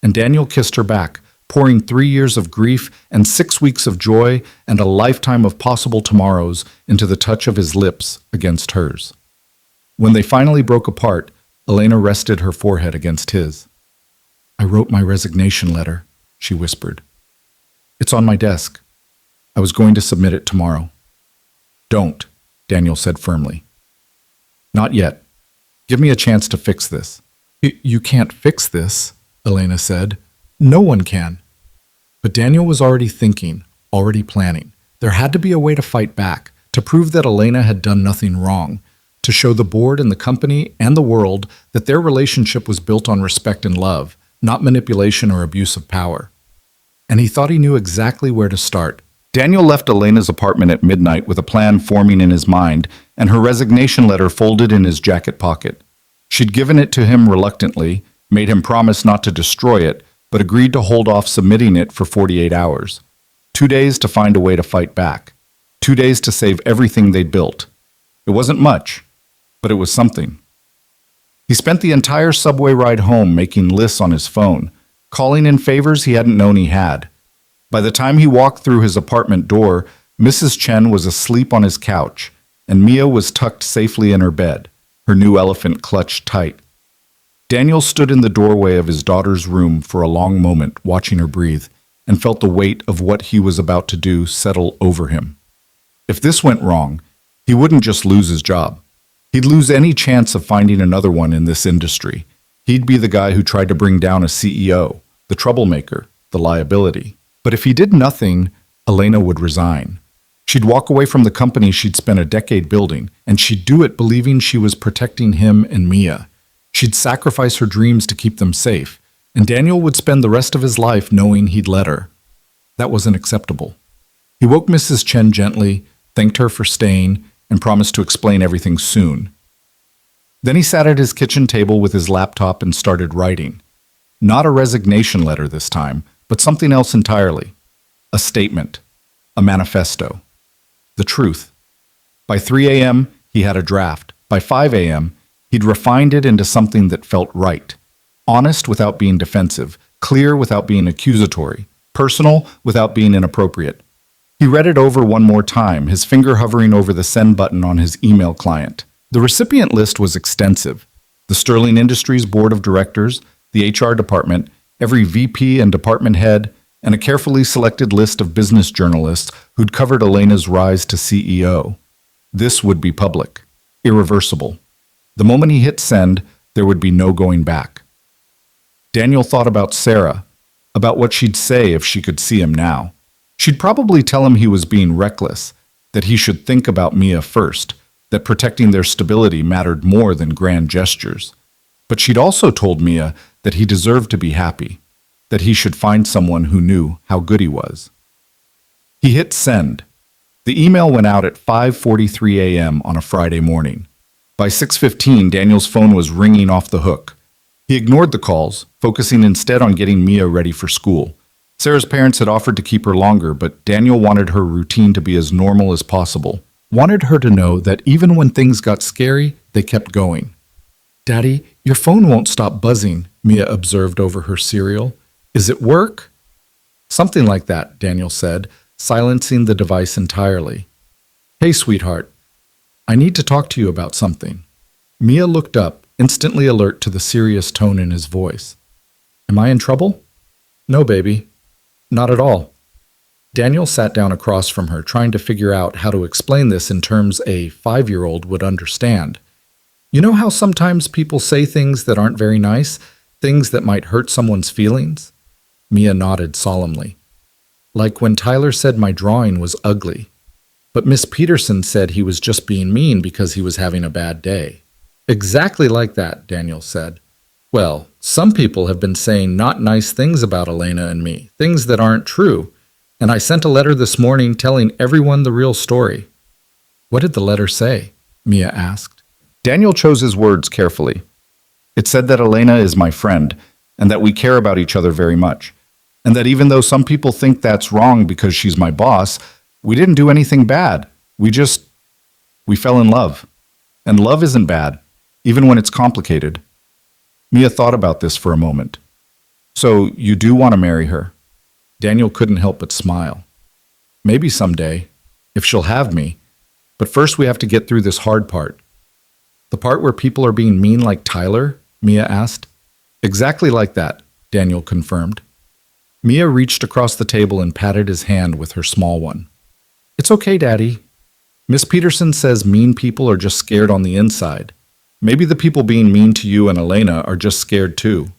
And Daniel kissed her back, pouring 3 years of grief and 6 weeks of joy and a lifetime of possible tomorrows into the touch of his lips against hers. When they finally broke apart, Elena rested her forehead against his. I wrote my resignation letter, she whispered. It's on my desk. I was going to submit it tomorrow. Don't, Daniel said firmly. Not yet. Give me a chance to fix this. You can't fix this, Elena said. No one can. But Daniel was already thinking, already planning. There had to be a way to fight back, to prove that Elena had done nothing wrong, to show the board and the company and the world that their relationship was built on respect and love, not manipulation or abuse of power. And he thought he knew exactly where to start. Daniel left Elena's apartment at midnight with a plan forming in his mind and her resignation letter folded in his jacket pocket. She'd given it to him reluctantly, made him promise not to destroy it, but agreed to hold off submitting it for 48 hours. 2 days to find a way to fight back. 2 days to save everything they'd built. It wasn't much, but it was something. He spent the entire subway ride home making lists on his phone, calling in favors he hadn't known he had. By the time he walked through his apartment door, Mrs. Chen was asleep on his couch, and Mia was tucked safely in her bed, her new elephant clutched tight. Daniel stood in the doorway of his daughter's room for a long moment, watching her breathe, and felt the weight of what he was about to do settle over him. If this went wrong, he wouldn't just lose his job. He'd lose any chance of finding another one in this industry. He'd be the guy who tried to bring down a CEO, the troublemaker, the liability. But if he did nothing, Elena would resign. She'd walk away from the company she'd spent a decade building, and she'd do it believing she was protecting him and Mia. She'd sacrifice her dreams to keep them safe, and Daniel would spend the rest of his life knowing he'd let her. That wasn't acceptable. He woke Mrs. Chen gently, thanked her for staying, and promised to explain everything soon. Then he sat at his kitchen table with his laptop and started writing. Not a resignation letter this time, but something else entirely. A statement. A manifesto. The truth. By 3 a.m., he had a draft. By 5 a.m., he'd refined it into something that felt right. Honest without being defensive, clear without being accusatory, personal without being inappropriate. He read it over one more time, his finger hovering over the send button on his email client. The recipient list was extensive. The Sterling Industries Board of Directors, the HR department, every VP and department head, and a carefully selected list of business journalists who'd covered Elena's rise to CEO. This would be public, irreversible. The moment he hit send, there would be no going back. Daniel thought about Sarah, about what she'd say if she could see him now. She'd probably tell him he was being reckless, that he should think about Mia first, that protecting their stability mattered more than grand gestures. But she'd also told Mia that he deserved to be happy, that he should find someone who knew how good he was. He hit send. The email went out at 5:43 a.m. on a Friday morning. By 6:15, Daniel's phone was ringing off the hook. He ignored the calls, focusing instead on getting Mia ready for school. Sarah's parents had offered to keep her longer, but Daniel wanted her routine to be as normal as possible. Wanted her to know that even when things got scary, they kept going. "Daddy, your phone won't stop buzzing," Mia observed over her cereal. "Is it work?" "Something like that," Daniel said, silencing the device entirely. "Hey, sweetheart, I need to talk to you about something." Mia looked up, instantly alert to the serious tone in his voice. "Am I in trouble?" "No, baby. Not at all." Daniel sat down across from her, trying to figure out how to explain this in terms a 5-year-old would understand. "You know how sometimes people say things that aren't very nice, things that might hurt someone's feelings?" Mia nodded solemnly. "Like when Tyler said my drawing was ugly, but Miss Peterson said he was just being mean because he was having a bad day." "Exactly like that," Daniel said. "Well, some people have been saying not nice things about Elena and me, things that aren't true, and I sent a letter this morning telling everyone the real story." "What did the letter say?" Mia asked. Daniel chose his words carefully. "It said that Elena is my friend, and that we care about each other very much, and that even though some people think that's wrong because she's my boss, we didn't do anything bad. We fell in love. And love isn't bad, even when it's complicated." Mia thought about this for a moment. "So you do want to marry her?" Daniel couldn't help but smile. "Maybe someday, if she'll have me. But first we have to get through this hard part." "The part where people are being mean like Tyler?" Mia asked. "Exactly like that," Daniel confirmed. Mia reached across the table and patted his hand with her small one. "It's okay, Daddy. Miss Peterson says mean people are just scared on the inside. Maybe the people being mean to you and Elena are just scared too."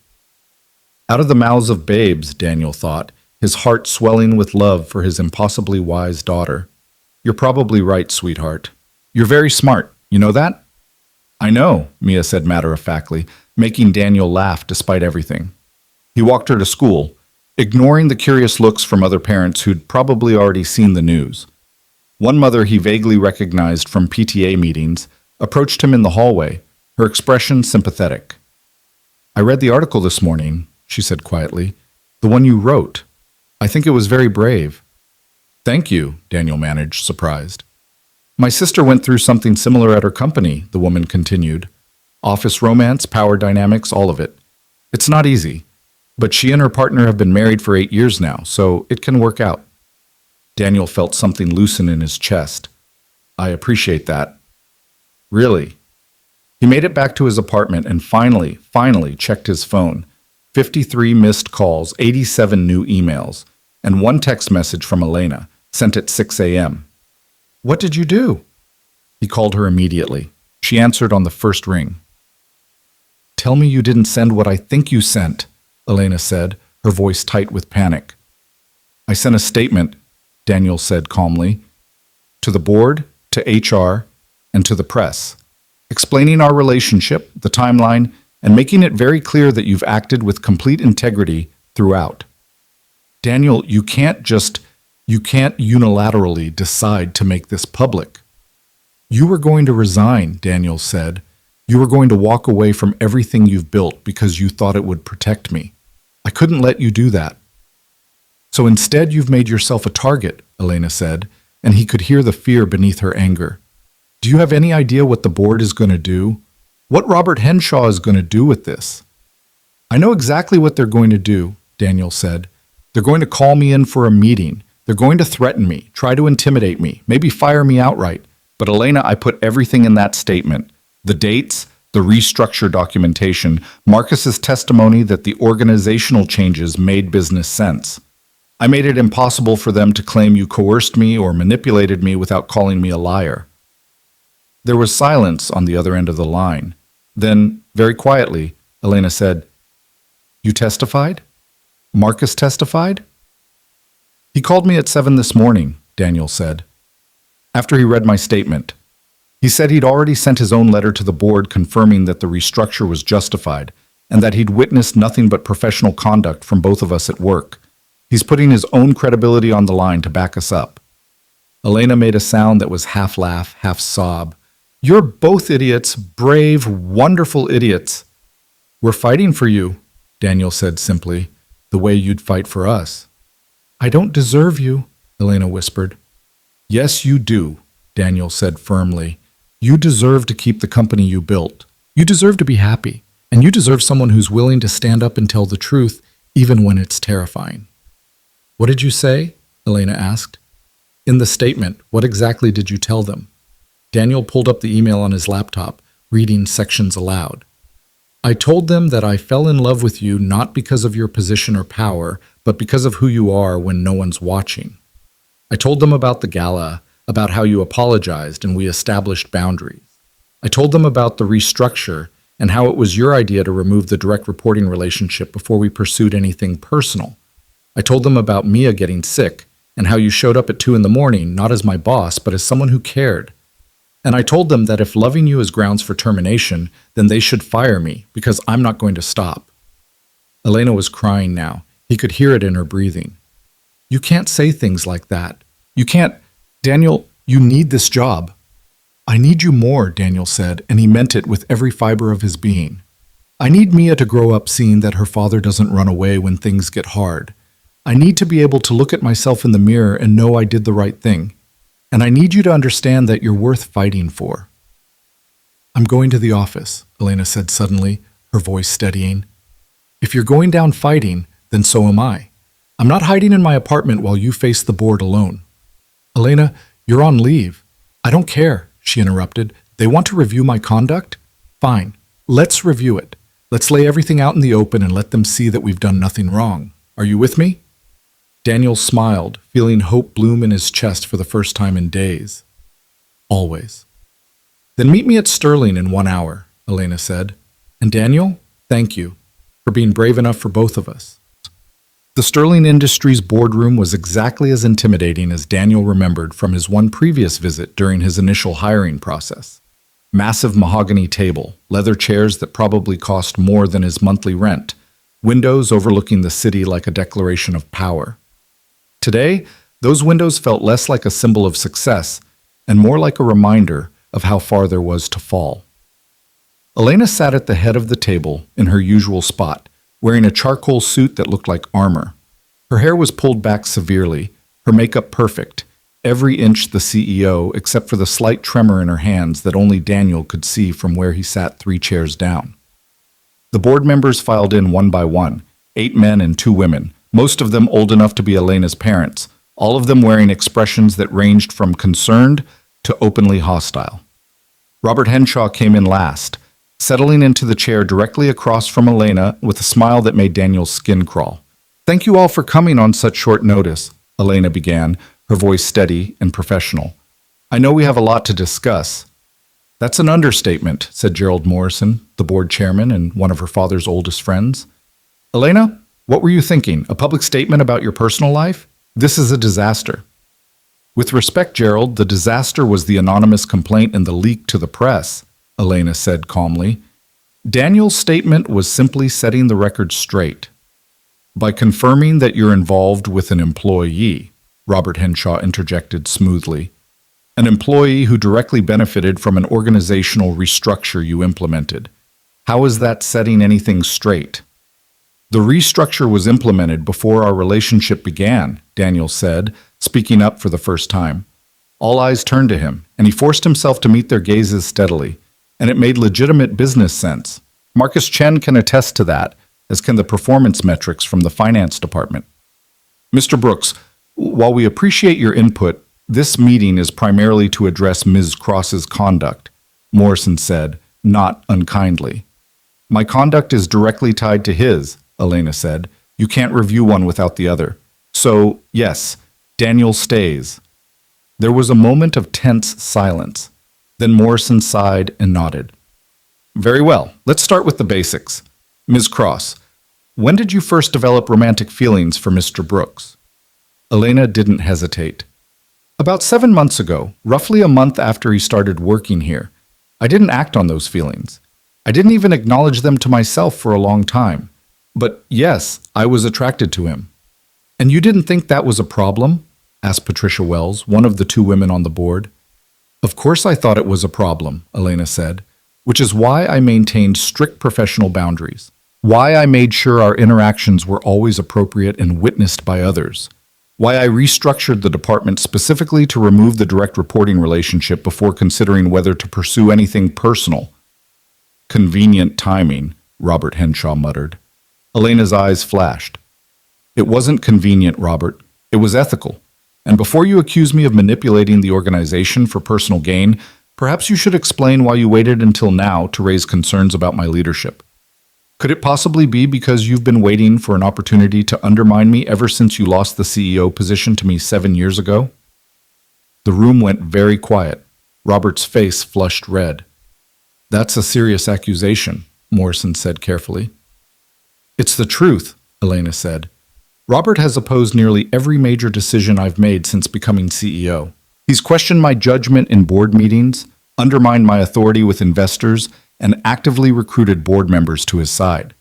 Out of the mouths of babes, Daniel thought, his heart swelling with love for his impossibly wise daughter. "You're probably right, sweetheart. You're very smart. You know that?" "I know," Mia said matter-of-factly, making Daniel laugh despite everything. He walked her to school, ignoring the curious looks from other parents who'd probably already seen the news. One mother he vaguely recognized from PTA meetings approached him in the hallway, her expression sympathetic. "I read the article this morning," she said quietly. "The one you wrote. I think it was very brave." "Thank you," Daniel managed, surprised. "My sister went through something similar at her company," the woman continued. "Office romance, power dynamics, all of it. It's not easy, but she and her partner have been married for 8 years now, so it can work out." Daniel felt something loosen in his chest. "I appreciate that." "Really?" He made it back to his apartment and finally checked his phone. 53 missed calls, 87 new emails, and one text message from Elena, sent at 6 a.m. "What did you do?" He called her immediately. She answered on the first ring. "Tell me you didn't send what I think you sent," Elena said, her voice tight with panic. "I sent a statement," Daniel said calmly, "to the board, to HR, and to the press, explaining our relationship, the timeline, and making it very clear that you've acted with complete integrity throughout." "Daniel, you can't unilaterally decide to make this public." "You were going to resign," Daniel said. "You were going to walk away from everything you've built because you thought it would protect me. I couldn't let you do that." "So instead you've made yourself a target," Elena said, and he could hear the fear beneath her anger. "Do you have any idea what the board is going to do? What Robert Henshaw is going to do with this?" "I know exactly what they're going to do," Daniel said. "They're going to call me in for a meeting. They're going to threaten me, try to intimidate me, maybe fire me outright. But Elena, I put everything in that statement. The dates, the restructure documentation, Marcus's testimony that the organizational changes made business sense. I made it impossible for them to claim you coerced me or manipulated me without calling me a liar. There was silence on the other end of the line. Then, very quietly, Elena said, "You testified? Marcus testified?" "He called me at 7 this morning," Daniel said, "after he read my statement. He said he'd already sent his own letter to the board confirming that the restructure was justified and that he'd witnessed nothing but professional conduct from both of us at work. He's putting his own credibility on the line to back us up." Elena made a sound that was half laugh, half sob. "You're both idiots, brave, wonderful idiots." "We're fighting for you," Daniel said simply, "the way you'd fight for us." "I don't deserve you," Elena whispered. "Yes, you do," Daniel said firmly. "You deserve to keep the company you built. You deserve to be happy, and you deserve someone who's willing to stand up and tell the truth, even when it's terrifying." "What did you say?" Elena asked. "In the statement, what exactly did you tell them?" Daniel pulled up the email on his laptop, reading sections aloud. "I told them that I fell in love with you not because of your position or power, but because of who you are when no one's watching. I told them about the gala, about how you apologized and we established boundaries. I told them about the restructure and how it was your idea to remove the direct reporting relationship before we pursued anything personal. I told them about Mia getting sick and how you showed up at 2 in the morning, not as my boss, but as someone who cared. And I told them that if loving you is grounds for termination, then they should fire me because I'm not going to stop." Elena was crying now. He could hear it in her breathing. "You can't say things like that. You can't. Daniel, you need this job." "I need you more," Daniel said, and he meant it with every fiber of his being. "I need Mia to grow up seeing that her father doesn't run away when things get hard. I need to be able to look at myself in the mirror and know I did the right thing. And I need you to understand that you're worth fighting for." "I'm going to the office," Elena said suddenly, her voice steadying. "If you're going down fighting, then so am I. I'm not hiding in my apartment while you face the board alone." "Elena, you're on leave." "I don't care," she interrupted. "They want to review my conduct? Fine. Let's review it. Let's lay everything out in the open and let them see that we've done nothing wrong. Are you with me?" Daniel smiled, feeling hope bloom in his chest for the first time in days. "Always." "Then meet me at Sterling in 1 hour," Elena said. "And Daniel, thank you for being brave enough for both of us." The Sterling Industries boardroom was exactly as intimidating as Daniel remembered from his one previous visit during his initial hiring process. Massive mahogany table, leather chairs that probably cost more than his monthly rent, windows overlooking the city like a declaration of power. Today, those windows felt less like a symbol of success and more like a reminder of how far there was to fall. Elena sat at the head of the table in her usual spot, wearing a charcoal suit that looked like armor. Her hair was pulled back severely, her makeup perfect, every inch the CEO except for the slight tremor in her hands that only Daniel could see from where he sat 3 chairs down. The board members filed in one by one, 8 men and 2 women, most of them old enough to be Elena's parents, all of them wearing expressions that ranged from concerned to openly hostile. Robert Henshaw came in last, settling into the chair directly across from Elena with a smile that made Daniel's skin crawl. "Thank you all for coming on such short notice," Elena began, her voice steady and professional. "I know we have a lot to discuss." "That's an understatement," said Gerald Morrison, the board chairman and one of her father's oldest friends. "Elena, what were you thinking? A public statement about your personal life? This is a disaster." "With respect, Gerald, the disaster was the anonymous complaint and the leak to the press," Elena said calmly. "Daniel's statement was simply setting the record straight. By confirming that you're involved with an employee," Robert Henshaw interjected smoothly, "an employee who directly benefited from an organizational restructure you implemented. How is that setting anything straight?" "The restructure was implemented before our relationship began," Daniel said, speaking up for the first time. All eyes turned to him, and he forced himself to meet their gazes steadily, and it made legitimate business sense. Marcus Chen can attest to that, as can the performance metrics from the finance department. "Mr. Brooks, while we appreciate your input, this meeting is primarily to address Ms. Cross's conduct," Morrison said, not unkindly. "My conduct is directly tied to his," Elena said. "You can't review one without the other. So, yes, Daniel stays. There was a moment of tense silence. Then Morrison sighed and nodded. Very well, let's start with the basics. Ms. Cross, when did you first develop romantic feelings for Mr. Brooks? Elena didn't hesitate. About 7 months ago, roughly a month after he started working here. I didn't act on those feelings. I didn't even acknowledge them to myself for a long time. But yes, I was attracted to him. And you didn't think that was a problem? Asked Patricia Wells, one of the two women on the board. Of course I thought it was a problem, Elena said, which is why I maintained strict professional boundaries. Why I made sure our interactions were always appropriate and witnessed by others. Why I restructured the department specifically to remove the direct reporting relationship before considering whether to pursue anything personal. Convenient timing, Robert Henshaw muttered. Elena's eyes flashed. It wasn't convenient, Robert. It was ethical. And before you accuse me of manipulating the organization for personal gain, perhaps you should explain why you waited until now to raise concerns about my leadership. Could it possibly be because you've been waiting for an opportunity to undermine me ever since you lost the CEO position to me 7 years ago? The room went very quiet. Robert's face flushed red. That's a serious accusation, Morrison said carefully. It's the truth, Elena said. Robert has opposed nearly every major decision I've made since becoming CEO. He's questioned my judgment in board meetings, undermined my authority with investors, and actively recruited board members to his side.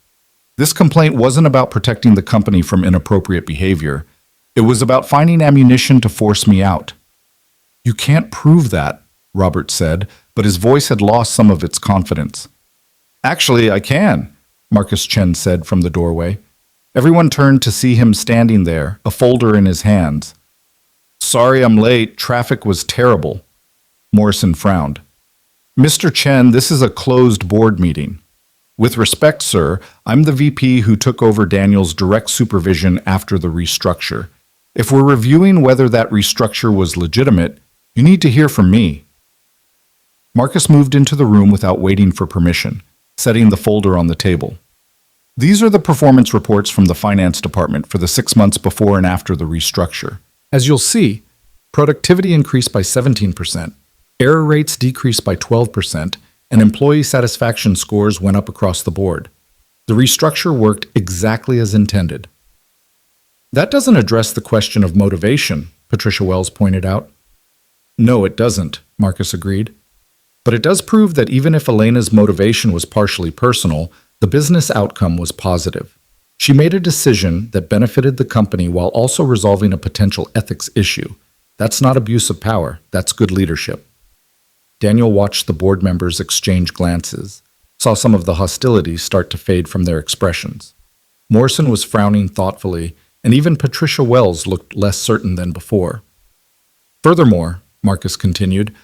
This complaint wasn't about protecting the company from inappropriate behavior. It was about finding ammunition to force me out. You can't prove that, Robert said, but his voice had lost some of its confidence. Actually, I can, Marcus Chen said from the doorway. Everyone turned to see him standing there, a folder in his hands. Sorry I'm late, traffic was terrible. Morrison frowned. Mr. Chen, this is a closed board meeting. With respect, sir, I'm the VP who took over Daniel's direct supervision after the restructure. If we're reviewing whether that restructure was legitimate, you need to hear from me. Marcus moved into the room without waiting for permission, setting the folder on the table. These are the performance reports from the finance department for the 6 months before and after the restructure. As you'll see, productivity increased by 17%, error rates decreased by 12%, and employee satisfaction scores went up across the board. The restructure worked exactly as intended. That doesn't address the question of motivation, Patricia Wells pointed out. No, it doesn't, Marcus agreed. But it does prove that even if Elena's motivation was partially personal, the business outcome was positive. She made a decision that benefited the company while also resolving a potential ethics issue. That's not abuse of power, that's good leadership. Daniel watched the board members exchange glances, saw some of the hostility start to fade from their expressions. Morrison was frowning thoughtfully, and even Patricia Wells looked less certain than before. Furthermore, Marcus continued,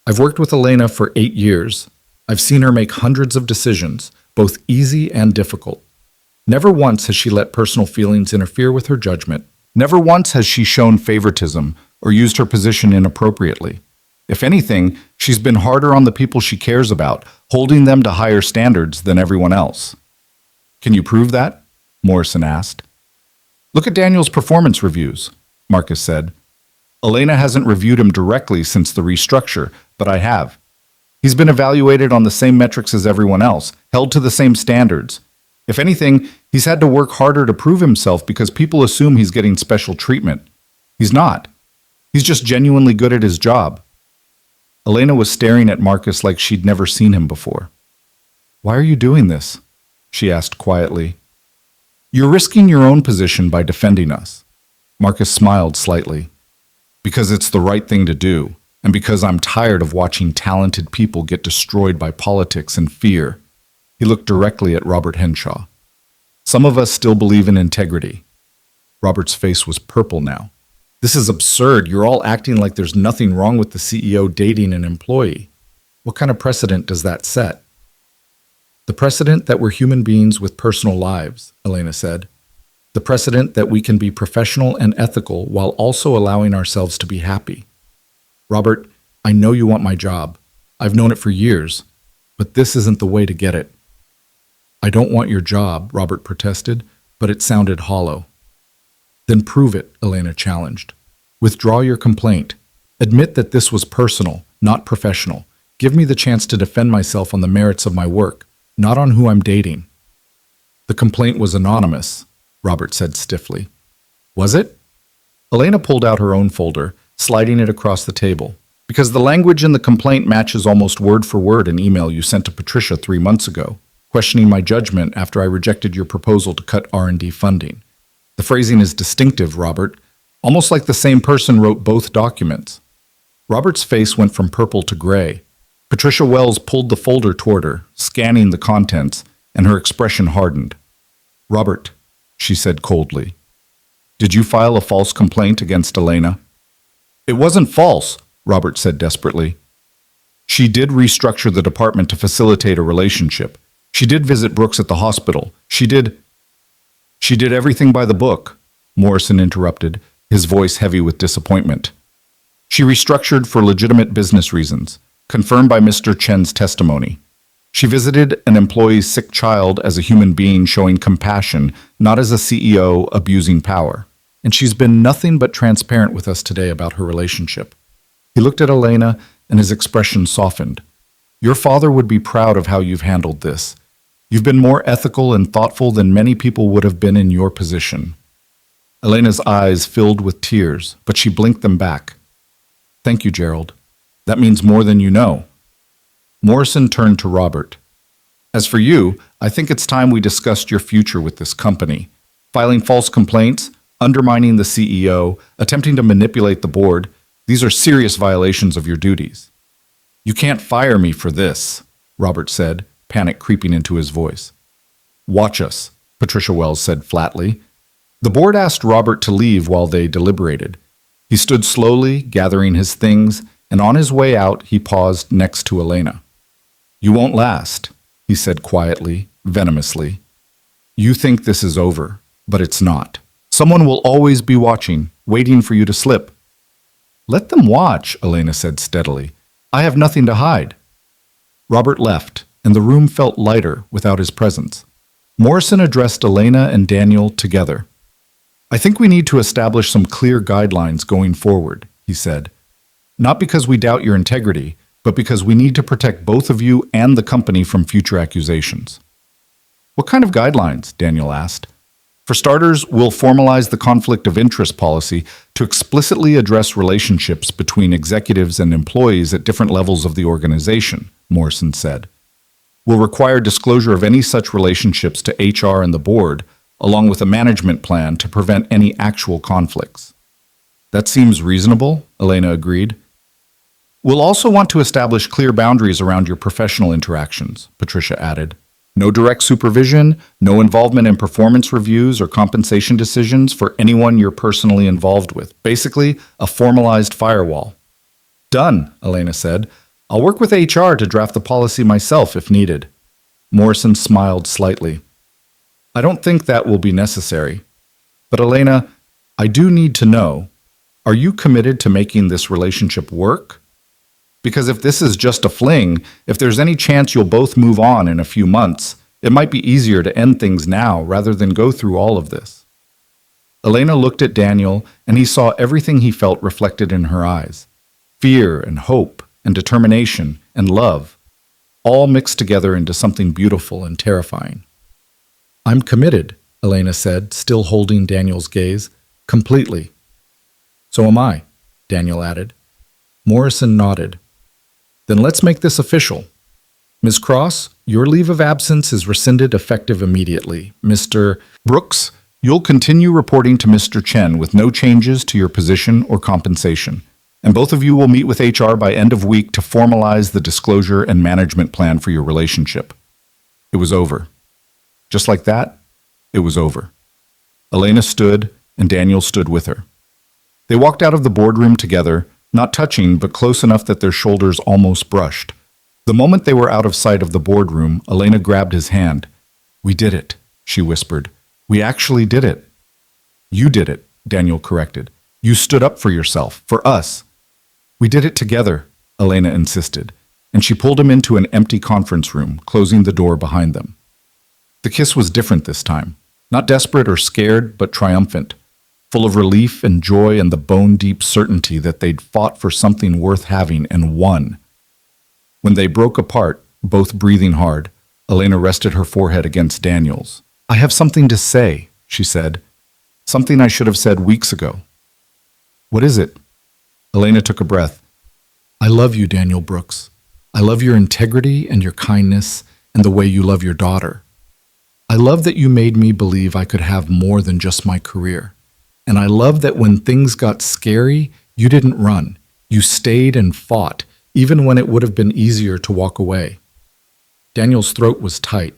I've worked with Elena for 8 years. I've seen her make hundreds of decisions, both easy and difficult. Never once has she let personal feelings interfere with her judgment. Never once has she shown favoritism or used her position inappropriately. If anything, she's been harder on the people she cares about, holding them to higher standards than everyone else. Can you prove that? Morrison asked. Look at Daniel's performance reviews, Marcus said. Elena hasn't reviewed him directly since the restructure, but I have. He's been evaluated on the same metrics as everyone else, held to the same standards. If anything, he's had to work harder to prove himself because people assume he's getting special treatment. He's not. He's just genuinely good at his job. Elena was staring at Marcus like she'd never seen him before. Why are you doing this? She asked quietly. You're risking your own position by defending us. Marcus smiled slightly. Because it's the right thing to do, and because I'm tired of watching talented people get destroyed by politics and fear. He looked directly at Robert Henshaw. Some of us still believe in integrity. Robert's face was purple now. This is absurd. You're all acting like there's nothing wrong with the CEO dating an employee. What kind of precedent does that set? The precedent that we're human beings with personal lives, Elena said. The precedent that we can be professional and ethical while also allowing ourselves to be happy. Robert, I know you want my job. I've known it for years, but this isn't the way to get it. I don't want your job, Robert protested, but it sounded hollow. Then prove it, Elena challenged. Withdraw your complaint. Admit that this was personal, not professional. Give me the chance to defend myself on the merits of my work, not on who I'm dating. The complaint was anonymous, Robert said stiffly. Was it? Elena pulled out her own folder, sliding it across the table. Because the language in the complaint matches almost word for word an email you sent to Patricia 3 months ago, questioning my judgment after I rejected your proposal to cut R&D funding. The phrasing is distinctive, Robert, almost like the same person wrote both documents. Robert's face went from purple to gray. Patricia Wells pulled the folder toward her, scanning the contents, and her expression hardened. Robert, she said coldly, did you file a false complaint against Elena? It wasn't false, Robert said desperately. She did restructure the department to facilitate a relationship. She did visit Brooks at the hospital. She did everything by the book, Morrison interrupted, his voice heavy with disappointment. She restructured for legitimate business reasons, confirmed by Mr. Chen's testimony. She visited an employee's sick child as a human being showing compassion, not as a CEO abusing power. And she's been nothing but transparent with us today about her relationship. He looked at Elena, and his expression softened. Your father would be proud of how you've handled this. You've been more ethical and thoughtful than many people would have been in your position. Elena's eyes filled with tears, but she blinked them back. Thank you, Gerald. That means more than you know. Morrison turned to Robert. As for you, I think it's time we discussed your future with this company. Filing false complaints, undermining the CEO, attempting to manipulate the board, these are serious violations of your duties. You can't fire me for this, Robert said, panic creeping into his voice. Watch us, Patricia Wells said flatly. The board asked Robert to leave while they deliberated. He stood slowly, gathering his things, and on his way out, he paused next to Elena. You won't last, he said quietly, venomously. You think this is over, but it's not. Someone will always be watching, waiting for you to slip. Let them watch, Elena said steadily. I have nothing to hide. Robert left, and the room felt lighter without his presence. Morrison addressed Elena and Daniel together. I think we need to establish some clear guidelines going forward, he said. Not because we doubt your integrity, but because we need to protect both of you and the company from future accusations. What kind of guidelines? Daniel asked. For starters, we'll formalize the conflict of interest policy to explicitly address relationships between executives and employees at different levels of the organization, Morrison said. We'll require disclosure of any such relationships to HR and the board, along with a management plan to prevent any actual conflicts. That seems reasonable, Elena agreed. We'll also want to establish clear boundaries around your professional interactions, Patricia added. No direct supervision, no involvement in performance reviews or compensation decisions for anyone you're personally involved with. Basically, a formalized firewall. Done, Elena said. I'll work with HR to draft the policy myself if needed. Morrison smiled slightly. I don't think that will be necessary. But Elena, I do need to know, are you committed to making this relationship work? Because if this is just a fling, if there's any chance you'll both move on in a few months, it might be easier to end things now rather than go through all of this. Elena looked at Daniel, and he saw everything he felt reflected in her eyes. Fear and hope and determination and love, all mixed together into something beautiful and terrifying. I'm committed, Elena said, still holding Daniel's gaze, completely. So am I, Daniel added. Morrison nodded. Then let's make this official. Ms. Cross, your leave of absence is rescinded effective immediately. Mr. Brooks, you'll continue reporting to Mr. Chen with no changes to your position or compensation. And both of you will meet with HR by end of week to formalize the disclosure and management plan for your relationship. It was over. Just like that, it was over. Elena stood, and Daniel stood with her. They walked out of the boardroom together, not touching, but close enough that their shoulders almost brushed. The moment they were out of sight of the boardroom, Elena grabbed his hand. We did it, she whispered. We actually did it. You did it, Daniel corrected. You stood up for yourself, for us. We did it together, Elena insisted, and she pulled him into an empty conference room, closing the door behind them. The kiss was different this time. Not desperate or scared, but triumphant. full of relief and joy and the bone-deep certainty that they'd fought for something worth having and won. When they broke apart, both breathing hard, Elena rested her forehead against Daniel's. "I have something to say," she said. "Something I should have said weeks ago." "What is it?" Elena took a breath. "I love you, Daniel Brooks. I love your integrity and your kindness and the way you love your daughter. I love that you made me believe I could have more than just my career. And I love that when things got scary, you didn't run. You stayed and fought, even when it would have been easier to walk away." Daniel's throat was tight.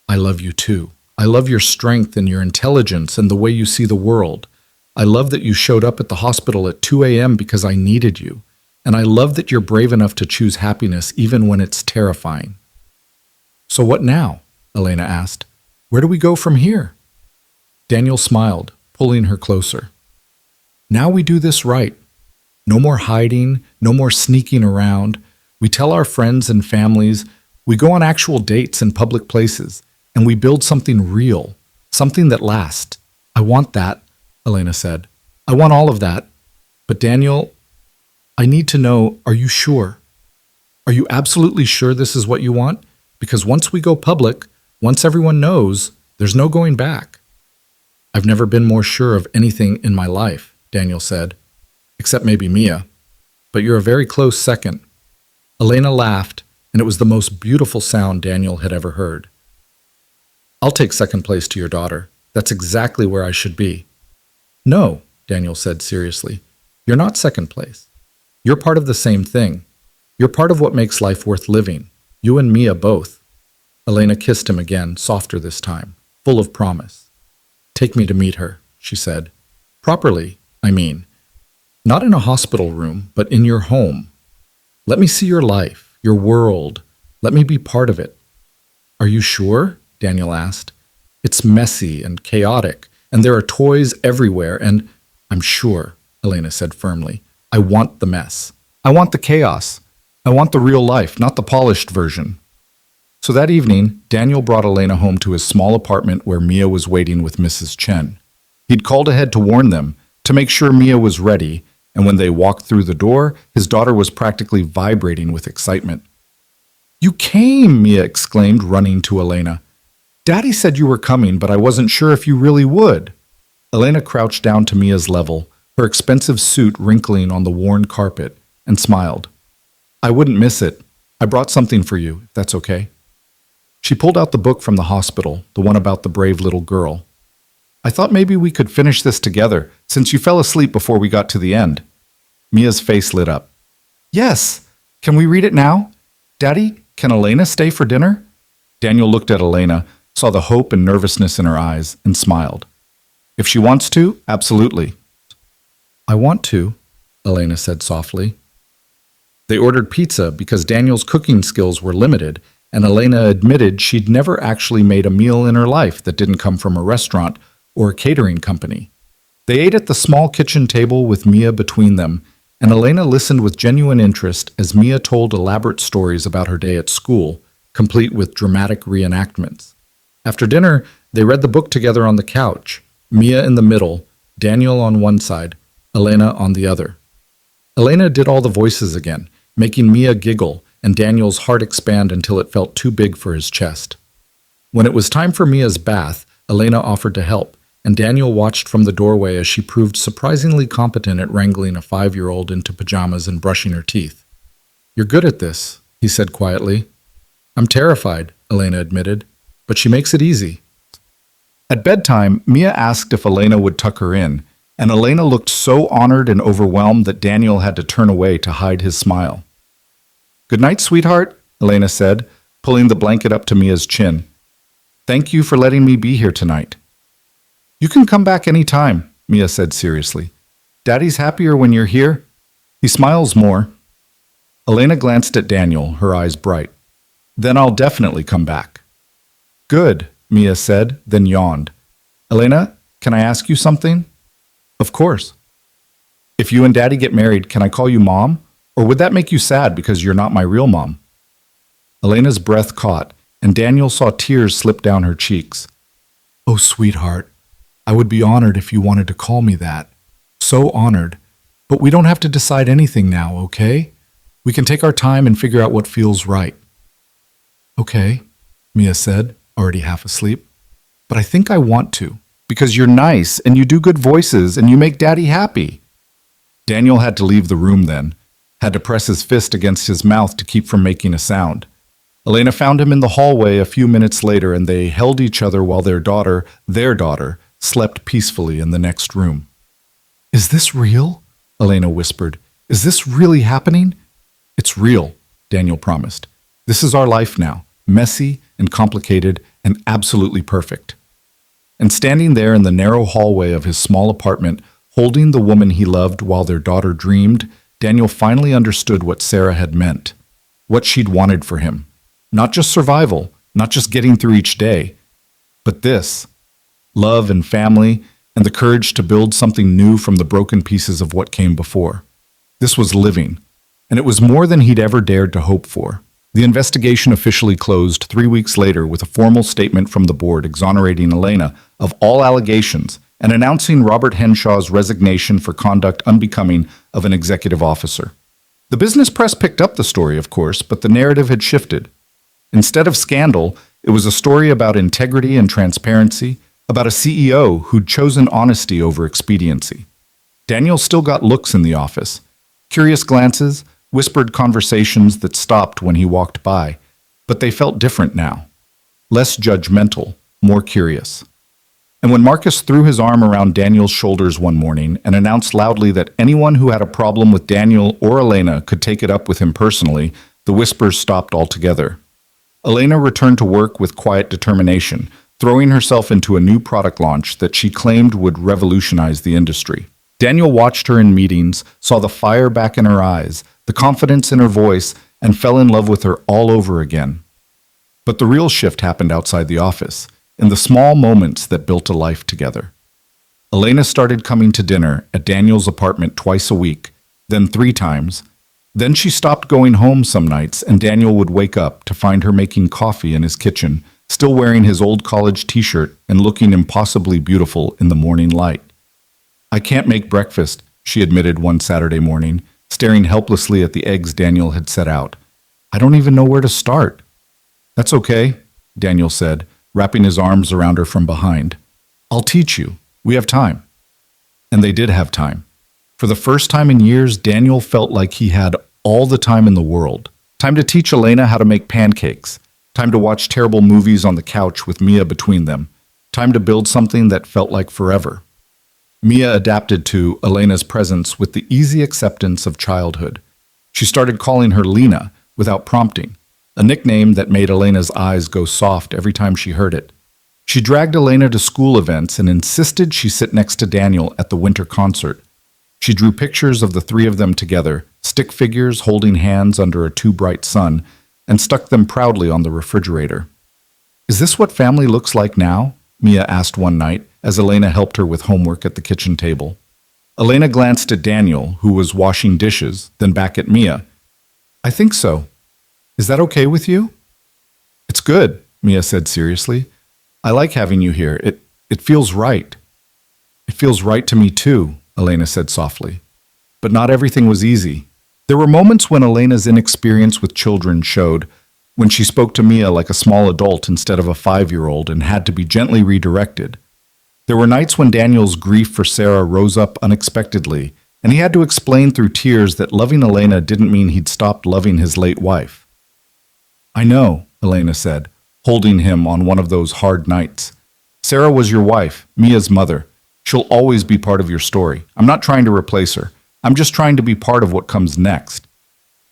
"I love you too. I love your strength and your intelligence and the way you see the world. I love that you showed up at the hospital at 2 a.m. because I needed you. And I love that you're brave enough to choose happiness even when it's terrifying." "So what now?" Elena asked. "Where do we go from here?" Daniel smiled, pulling her closer. "Now we do this right. No more hiding, no more sneaking around. We tell our friends and families. We go on actual dates in public places. And we build something real, something that lasts. I want that," Elena said. "I want all of that. But Daniel, I need to know, are you sure? Are you absolutely sure this is what you want? Because once we go public, once everyone knows, there's no going back." "I've never been more sure of anything in my life," Daniel said, "except maybe Mia. But you're a very close second." Elena laughed, and it was the most beautiful sound Daniel had ever heard. "I'll take second place to your daughter. That's exactly where I should be." "No," Daniel said seriously. "You're not second place. You're part of the same thing. You're part of what makes life worth living. You and Mia both." Elena kissed him again, softer this time, full of promise. "Take me to meet her," she said. "Properly, I mean. Not in a hospital room, but in your home. Let me see your life, your world. Let me be part of it." "Are you sure?" Daniel asked. "It's messy and chaotic, and there are toys everywhere, and—" "I'm sure," Elena said firmly. "I want the mess. I want the chaos. I want the real life, not the polished version." So that evening, Daniel brought Elena home to his small apartment where Mia was waiting with Mrs. Chen. He'd called ahead to warn them, to make sure Mia was ready, and when they walked through the door, his daughter was practically vibrating with excitement. "You came!" Mia exclaimed, running to Elena. "Daddy said you were coming, but I wasn't sure if you really would." Elena crouched down to Mia's level, her expensive suit wrinkling on the worn carpet, and smiled. "I wouldn't miss it. I brought something for you, if that's okay." She pulled out the book from the hospital, the one about the brave little girl. "I thought maybe we could finish this together, since you fell asleep before we got to the end." Mia's face lit up. "Yes! Can we read it now? Daddy, can Elena stay for dinner?" Daniel looked at Elena, saw the hope and nervousness in her eyes, and smiled. "If she wants to, absolutely." "I want to," Elena said softly. They ordered pizza because Daniel's cooking skills were limited, and Elena admitted she'd never actually made a meal in her life that didn't come from a restaurant or a catering company. They ate at the small kitchen table with Mia between them, and Elena listened with genuine interest as Mia told elaborate stories about her day at school, complete with dramatic reenactments. After dinner, they read the book together on the couch, Mia in the middle, Daniel on one side, Elena on the other. Elena did all the voices again, making Mia giggle and Daniel's heart expand until it felt too big for his chest. When it was time for Mia's bath, Elena offered to help, and Daniel watched from the doorway as she proved surprisingly competent at wrangling a 5-year-old into pajamas and brushing her teeth. "You're good at this," he said quietly. "I'm terrified," Elena admitted, "but she makes it easy." At bedtime, Mia asked if Elena would tuck her in, and Elena looked so honored and overwhelmed that Daniel had to turn away to hide his smile. "Good night, sweetheart," Elena said, pulling the blanket up to Mia's chin. "Thank you for letting me be here tonight." "You can come back any time," Mia said seriously. "Daddy's happier when you're here. He smiles more." Elena glanced at Daniel, her eyes bright. "Then I'll definitely come back." "Good," Mia said, then yawned. "Elena, can I ask you something?" "Of course." "If you and Daddy get married, can I call you Mom? Or would that make you sad because you're not my real mom?" Elena's breath caught, and Daniel saw tears slip down her cheeks. "Oh, sweetheart, I would be honored if you wanted to call me that. So honored. But we don't have to decide anything now, okay? We can take our time and figure out what feels right. Okay, Mia said, already half asleep. But I think I want to, because you're nice and you do good voices and you make Daddy happy. Daniel had to leave the room then, had to press his fist against his mouth to keep from making a sound. Elena found him in the hallway a few minutes later and they held each other while their daughter, slept peacefully in the next room. Is this real? Elena whispered. Is this really happening? It's real, Daniel promised. This is our life now, messy and complicated and absolutely perfect. And standing there in the narrow hallway of his small apartment, holding the woman he loved while their daughter dreamed, Daniel finally understood what Sarah had meant, what she'd wanted for him. Not just survival, not just getting through each day, but this, love and family, and the courage to build something new from the broken pieces of what came before. This was living, and it was more than he'd ever dared to hope for. The investigation officially closed 3 weeks later with a formal statement from the board exonerating Elena of all allegations and announcing Robert Henshaw's resignation for conduct unbecoming of an executive officer. The business press picked up the story, of course, but the narrative had shifted. Instead of scandal, it was a story about integrity and transparency, about a CEO who'd chosen honesty over expediency. Daniel still got looks in the office, curious glances, whispered conversations that stopped when he walked by, but they felt different now. Less judgmental, more curious. And when Marcus threw his arm around Daniel's shoulders one morning and announced loudly that anyone who had a problem with Daniel or Elena could take it up with him personally, the whispers stopped altogether. Elena returned to work with quiet determination, throwing herself into a new product launch that she claimed would revolutionize the industry. Daniel watched her in meetings, saw the fire back in her eyes, the confidence in her voice, and fell in love with her all over again. But the real shift happened outside the office, in the small moments that built a life together. Elena started coming to dinner at Daniel's apartment twice a week, then 3 times. Then she stopped going home some nights, and Daniel would wake up to find her making coffee in his kitchen, still wearing his old college t-shirt and looking impossibly beautiful in the morning light. I can't make breakfast, she admitted one Saturday morning, staring helplessly at the eggs Daniel had set out. I don't even know where to start. That's okay, Daniel said, wrapping his arms around her from behind. I'll teach you. We have time. And they did have time. For the first time in years, Daniel felt like he had all the time in the world. Time to teach Elena how to make pancakes. Time to watch terrible movies on the couch with Mia between them. Time to build something that felt like forever. Mia adapted to Elena's presence with the easy acceptance of childhood. She started calling her Lena without prompting, a nickname that made Elena's eyes go soft every time she heard it. She dragged Elena to school events and insisted she sit next to Daniel at the winter concert. She drew pictures of the 3 of them together, stick figures holding hands under a too bright sun, and stuck them proudly on the refrigerator. Is this what family looks like now? Mia asked one night as Elena helped her with homework at the kitchen table. Elena glanced at Daniel, who was washing dishes, then back at Mia. I think so. Is that okay with you? It's good, Mia said seriously. I like having you here. It feels right. It feels right to me too, Elena said softly. But not everything was easy. There were moments when Elena's inexperience with children showed, when she spoke to Mia like a small adult instead of a 5-year-old and had to be gently redirected. There were nights when Daniel's grief for Sarah rose up unexpectedly, and he had to explain through tears that loving Elena didn't mean he'd stopped loving his late wife. I know, Elena said, holding him on one of those hard nights. Sarah was your wife, Mia's mother. She'll always be part of your story. I'm not trying to replace her. I'm just trying to be part of what comes next.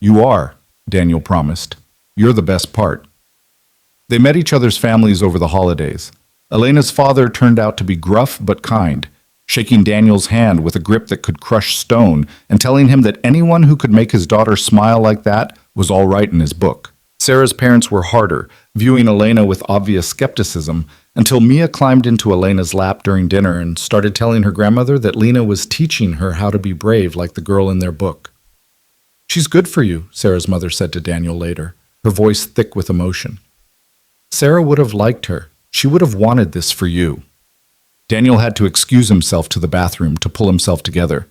You are, Daniel promised. You're the best part. They met each other's families over the holidays. Elena's father turned out to be gruff but kind, shaking Daniel's hand with a grip that could crush stone and telling him that anyone who could make his daughter smile like that was all right in his book. Sarah's parents were harder, viewing Elena with obvious skepticism, until Mia climbed into Elena's lap during dinner and started telling her grandmother that Lena was teaching her how to be brave like the girl in their book. She's good for you, Sarah's mother said to Daniel later, her voice thick with emotion. Sarah would have liked her. She would have wanted this for you. Daniel had to excuse himself to the bathroom to pull himself together.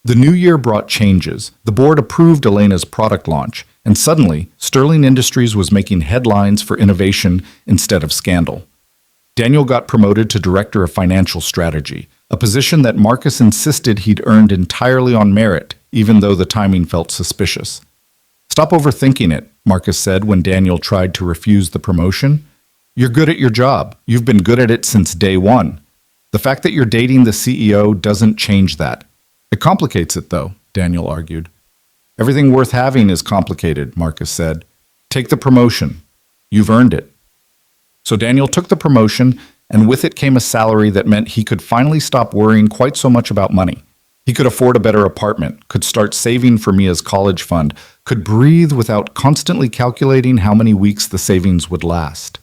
The new year brought changes. The board approved Elena's product launch, and suddenly, Sterling Industries was making headlines for innovation instead of scandal. Daniel got promoted to Director of Financial Strategy, a position that Marcus insisted he'd earned entirely on merit, even though the timing felt suspicious. "Stop overthinking it," Marcus said when Daniel tried to refuse the promotion. "You're good at your job. You've been good at it since day one. The fact that you're dating the CEO doesn't change that." "It complicates it, though," Daniel argued. "Everything worth having is complicated," Marcus said. "Take the promotion. You've earned it." So Daniel took the promotion, and with it came a salary that meant he could finally stop worrying quite so much about money. He could afford a better apartment, could start saving for Mia's college fund, could breathe without constantly calculating how many weeks the savings would last.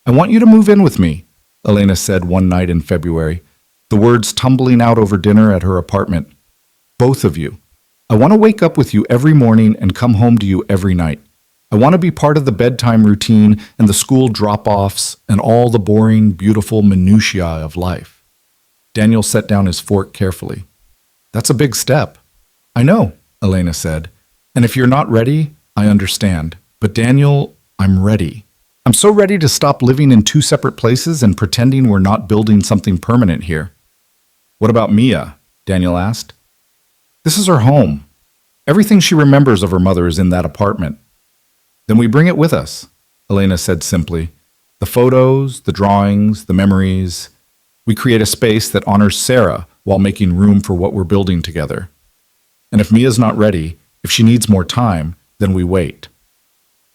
"I want you to move in with me," Elena said one night in February, the words tumbling out over dinner at her apartment. "Both of you. I want to wake up with you every morning and come home to you every night. I want to be part of the bedtime routine and the school drop-offs and all the boring, beautiful minutiae of life." Daniel set down his fork carefully. "That's a big step." "I know," Elena said. "And if you're not ready, I understand. But Daniel, I'm ready. I'm so ready to stop living in two separate places and pretending we're not building something permanent here." "What about Mia?" Daniel asked. "This is her home. Everything she remembers of her mother is in that apartment." "Then we bring it with us," Elena said simply. "The photos, the drawings, the memories. We create a space that honors Sarah while making room for what we're building together. And if Mia's not ready, if she needs more time, then we wait."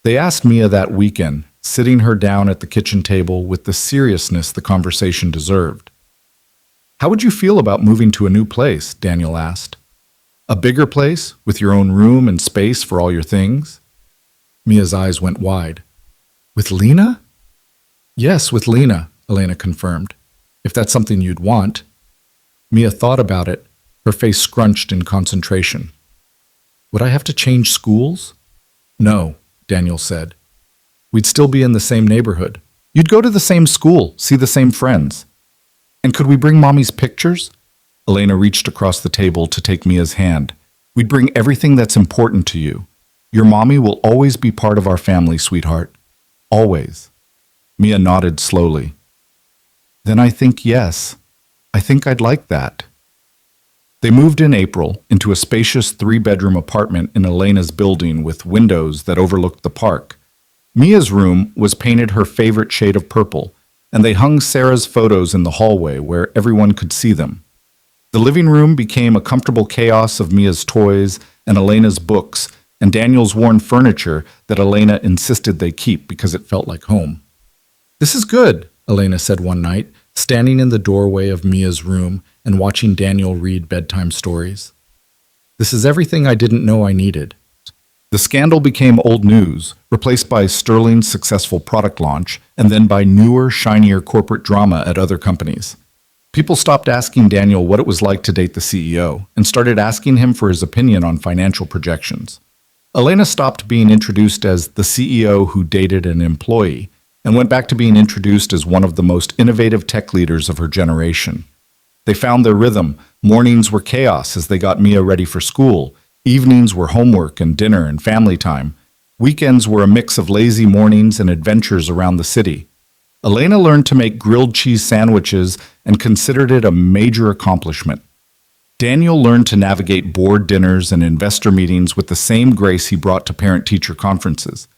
They asked Mia that weekend, sitting her down at the kitchen table with the seriousness the conversation deserved. "How would you feel about moving to a new place?" Daniel asked. "A bigger place, with your own room and space for all your things?" Mia's eyes went wide. "With Lena?" "Yes, with Lena," Elena confirmed. "If that's something you'd want." Mia thought about it, her face scrunched in concentration. "Would I have to change schools?" "No," Daniel said. "We'd still be in the same neighborhood. You'd go to the same school, see the same friends." "And could we bring Mommy's pictures?" Elena reached across the table to take Mia's hand. "We'd bring everything that's important to you. Your mommy will always be part of our family, sweetheart. Always." Mia nodded slowly. "Then I think yes. I think I'd like that." They moved in April into a spacious 3-bedroom apartment in Elena's building with windows that overlooked the park. Mia's room was painted her favorite shade of purple, and they hung Sarah's photos in the hallway where everyone could see them. The living room became a comfortable chaos of Mia's toys and Elena's books and Daniel's worn furniture that Elena insisted they keep because it felt like home. "This is good," Elena said one night, standing in the doorway of Mia's room and watching Daniel read bedtime stories. "This is everything I didn't know I needed." The scandal became old news, replaced by Sterling's successful product launch, and then by newer, shinier corporate drama at other companies. People stopped asking Daniel what it was like to date the CEO and started asking him for his opinion on financial projections. Elena stopped being introduced as the CEO who dated an employee and went back to being introduced as one of the most innovative tech leaders of her generation. They found their rhythm. Mornings were chaos as they got Mia ready for school. Evenings were homework and dinner and family time. Weekends were a mix of lazy mornings and adventures around the city. Elena learned to make grilled cheese sandwiches and considered it a major accomplishment. Daniel learned to navigate board dinners and investor meetings with the same grace he brought to parent-teacher conferences.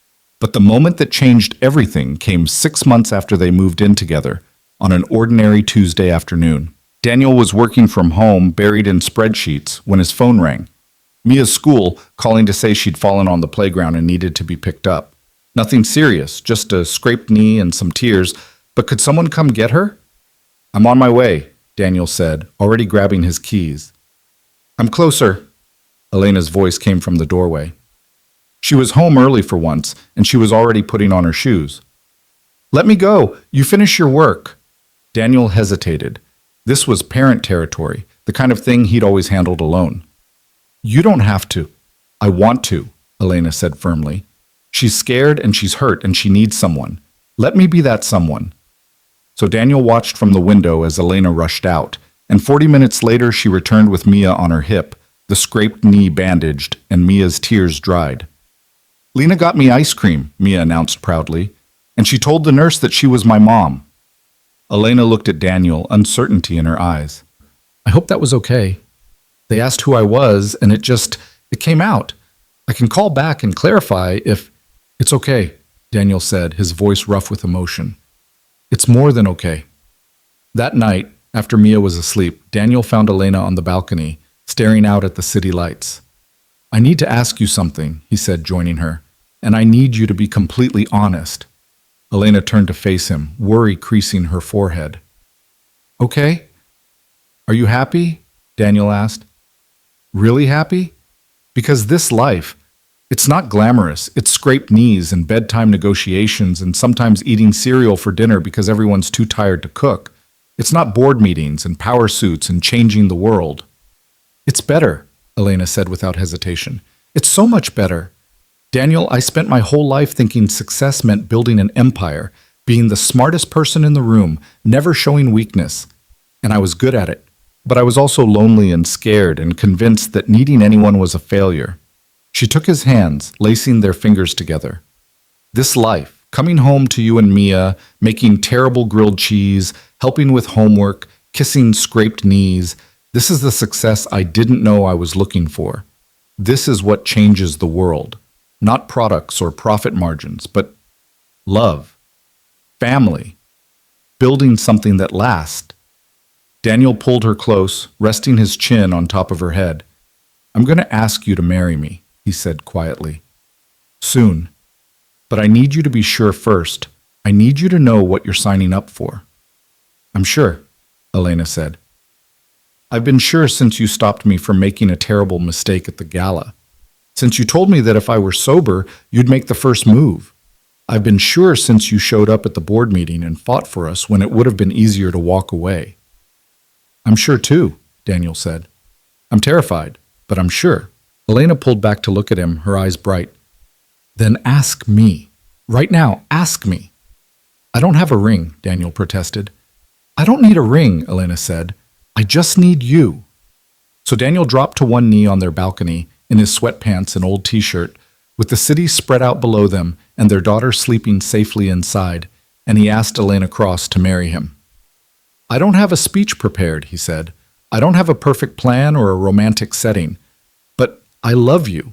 But the moment that changed everything came 6 months after they moved in together, on an ordinary Tuesday afternoon. Daniel was working from home, buried in spreadsheets, when his phone rang. Mia's school, calling to say she'd fallen on the playground and needed to be picked up. Nothing serious, just a scraped knee and some tears, but could someone come get her? "I'm on my way," Daniel said, already grabbing his keys. "I'm closer." Elena's voice came from the doorway. She was home early for once, and she was already putting on her shoes. "Let me go. You finish your work." Daniel hesitated. This was parent territory, the kind of thing he'd always handled alone. "You don't have to." "I want to," Elena said firmly. "She's scared and she's hurt and she needs someone. Let me be that someone." so Daniel watched from the window as Elena rushed out, and 40 minutes later she returned with Mia on her hip, the scraped knee bandaged, and Mia's tears dried. Lena got me ice cream, Mia announced proudly, and she told the nurse that she was my mom. Elena looked at Daniel, uncertainty in her eyes. I hope that was okay. They asked who I was, and it came out. I can call back and clarify if... It's okay, Daniel said, his voice rough with emotion. It's more than okay. That night, after Mia was asleep, Daniel found Elena on the balcony, staring out at the city lights. I need to ask you something, he said, joining her, and I need you to be completely honest. Elena turned to face him, worry creasing her forehead. Okay. Are you happy? Daniel asked. Really happy? Because this life, it's not glamorous. It's scraped knees and bedtime negotiations and sometimes eating cereal for dinner because everyone's too tired to cook. It's not board meetings and power suits and changing the world. It's better, Elena said without hesitation. It's so much better. Daniel, I spent my whole life thinking success meant building an empire, being the smartest person in the room, never showing weakness. And I was good at it. But I was also lonely and scared and convinced that needing anyone was a failure. She took his hands, lacing their fingers together. This life, coming home to you and Mia, making terrible grilled cheese, helping with homework, kissing scraped knees, this is the success I didn't know I was looking for. This is what changes the world. Not products or profit margins, but love, family, building something that lasts. Daniel pulled her close, resting his chin on top of her head. I'm going to ask you to marry me, he said quietly. Soon. But I need you to be sure first. I need you to know what you're signing up for. I'm sure, Elena said. I've been sure since you stopped me from making a terrible mistake at the gala. Since you told me that if I were sober, you'd make the first move. I've been sure since you showed up at the board meeting and fought for us when it would have been easier to walk away. I'm sure too, Daniel said. I'm terrified, but I'm sure. Elena pulled back to look at him, her eyes bright. Then ask me. Right now, ask me. I don't have a ring, Daniel protested. I don't need a ring, Elena said. I just need you. So Daniel dropped to one knee on their balcony, in his sweatpants and old t-shirt, with the city spread out below them and their daughter sleeping safely inside, and he asked Elena Cross to marry him. I don't have a speech prepared, he said. I don't have a perfect plan or a romantic setting. But I love you.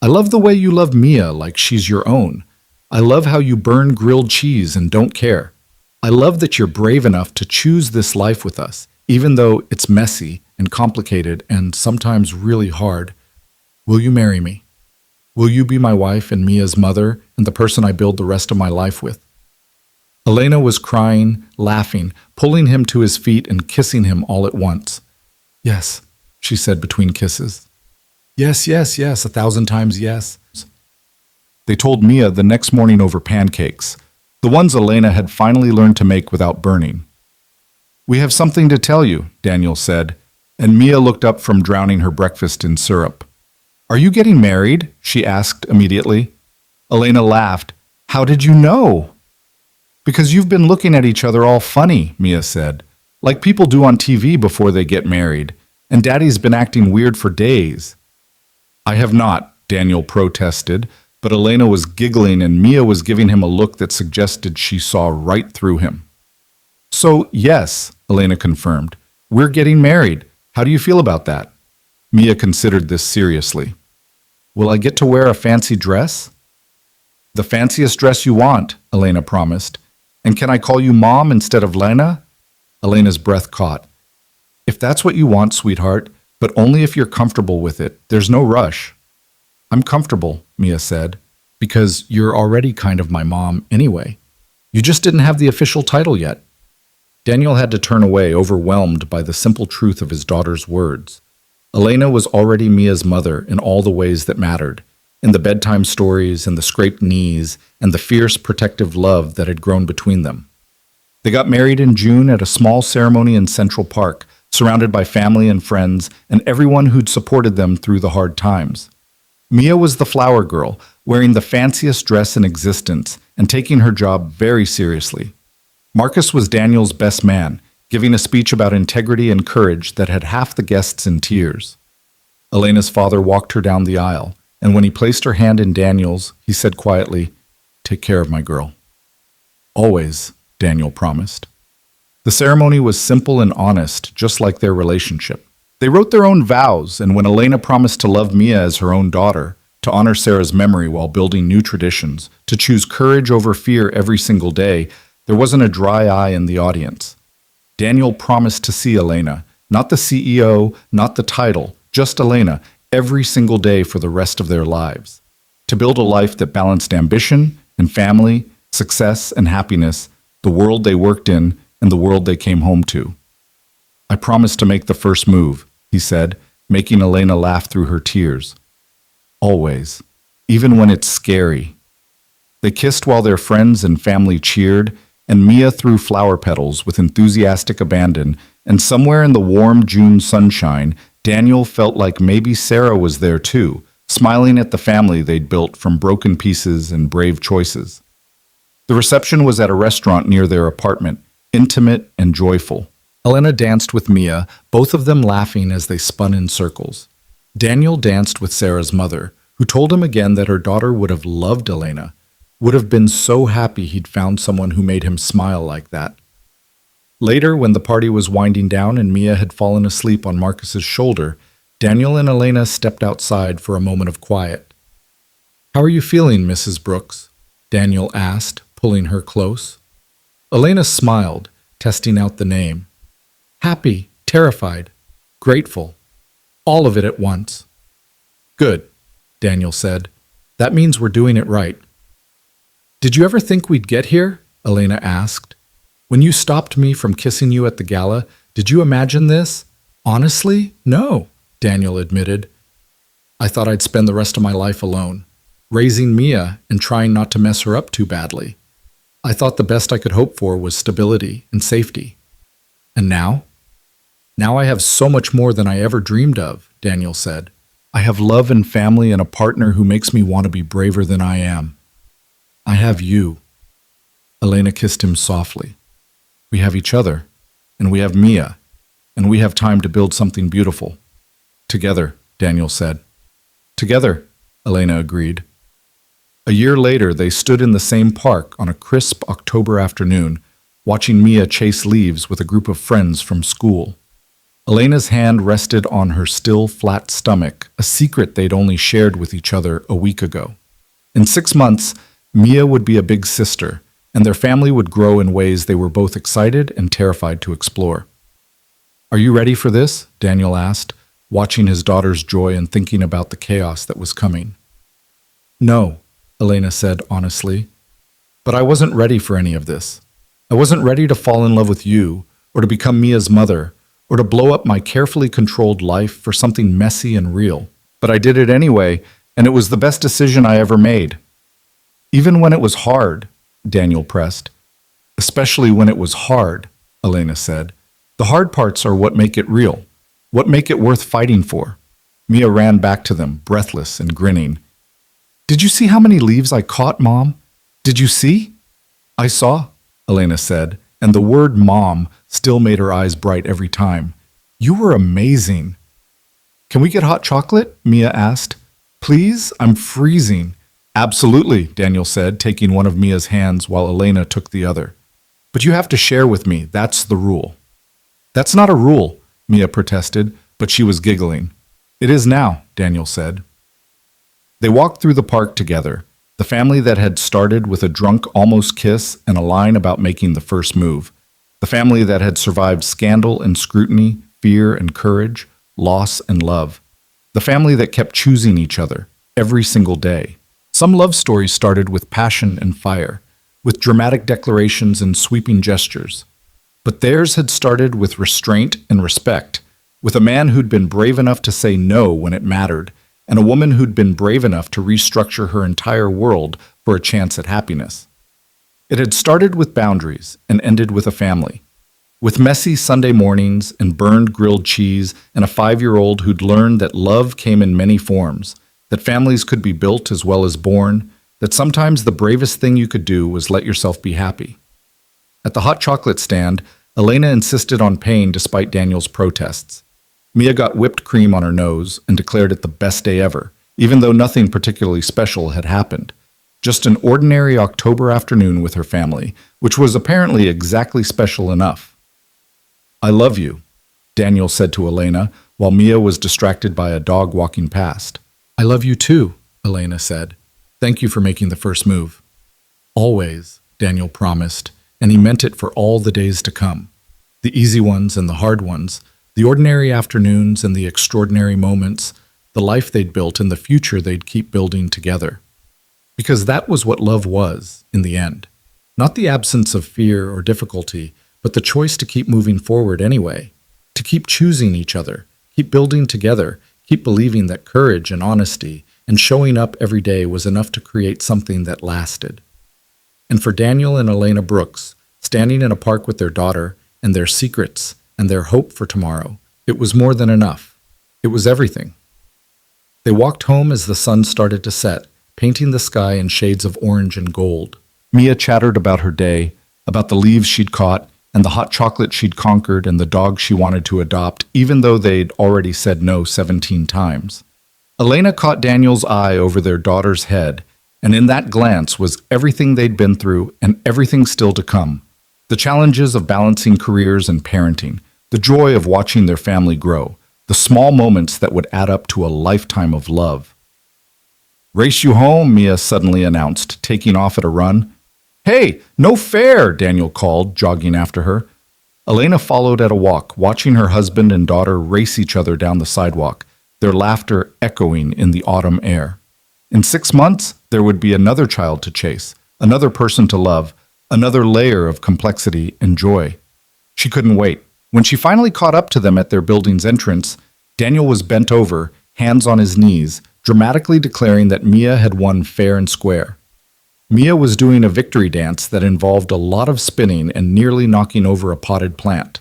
I love the way you love Mia like she's your own. I love how you burn grilled cheese and don't care. I love that you're brave enough to choose this life with us, even though it's messy and complicated and sometimes really hard. Will you marry me? Will you be my wife and Mia's mother and the person I build the rest of my life with? Elena was crying, laughing, pulling him to his feet and kissing him all at once. Yes, she said between kisses. Yes, yes, yes, 1,000 times yes. They told Mia the next morning over pancakes, the ones Elena had finally learned to make without burning. We have something to tell you, Daniel said, and Mia looked up from drowning her breakfast in syrup. Are you getting married? She asked immediately. Elena laughed. How did you know? Because you've been looking at each other all funny, Mia said, like people do on TV before they get married, and Daddy's been acting weird for days. I have not, Daniel protested, but Elena was giggling and Mia was giving him a look that suggested she saw right through him. So, yes, Elena confirmed, we're getting married. How do you feel about that? Mia considered this seriously. Will I get to wear a fancy dress? The fanciest dress you want, Elena promised. And can I call you Mom instead of Lena? Elena's breath caught. If that's what you want, sweetheart, but only if you're comfortable with it. There's no rush. I'm comfortable, Mia said, because you're already kind of my mom anyway. You just didn't have the official title yet. Daniel had to turn away, overwhelmed by the simple truth of his daughter's words. Elena was already Mia's mother in all the ways that mattered, in the bedtime stories and the scraped knees and the fierce protective love that had grown between them. They got married in June at a small ceremony in Central Park, surrounded by family and friends and everyone who'd supported them through the hard times. Mia was the flower girl, wearing the fanciest dress in existence and taking her job very seriously. Marcus was Daniel's best man, giving a speech about integrity and courage that had half the guests in tears. Elena's father walked her down the aisle, and when he placed her hand in Daniel's, he said quietly, "Take care of my girl." "Always," Daniel promised. The ceremony was simple and honest, just like their relationship. They wrote their own vows, and when Elena promised to love Mia as her own daughter, to honor Sarah's memory while building new traditions, to choose courage over fear every single day, there wasn't a dry eye in the audience. Daniel promised to see Elena, not the CEO, not the title, just Elena, every single day for the rest of their lives. To build a life that balanced ambition and family, success and happiness, the world they worked in, and the world they came home to. "I promise to make the first move," he said, making Elena laugh through her tears. "Always, even when it's scary." They kissed while their friends and family cheered, and Mia threw flower petals with enthusiastic abandon, and somewhere in the warm June sunshine, Daniel felt like maybe Sarah was there too, smiling at the family they'd built from broken pieces and brave choices. The reception was at a restaurant near their apartment, intimate and joyful. Elena danced with Mia, both of them laughing as they spun in circles. Daniel danced with Sarah's mother, who told him again that her daughter would have loved Elena, would have been so happy he'd found someone who made him smile like that. Later, when the party was winding down and Mia had fallen asleep on Marcus's shoulder, Daniel and Elena stepped outside for a moment of quiet. "How are you feeling, Mrs. Brooks?" Daniel asked, pulling her close. Elena smiled, testing out the name. "Happy, terrified, grateful, all of it at once." "Good," Daniel said. "That means we're doing it right." "Did you ever think we'd get here?" Elena asked. "When you stopped me from kissing you at the gala, did you imagine this?" "Honestly, no," Daniel admitted. "I thought I'd spend the rest of my life alone, raising Mia and trying not to mess her up too badly. I thought the best I could hope for was stability and safety. And now? Now I have so much more than I ever dreamed of," Daniel said. "I have love and family and a partner who makes me want to be braver than I am. I have you." Elena kissed him softly. "We have each other, and we have Mia, and we have time to build something beautiful. Together," Daniel said. "Together," Elena agreed. A year later, they stood in the same park on a crisp October afternoon, watching Mia chase leaves with a group of friends from school. Elena's hand rested on her still, flat stomach, a secret they'd only shared with each other a week ago. In 6 months, Mia would be a big sister, and their family would grow in ways they were both excited and terrified to explore. "Are you ready for this?" Daniel asked, watching his daughter's joy and thinking about the chaos that was coming. "No," Elena said honestly, "but I wasn't ready for any of this. I wasn't ready to fall in love with you, or to become Mia's mother, or to blow up my carefully controlled life for something messy and real. But I did it anyway, and it was the best decision I ever made." "Even when it was hard," Daniel pressed. "Especially when it was hard," Elena said. "The hard parts are what make it real, what make it worth fighting for." Mia ran back to them, breathless and grinning. "Did you see how many leaves I caught, Mom? Did you see?" "I saw," Elena said, and the word mom still made her eyes bright every time. "You were amazing." "Can we get hot chocolate?" Mia asked. "Please? I'm freezing." "Absolutely," Daniel said, taking one of Mia's hands while Elena took the other. "But you have to share with me. That's the rule." "That's not a rule," Mia protested, but she was giggling. "It is now," Daniel said. They walked through the park together, the family that had started with a drunk almost kiss and a line about making the first move, the family that had survived scandal and scrutiny, fear and courage, loss and love, the family that kept choosing each other every single day. Some love stories started with passion and fire, with dramatic declarations and sweeping gestures. But theirs had started with restraint and respect, with a man who'd been brave enough to say no when it mattered, and a woman who'd been brave enough to restructure her entire world for a chance at happiness. It had started with boundaries and ended with a family, with messy Sunday mornings and burned grilled cheese and a 5-year-old who'd learned that love came in many forms, that families could be built as well as born, that sometimes the bravest thing you could do was let yourself be happy. At the hot chocolate stand, Elena insisted on paying despite Daniel's protests. Mia got whipped cream on her nose and declared it the best day ever, even though nothing particularly special had happened. Just an ordinary October afternoon with her family, which was apparently exactly special enough. "I love you," Daniel said to Elena, while Mia was distracted by a dog walking past. "I love you too," Elena said. "Thank you for making the first move." "Always," Daniel promised, and he meant it for all the days to come. The easy ones and the hard ones, the ordinary afternoons and the extraordinary moments, the life they'd built and the future they'd keep building together. Because that was what love was, in the end. Not the absence of fear or difficulty, but the choice to keep moving forward anyway, to keep choosing each other, keep building together, keep believing that courage and honesty and showing up every day was enough to create something that lasted. And for Daniel and Elena Brooks, standing in a park with their daughter and their secrets and their hope for tomorrow, it was more than enough. It was everything. They walked home as the sun started to set, painting the sky in shades of orange and gold. Mia chattered about her day, about the leaves she'd caught, and the hot chocolate she'd conquered and the dog she wanted to adopt, even though they'd already said no 17 times. Elena caught Daniel's eye over their daughter's head, and in that glance was everything they'd been through and everything still to come. The challenges of balancing careers and parenting, the joy of watching their family grow, the small moments that would add up to a lifetime of love. "Race you home," Mia suddenly announced, taking off at a run. "Hey, no fair," Daniel called, jogging after her. Elena followed at a walk, watching her husband and daughter race each other down the sidewalk, their laughter echoing in the autumn air. In 6 months, there would be another child to chase, another person to love, another layer of complexity and joy. She couldn't wait. When she finally caught up to them at their building's entrance, Daniel was bent over, hands on his knees, dramatically declaring that Mia had won fair and square. Mia was doing a victory dance that involved a lot of spinning and nearly knocking over a potted plant.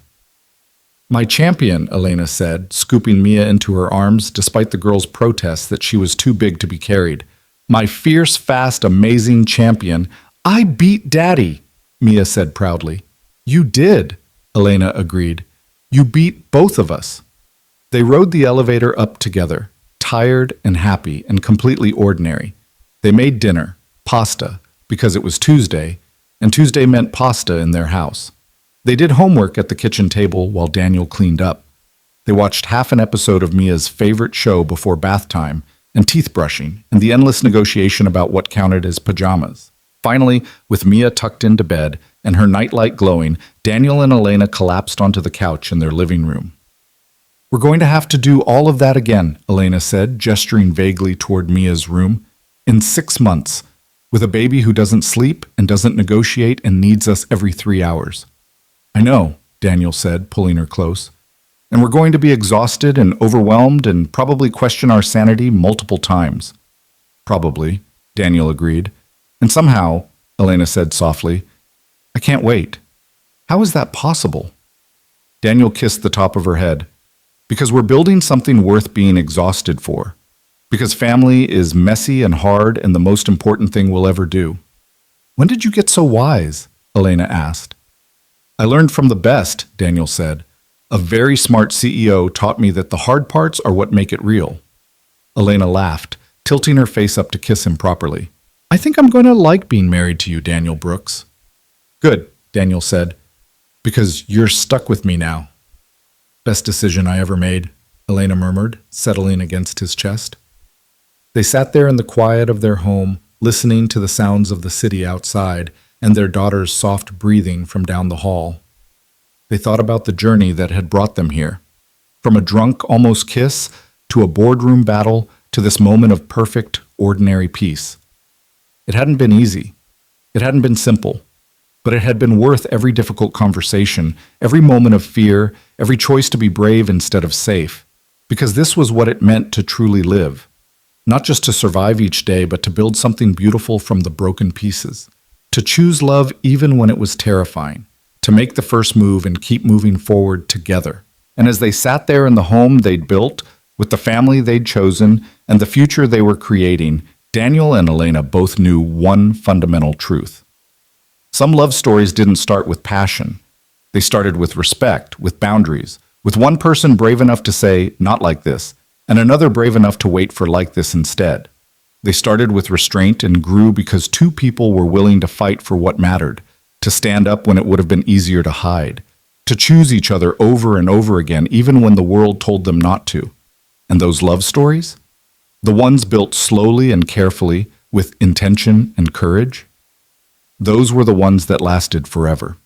"My champion," Elena said, scooping Mia into her arms despite the girl's protests that she was too big to be carried. "My fierce, fast, amazing champion. I beat Daddy," Mia said proudly. "You did," Elena agreed. "You beat both of us." They rode the elevator up together, tired and happy and completely ordinary. They made dinner, pasta, because it was Tuesday, and Tuesday meant pasta in their house. They did homework at the kitchen table while Daniel cleaned up. They watched half an episode of Mia's favorite show before bath time, and teeth brushing, and the endless negotiation about what counted as pajamas. Finally, with Mia tucked into bed and her nightlight glowing, Daniel and Elena collapsed onto the couch in their living room. "We're going to have to do all of that again," Elena said, gesturing vaguely toward Mia's room. "In 6 months, with a baby who doesn't sleep and doesn't negotiate and needs us every 3 hours." "I know," Daniel said, pulling her close. "And we're going to be exhausted and overwhelmed and probably question our sanity multiple times." "Probably," Daniel agreed. "And somehow," Elena said softly, "I can't wait." "How is that possible?" Daniel kissed the top of her head. "Because we're building something worth being exhausted for. Because family is messy and hard and the most important thing we'll ever do." "When did you get so wise?" Elena asked. "I learned from the best," Daniel said. "A very smart CEO taught me that the hard parts are what make it real." Elena laughed, tilting her face up to kiss him properly. "I think I'm going to like being married to you, Daniel Brooks." "Good," Daniel said, "because you're stuck with me now." "Best decision I ever made," Elena murmured, settling against his chest. They sat there in the quiet of their home, listening to the sounds of the city outside and their daughter's soft breathing from down the hall. They thought about the journey that had brought them here. From a drunk, almost kiss, to a boardroom battle, to this moment of perfect, ordinary peace. It hadn't been easy. It hadn't been simple. But it had been worth every difficult conversation, every moment of fear, every choice to be brave instead of safe. Because this was what it meant to truly live. Not just to survive each day, but to build something beautiful from the broken pieces. To choose love even when it was terrifying. To make the first move and keep moving forward together. And as they sat there in the home they'd built, with the family they'd chosen, and the future they were creating, Daniel and Elena both knew one fundamental truth. Some love stories didn't start with passion. They started with respect, with boundaries, with one person brave enough to say, not like this, and another brave enough to wait for like this instead. They started with restraint and grew because two people were willing to fight for what mattered, to stand up when it would have been easier to hide, to choose each other over and over again, even when the world told them not to. And those love stories? The ones built slowly and carefully, with intention and courage? Those were the ones that lasted forever.